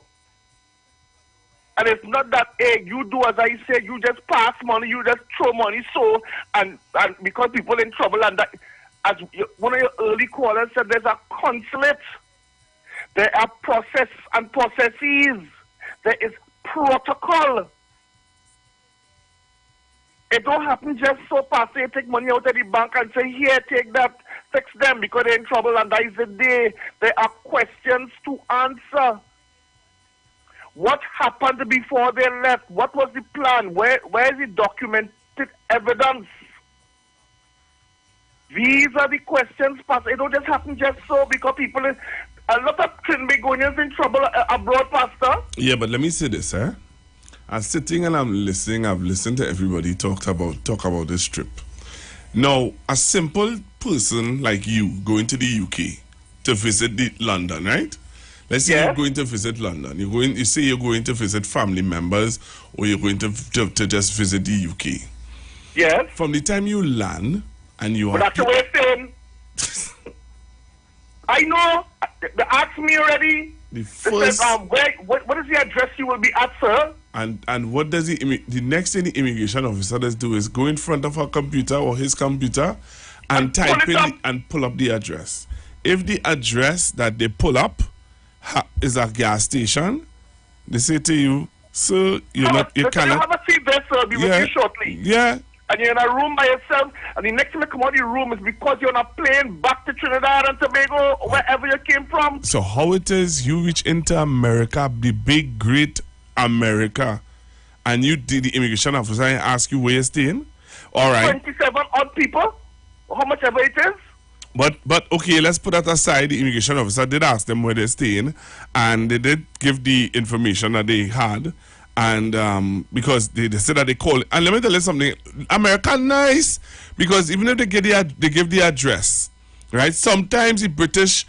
S2: And it's not that, hey, you do as I say, you just pass money, you just throw money, so, and because people in trouble, and that, as one of your early callers said, there's a consulate. There are process and processes. There is protocol. It don't happen just so fast. They take money out of the bank and say, here, take that, fix them because they're in trouble, and that is the day. There are questions to answer. What happened before they left? What was the plan? Where is the documented evidence? These are the questions, Pastor. It don't just happen just so because people, a lot of Trinbagonians in trouble abroad, Pastor?
S5: Yeah, but let me say this, eh? I'm sitting and I'm listening. I've listened to everybody talk about this trip. Now, a simple person like you going to the UK to visit London, right? Let's say you're going to visit London. You say you're going to visit family members, or you're going to just visit the UK.
S2: Yes.
S5: From the time you land and you
S2: But that's the way it's saying. I know. They asked me already.
S5: The
S2: They
S5: first.
S2: said, what is the address you will be at, sir?
S5: And what does the next thing the immigration officer does do is go in front of her computer or his computer and type in and pull up the address. If the address that they pull up is a gas station, they say to you, sir, you cannot.
S2: You have a seat there, sir. I'll be with you shortly.
S5: Yeah.
S2: And you're in a room by yourself, and the next time you come out of the room is because you're on a plane back to Trinidad and Tobago, or wherever you came from.
S5: So how it is you reach into America, the big, great America, and you did the immigration officer and ask you where you're staying? All right.
S2: 27 odd people, how much ever it is.
S5: But okay, let's put that aside. The immigration officer did ask them where they're staying, and they did give the information that they had. And because they said that they call it. And let me tell you something, America nice, because even if they give the address, right? Sometimes the British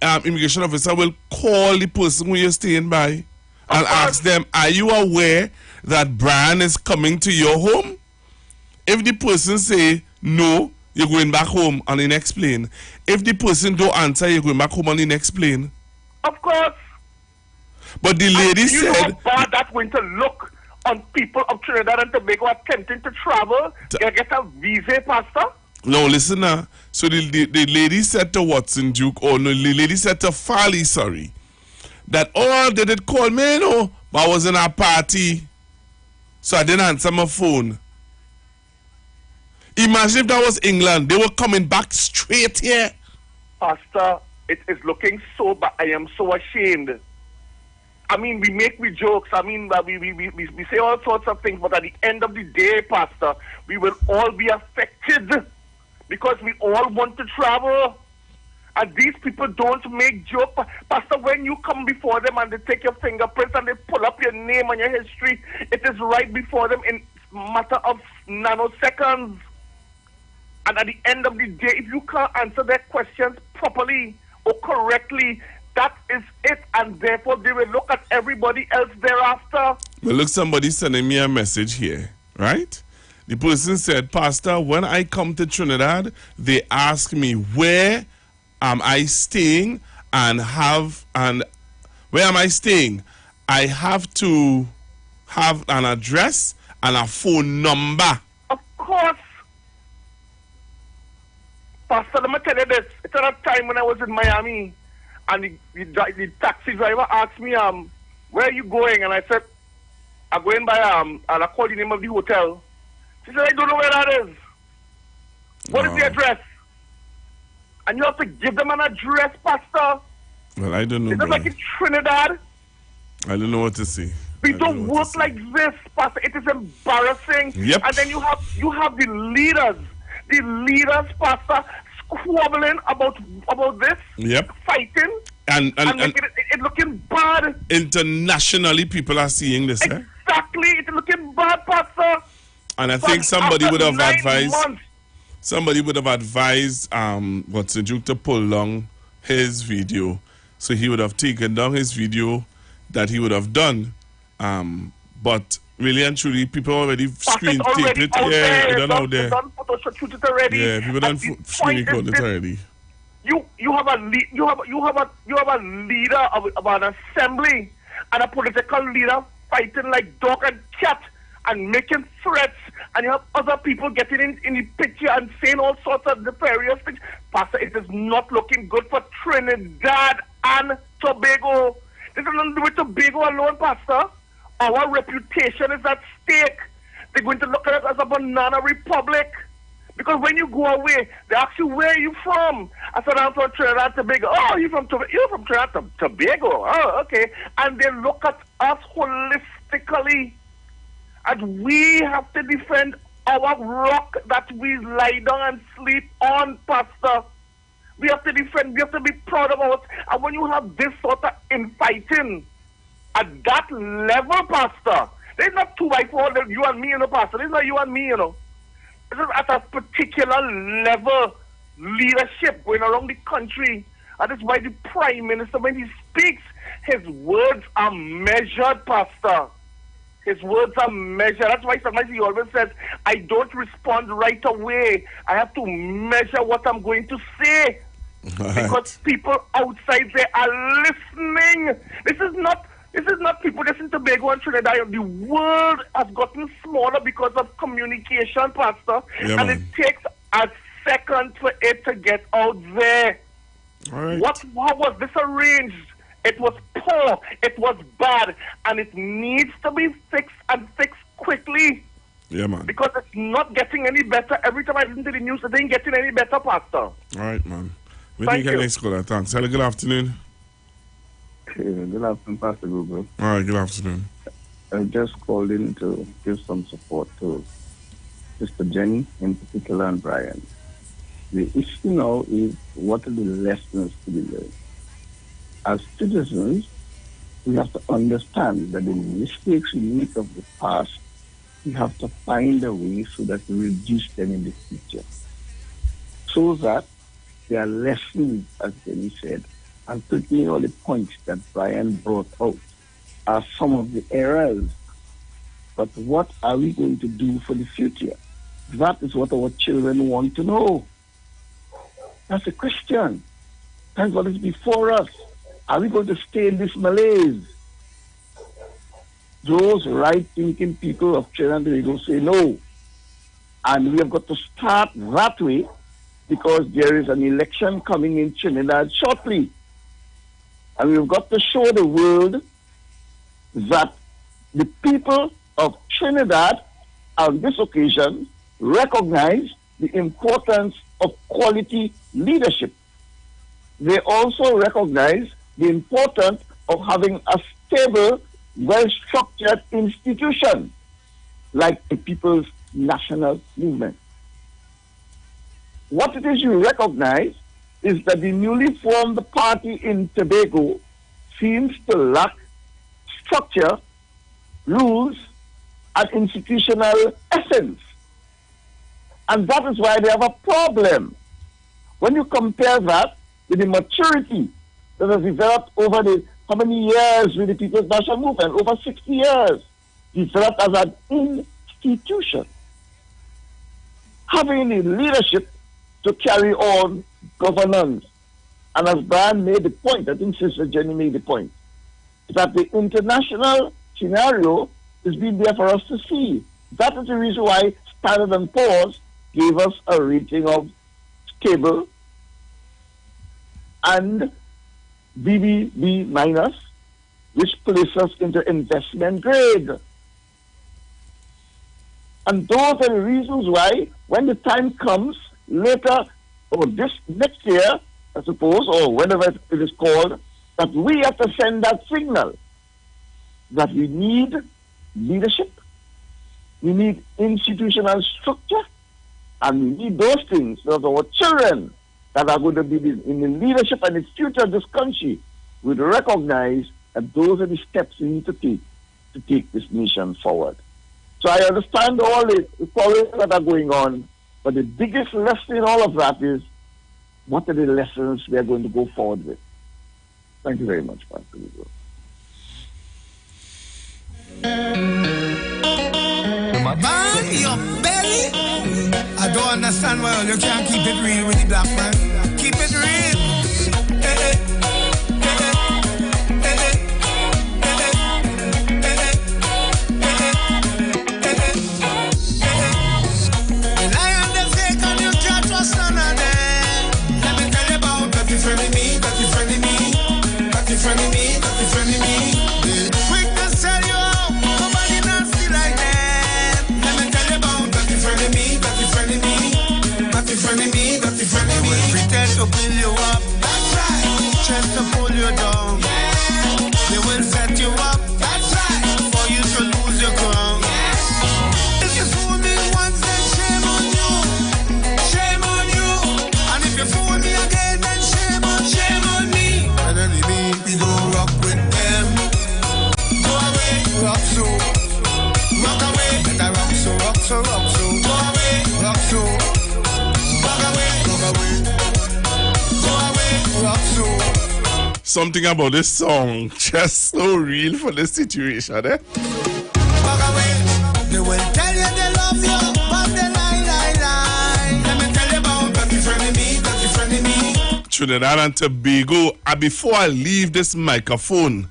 S5: immigration officer will call the person who you're staying by and ask them, are you aware that Brian is coming to your home? If the person say no, you're going back home on the next plane. If the person don't answer, you're going back home on the next plane.
S2: Of course.
S5: But the lady
S2: said... You know how bad that's going to look on people of Trinidad and Tobago attempting to travel? You get a visa, Pastor?
S5: No, listen now. So the lady said to Watson Duke, or no, the lady said to Farley, sorry, that, oh, they did call me, no, but I was in a party, so I didn't answer my phone. Imagine if that was England. They were coming back straight here.
S2: Pastor, it is looking so bad. I am so ashamed. I mean, we jokes. I mean, we say all sorts of things, but at the end of the day, Pastor, we will all be affected because we all want to travel. And these people don't make jokes. Pastor, when you come before them and they take your fingerprints and they pull up your name and your history, it is right before them in matter of nanoseconds. And at the end of the day, if you can't answer their questions properly or correctly, that is it, and therefore they will look at everybody else thereafter.
S5: Well, look, somebody sending me a message here, right? The person said, Pastor, when I come to Trinidad, they ask me where am I staying and where am I staying? I have to have an address and a phone number.
S2: Of course. Pastor, let me tell you this. It's at a time when I was in Miami, and the taxi driver asked me, where are you going? And I said, I'm going by, and I called the name of the hotel. She said, I don't know where that is. What is the address? And you have to give them an address, Pastor.
S5: Well, I don't know.
S2: Is it like in Trinidad?
S5: I don't know what to say.
S2: We don't work like this, Pastor. It is embarrassing.
S5: Yep.
S2: And then you have the leaders, Pastor, squabbling about this.
S5: Yep.
S2: Fighting.
S5: And
S2: it looking bad.
S5: Internationally, people are seeing this.
S2: Exactly. It's looking bad, Pastor.
S5: And I think somebody would have advised Watson Duke to pull down his video. So he would have taken down his video that he would have done. But really and truly, people already screen taped it. Yeah, they done out there. Yeah, people done screen recorded it already.
S2: You have a leader of an assembly and a political leader fighting like dog and cat and making threats, and you have other people getting in the picture and saying all sorts of nefarious things. Pastor, it is not looking good for Trinidad and Tobago. This has nothing to do with Tobago alone, Pastor. Our reputation is at stake. They're going to look at us as a banana republic. Because when you go away, they ask you, where are you from? I said, I'm from Trinidad and Tobago. Oh, you're from Trinidad and Tobago. Oh, okay. And they look at us holistically. And we have to defend our rock that we lie down and sleep on, Pastor. We have to defend. We have to be proud of us. And when you have this sort of infighting at that level, Pastor, there's not 2x4, you and me, Pastor. There's not you and me, This is at a particular level leadership going around the country. And that's why the Prime Minister, when he speaks, his words are measured, Pastor. His words are measured. That's why sometimes he always says, I don't respond right away. I have to measure what I'm going to say. Right. Because people outside there are listening. This is not people just in Tobago and Trinidad. The world has gotten smaller because of communication, Pastor. Yeah, and it takes a second for it to get out there. Right. How was this arranged? It was poor, it was bad, and it needs to be fixed and fixed quickly.
S5: Yeah, man.
S2: Because it's not getting any better. Every time I listen to the news, it ain't getting any better, Pastor.
S5: All right, man. Thank you. Next caller. Thanks. Hello, good afternoon.
S4: Good afternoon, Pastor Google.
S5: All right, good afternoon.
S4: I just called in to give some support to Sister Jenny in particular and Brian. The issue now is what are the lessons to be learned? As citizens, we have to understand that the mistakes we make of the past, we have to find a way so that we reduce them in the future. So that there are lessons, as Jenny said, and certainly all the points that Brian brought out are some of the errors. But what are we going to do for the future? That is what our children want to know. That's the question. That's what is before us. Are we going to stay in this malaise? Those right-thinking people of Trinidad and Tobago say no. And we have got to start that way because there is an election coming in Trinidad shortly. And we've got to show the world that the people of Trinidad on this occasion recognize the importance of quality leadership. They also recognize the importance of having a stable, well-structured institution like the People's National Movement. What it is you recognize is that the newly formed party in Tobago seems to lack structure, rules, and institutional essence. And that is why they have a problem. When you compare that with the maturity that has developed over the how many years with the People's National Movement? Over 60 years. Developed as an institution. Having the leadership to carry on governance. And as Brian made the point, I think Sister Jenny made the point, that the international scenario is being there for us to see. That is the reason why Standard & Poor's gave us a rating of stable and BBB minus, which places us into investment grade. And those are the reasons why, when the time comes later, or this next year, I suppose, or whenever it is called, that we have to send that signal that we need leadership, we need institutional structure, and we need those things so that our children that are going to be in the leadership and the future of this country would recognize that those are the steps we need to take this nation forward. So I understand all the problems that are going on, but the biggest lesson in all of that is what are the lessons we are going to go forward with. Thank you very much, Pastor.
S3: Bang your belly. I don't understand why you can't keep it real with the black man. Keep it real. Hey, hey. To build you up.
S5: something about this song just so real for this situation, eh?
S3: They will tell you they love you, but they lie. Let me tell you about dirty friend of me.
S5: Trinidad and Tobago. And before I leave this microphone,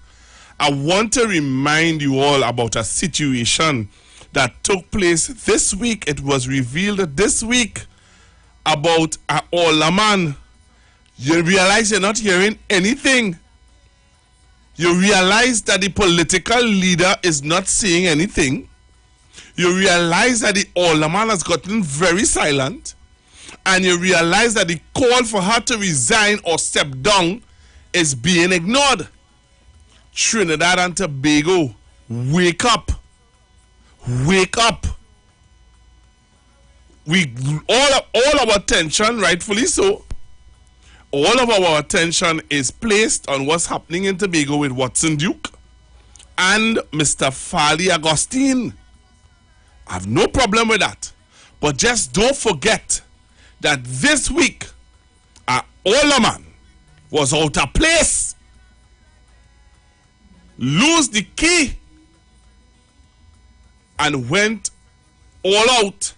S5: I want to remind you all about a situation that took place this week. It was revealed this week about an older man. You realize you're not hearing anything. You realize that the political leader is not saying anything. You realize that the older man has gotten very silent. And you realize that the call for her to resign or step down is being ignored. Trinidad and Tobago, wake up. Wake up. All our attention, rightfully so, all of our attention is placed on what's happening in Tobago with Watson Duke and Mr. Farley Agostine. I have no problem with that. But just don't forget that this week, an older man was out of place. Lose the key and went all out.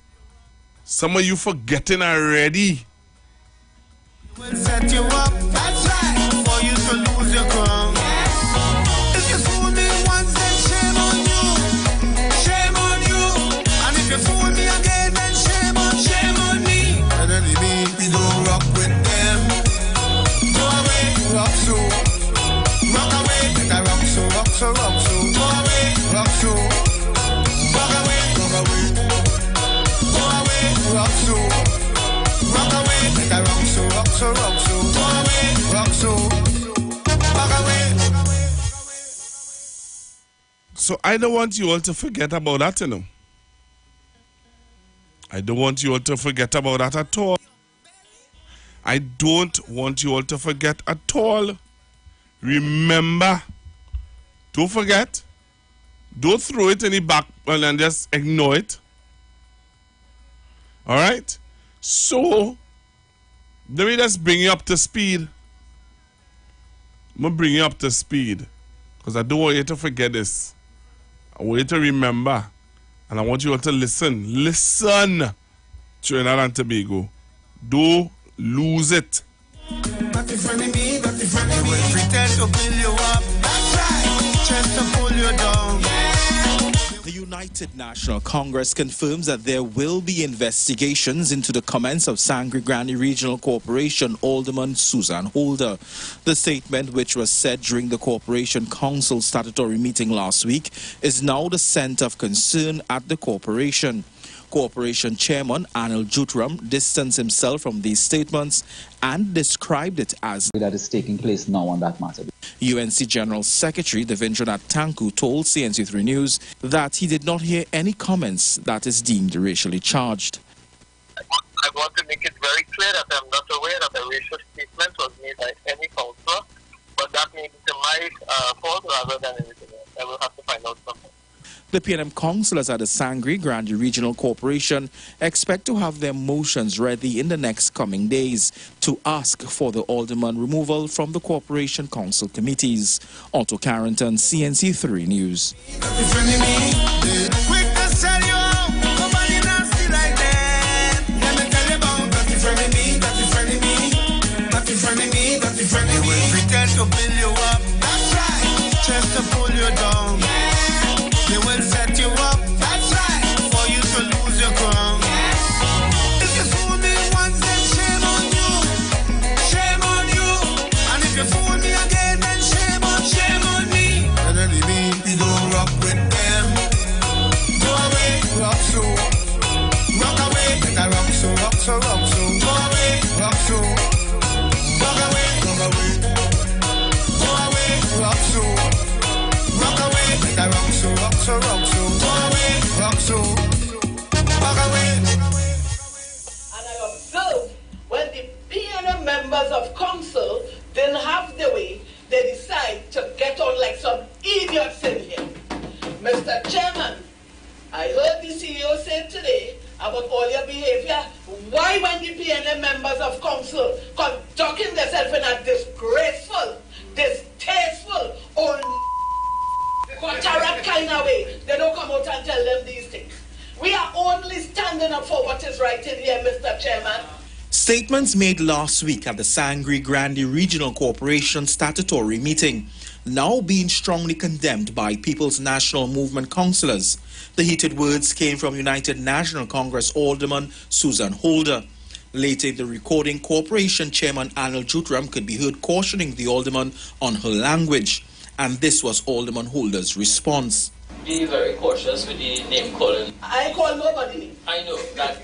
S5: Some of you forgetting already.
S3: Will set you up, that's right, for you to lose your crown. If you fool me once, then shame on you. Shame on you. And if you fool me again, then shame on me. And then it means we don't rock with them. Go away, rock so. Rock away, let I rock so. Go away, rock so. Rock away, go away. Go away, rock so. Rock away, let I rock so. Go away, rock so. Rock away.
S5: So I don't want you all to forget about that, you know. I don't want you all to forget about that at all. I don't want you all to forget at all. Remember, don't forget. Don't throw it in the back and just ignore it. All right? So, let me just bring you up to speed. I'm going to bring you up to speed because I don't want you to forget this. I want you to remember. And I want you all to listen. Listen, Trinidad and Tobago. Don't lose it.
S3: Not in front of me, not in front of me. Pretend to build you up. That's right. Just to pull you down.
S14: The United National Congress confirms that there will be investigations into the comments of Sangre Grande Regional Corporation Alderman Susan Holder. The statement, which was said during the Corporation Council statutory meeting last week, is now the center of concern at the corporation. Corporation Chairman Anil Jutram distanced himself from these statements and described it as
S15: that is taking place now on that matter.
S14: UNC General Secretary Devindranath Tanku told CNC3 News that he did not hear any comments that is deemed racially charged.
S16: I want to make it very clear that I'm not aware that a racial statement was made by any councillor, but that may be to my fault rather than anything else. I will have to find out something.
S14: The PNM councillors at the Sangre Grande Regional Corporation expect to have their motions ready in the next coming days to ask for the alderman removal from the corporation council committees. Otto Carrington, CNC3 News.
S3: Pretend to build you up, that's right, just to pull you down. They will set you up, that's right, for you to lose your crown. If you fool me once, then shame on you. Shame on you. And if you fool me again, then shame on me. And then it means we don't rock with them. Go away, rock so. Rock away, let I rock so. Go away, rock so. Rock away, go away. Go away, rock so. Rock away, let I rock so. Go away, rock so. Rock away.
S17: And I observed when the PNM members of council didn't have the way, they decide to get on like some idiots in here. Mr. Chairman, I heard the CEO say today about all your behavior. Why when the PNM members of council conducting themselves in a disgraceful up for what is right in here, Mr. Chairman.
S14: Statements made last week at the Sangre Grande Regional Corporation statutory meeting now being strongly condemned by People's National Movement councillors. The heated words came from United National Congress Alderman Susan Holder. Later in the recording, Corporation Chairman Arnold Jutram could be heard cautioning the alderman on her language. And this was Alderman Holder's response.
S9: Be very cautious with the name calling.
S17: I ain't call nobody name.
S9: I know that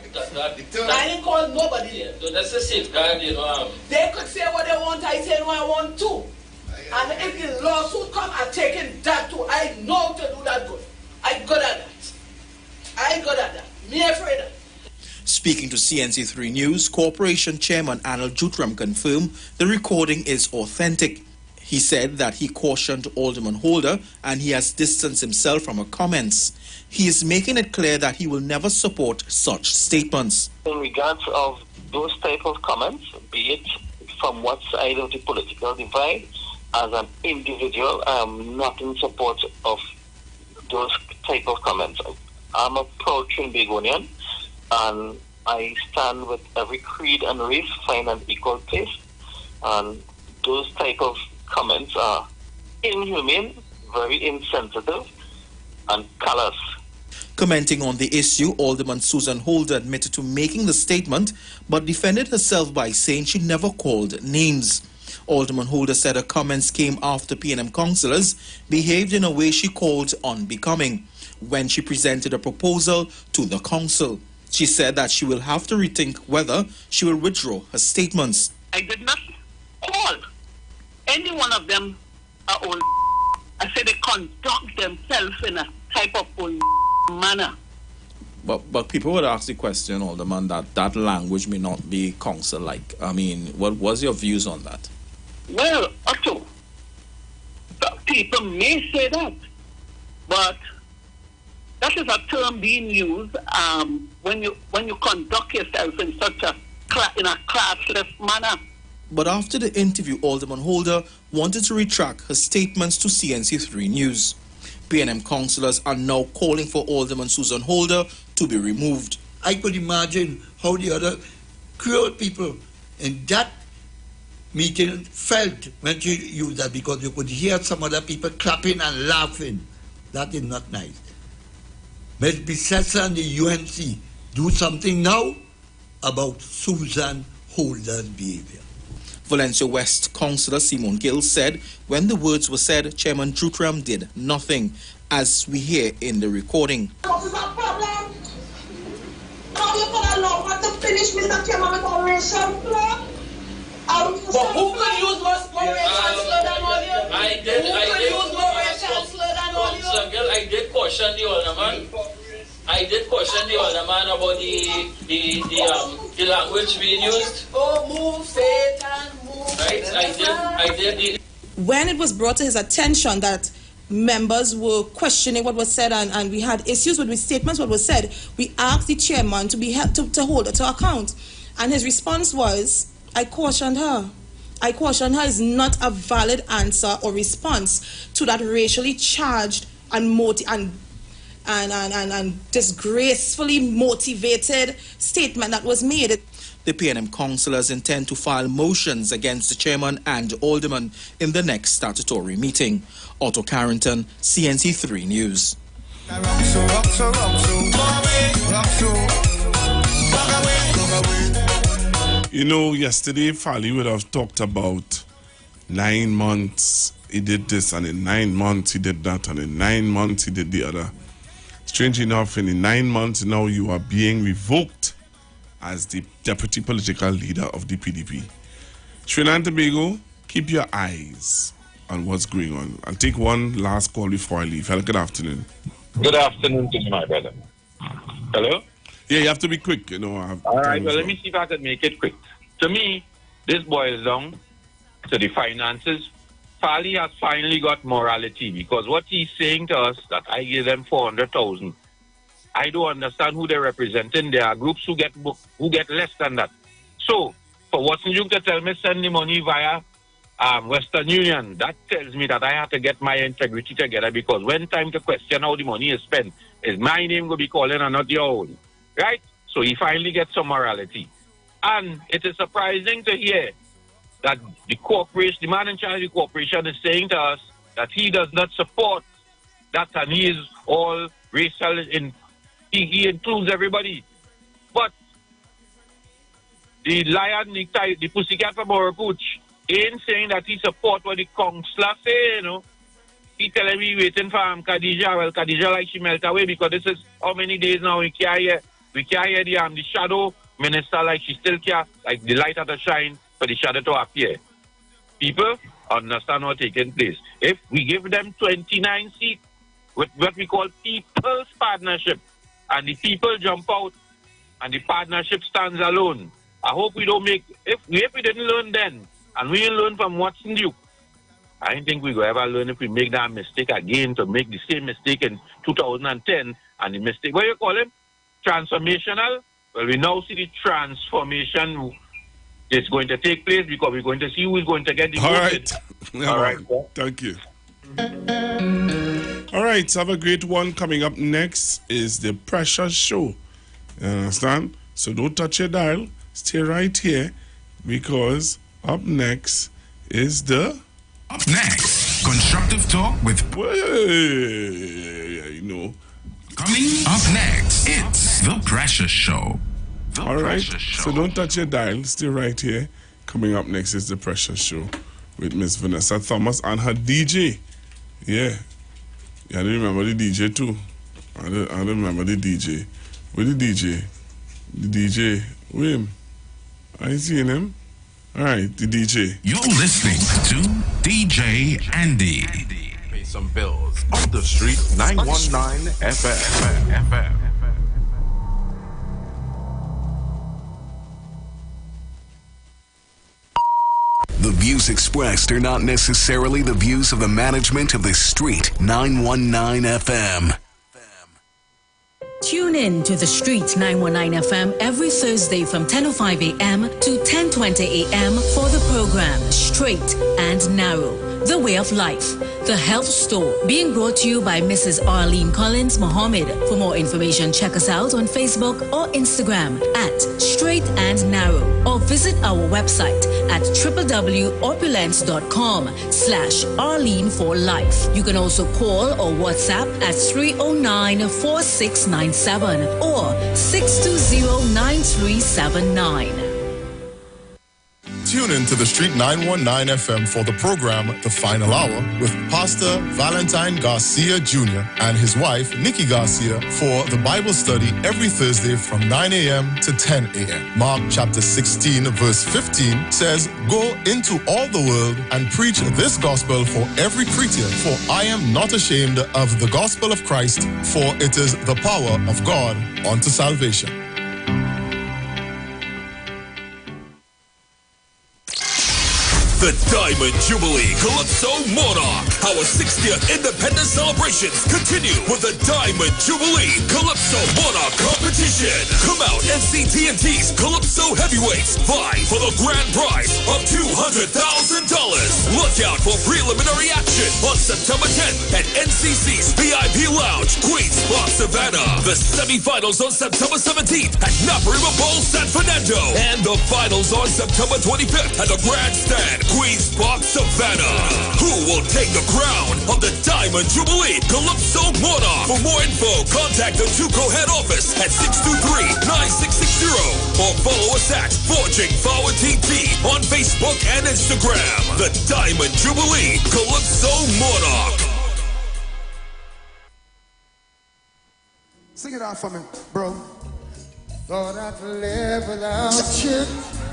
S17: I ain't call nobody name.
S9: So that's a safeguard, you know.
S17: They could say what they want, I say what I want too. And if the lawsuit come, I'm taking that too. I know to do that good. I good at that. I good at that. Me afraid of.
S14: Speaking to CNC3 News, Corporation Chairman Arnold Jutram confirmed the recording is authentic. He said that he cautioned Alderman Holder and he has distanced himself from her comments. He is making it clear that he will never support such statements.
S16: In regards of those type of comments, be it from what side of the political divide, as an individual, I am not in support of those type of comments. I'm a proud Trinbagonian, and I stand with every creed and race, find an equal place. And those type of comments are inhumane, very insensitive, and callous.
S14: Commenting on the issue, Alderman Susan Holder admitted to making the statement, but defended herself by saying she never called names. Alderman Holder said her comments came after P&M councillors behaved in a way she called unbecoming when she presented a proposal to the council. She said that she will have to rethink whether she will withdraw her statements.
S13: I did not call any one of them a old. I said they conduct themselves in a type of old manner.
S14: But people would ask the question, Alderman, that language may not be council-like. I mean, what was your views on that?
S13: Well, Otto, people may say that, but that is a term being used when you conduct yourself in such a classless manner.
S14: But after the interview, Alderman Holder wanted to retract her statements to CNC3 News. P&M councillors are now calling for Alderman Susan Holder to be removed.
S20: I could imagine how the other Creole people in that meeting felt when she used that, because you could hear some other people clapping and laughing. That is not nice. Ms. Bissessa and the UNC do something now about Susan Holder's behavior.
S14: Valencia West Councillor Simon Gill said when the words were said, Chairman Jutram did nothing, as we hear in the recording.
S17: What is that problem? How you gonna allow her to finish, Mr. Chairman, with oration floor? But who could use more oration slur than all you?
S9: I did caution the alderman. I did caution the alderman about the language being used.
S17: Oh, move, Satan, move.
S9: Right, I did.
S21: When it was brought to his attention that members were questioning what was said and we had issues with the statements what was said, we asked the chairman to be held to hold it to account. And his response was, I cautioned her. I cautioned her is not a valid answer or response to that racially charged and disgracefully motivated statement that was made.
S14: The P&M councillors intend to file motions against the chairman and alderman in the next statutory meeting. Otto Carrington, CNC3 News.
S5: You know, yesterday Fali would have talked about 9 months he did this, and in 9 months he did that, and in 9 months he did the other. Strange enough, in 9 months now you are being revoked as the deputy political leader of the PDP. Trinidad and Tobago, keep your eyes on what's going on. I'll take one last call before I leave. Hello, good afternoon.
S22: Good afternoon to you, my brother. Hello?
S5: Yeah, you have to be quick. You know.
S22: All right, well, let me see if I can make it quick. To me, this boils down to the finances. Fali has finally got morality, because what he's saying to us, that I gave them 400,000, I don't understand who they're representing. There are groups who get less than that. So, for Watson Duke to tell me send the money via Western Union, that tells me that I have to get my integrity together, because when time to question how the money is spent, is my name going to be calling and not your own. Right? So he finally gets some morality. And it is surprising to hear that the man in charge of the corporation is saying to us that he does not support that and he is all racial. He includes everybody. But the lion, the pussycat from Orapooch ain't saying that he support what the councillor say, you know. He telling me waiting for Khadija. Well, Khadija like she melt away because this is how many days now we can't hear the shadow minister like she still care, like the light at the shine for the shadow to appear. People understand what's taking place. If we give them 29 seats with what we call people's partnership and the people jump out and the partnership stands alone, I hope we don't make, if we didn't learn then and we didn't learn from Watson Duke, I don't think we will ever learn if we make that mistake again to make the same mistake in 2010 and the mistake, what do you call it? Transformational? Well, we now see the transformation is going to take place because we're going to see who is going to get the vote.
S5: All right. Thank you. All right, so have a great one. Coming up next is the Pressure Show. You understand? So don't touch your dial. Stay right here because up next is the...
S7: Up next, Constructive Talk with...
S5: You know.
S7: Coming up next, it's the Pressure Show.
S5: All right, so don't touch your dial. Stay right here. Coming up next is the Pressure Show with Miss Vanessa Thomas and her DJ. Yeah, I remember the DJ too. I remember the DJ. Where the DJ? The DJ. Wim. I ain't seen him. All right, the DJ.
S7: You're listening to DJ Andy.
S18: Pay some bills on the street 919 FM.
S19: The views expressed are not necessarily the views of the management of the Street 919 FM.
S23: Tune in to the Street 919 FM every Thursday from 10:05 a.m. to 10:20 a.m. for the program Straight and Narrow, The Way of Life, The Health Store, being brought to you by Mrs. Arlene Collins Mohammed. For more information, check us out on Facebook or Instagram at Straight and Narrow, or visit our website at www.opulence.com/Arlene for Life. You can also call or WhatsApp at 309-4697 or 620-9379.
S25: Tune in to the Street 919 FM for the program The Final Hour with Pastor Valentine Garcia Jr. and his wife Nikki Garcia for the Bible study every Thursday from 9 a.m. to 10 a.m. Mark chapter 16 verse 15 says, "Go into all the world and preach this gospel for every creature, for I am not ashamed of the gospel of Christ, for it is the power of God unto salvation."
S26: The Diamond Jubilee Calypso Monarch. Our 60th independence celebrations continue with the Diamond Jubilee Calypso Monarch competition. Come out and see TNT's Calypso Heavyweights vie for the grand prize of $200,000. Look out for preliminary action on September 10th at NCC's VIP Lounge, Queens Park, Savannah. The semifinals on September 17th at Naparima Bowl, San Fernando. And the finals on September 25th at the Grandstand, Queens Park, Savannah. Who will take the crown of the Diamond Jubilee Calypso Monarch? For more info, contact the Tuco head office at 623-9660 or follow us at Forging Forward TT on Facebook and Instagram. The Diamond Jubilee Calypso Monarch.
S27: Sing it out for me, bro. Thought I'd live without you.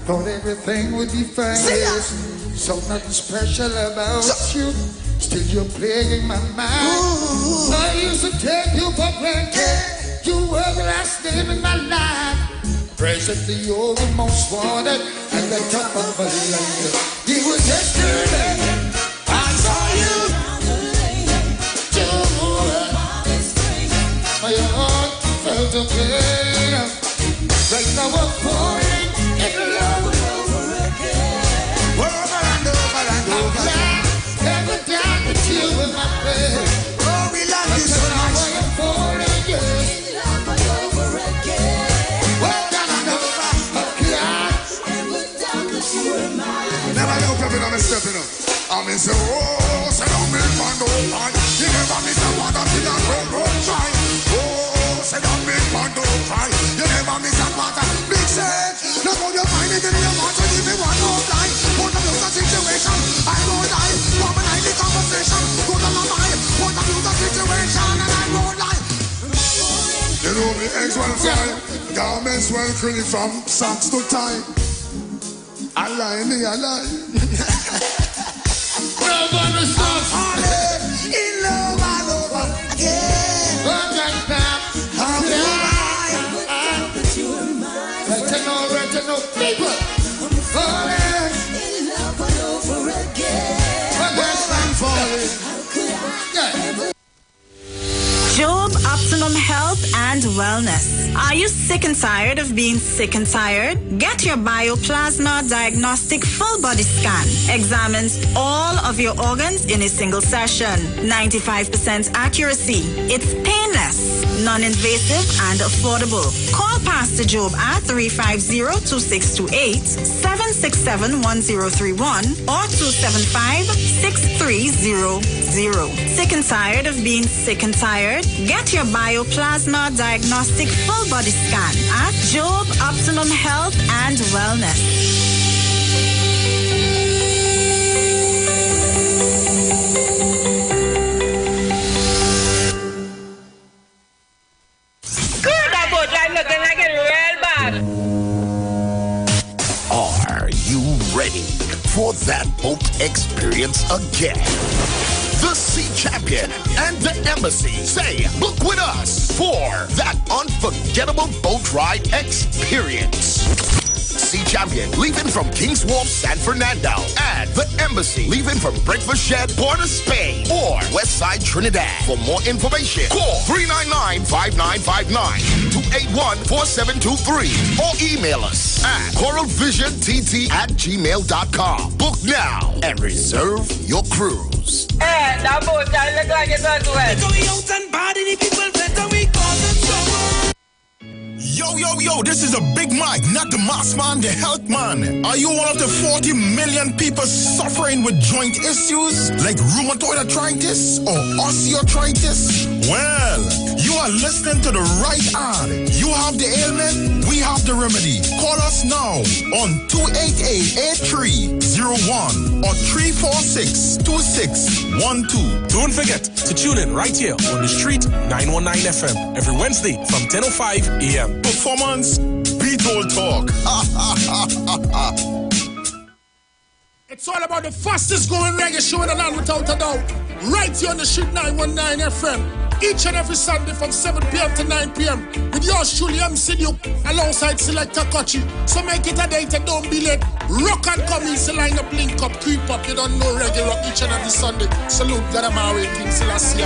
S27: Thought everything would be fine. So nothing special about you. Still you're plaguing my mind. Ooh. I used to take you for granted. You were the last name in my life. Presently you're the most wanted at the top of my land. You were yesterday. I saw you. My heart felt the pain. Right now I'm pouring in love over again. Over and over and over. Never down the tear with my bed. Oh, we love you so much. I'm pouring in love over again. know me eggs well fried, garments well clean from socks to tie. I lie, me I lie. Love on the stuff, in love all over again. How can I? Right now, people. In love all over again.
S1: Job Optimum Health and Wellness. Are you sick and tired of being sick and tired? Get your Bioplasma Diagnostic Full Body Scan. Examines all of your organs in a single session. 95% accuracy. It's painless, non-invasive, and affordable. Call Pastor Job at 350-2628, 767-1031, or 275-6300. Sick and tired of being sick and tired? Get your Bioplasma Diagnostic Full Body Scan at Job Optimum Health and Wellness.
S6: Looking like it real bad.
S8: Are you ready for that boat experience again? The Sea Champion and the Embassy say, book with us for that unforgettable boat ride experience. Sea Champion leaving from King's Wharf, San Fernando, and the Embassy leaving from Breakfast Shed, Port of Spain, or Westside Trinidad. For more information, call 399-5959, 281-4723, or email us at coralvisiontt@gmail.com. Book now and reserve your cruise.
S6: Hey, that boat I look like it's not well. Going out and body the people better we call them trouble.
S10: Yo, this is a Big Mike, not the mass man, the health man. Are you one of the 40 million people suffering with joint issues like rheumatoid arthritis or osteoarthritis? Well, you are listening to the right ad. You have the ailment, we have the remedy. Call us now on 288-8301 or 346-2612.
S11: Don't forget to tune in right here on the Street 919 FM every Wednesday from 10:05 a.m.
S10: Performance, beat all talk.
S27: It's all about the fastest growing reggae show in the land without a doubt. Right here on the Street 919 FM. Each and every Sunday from 7 p.m. to 9 p.m. with yours truly, MC Duke, alongside Selector Kochi. So make it a date and don't be late. Rock and come in, so line up, link up, creep up. You don't know reggae rock each and every Sunday. Salute, Gadamawe, King Selassie.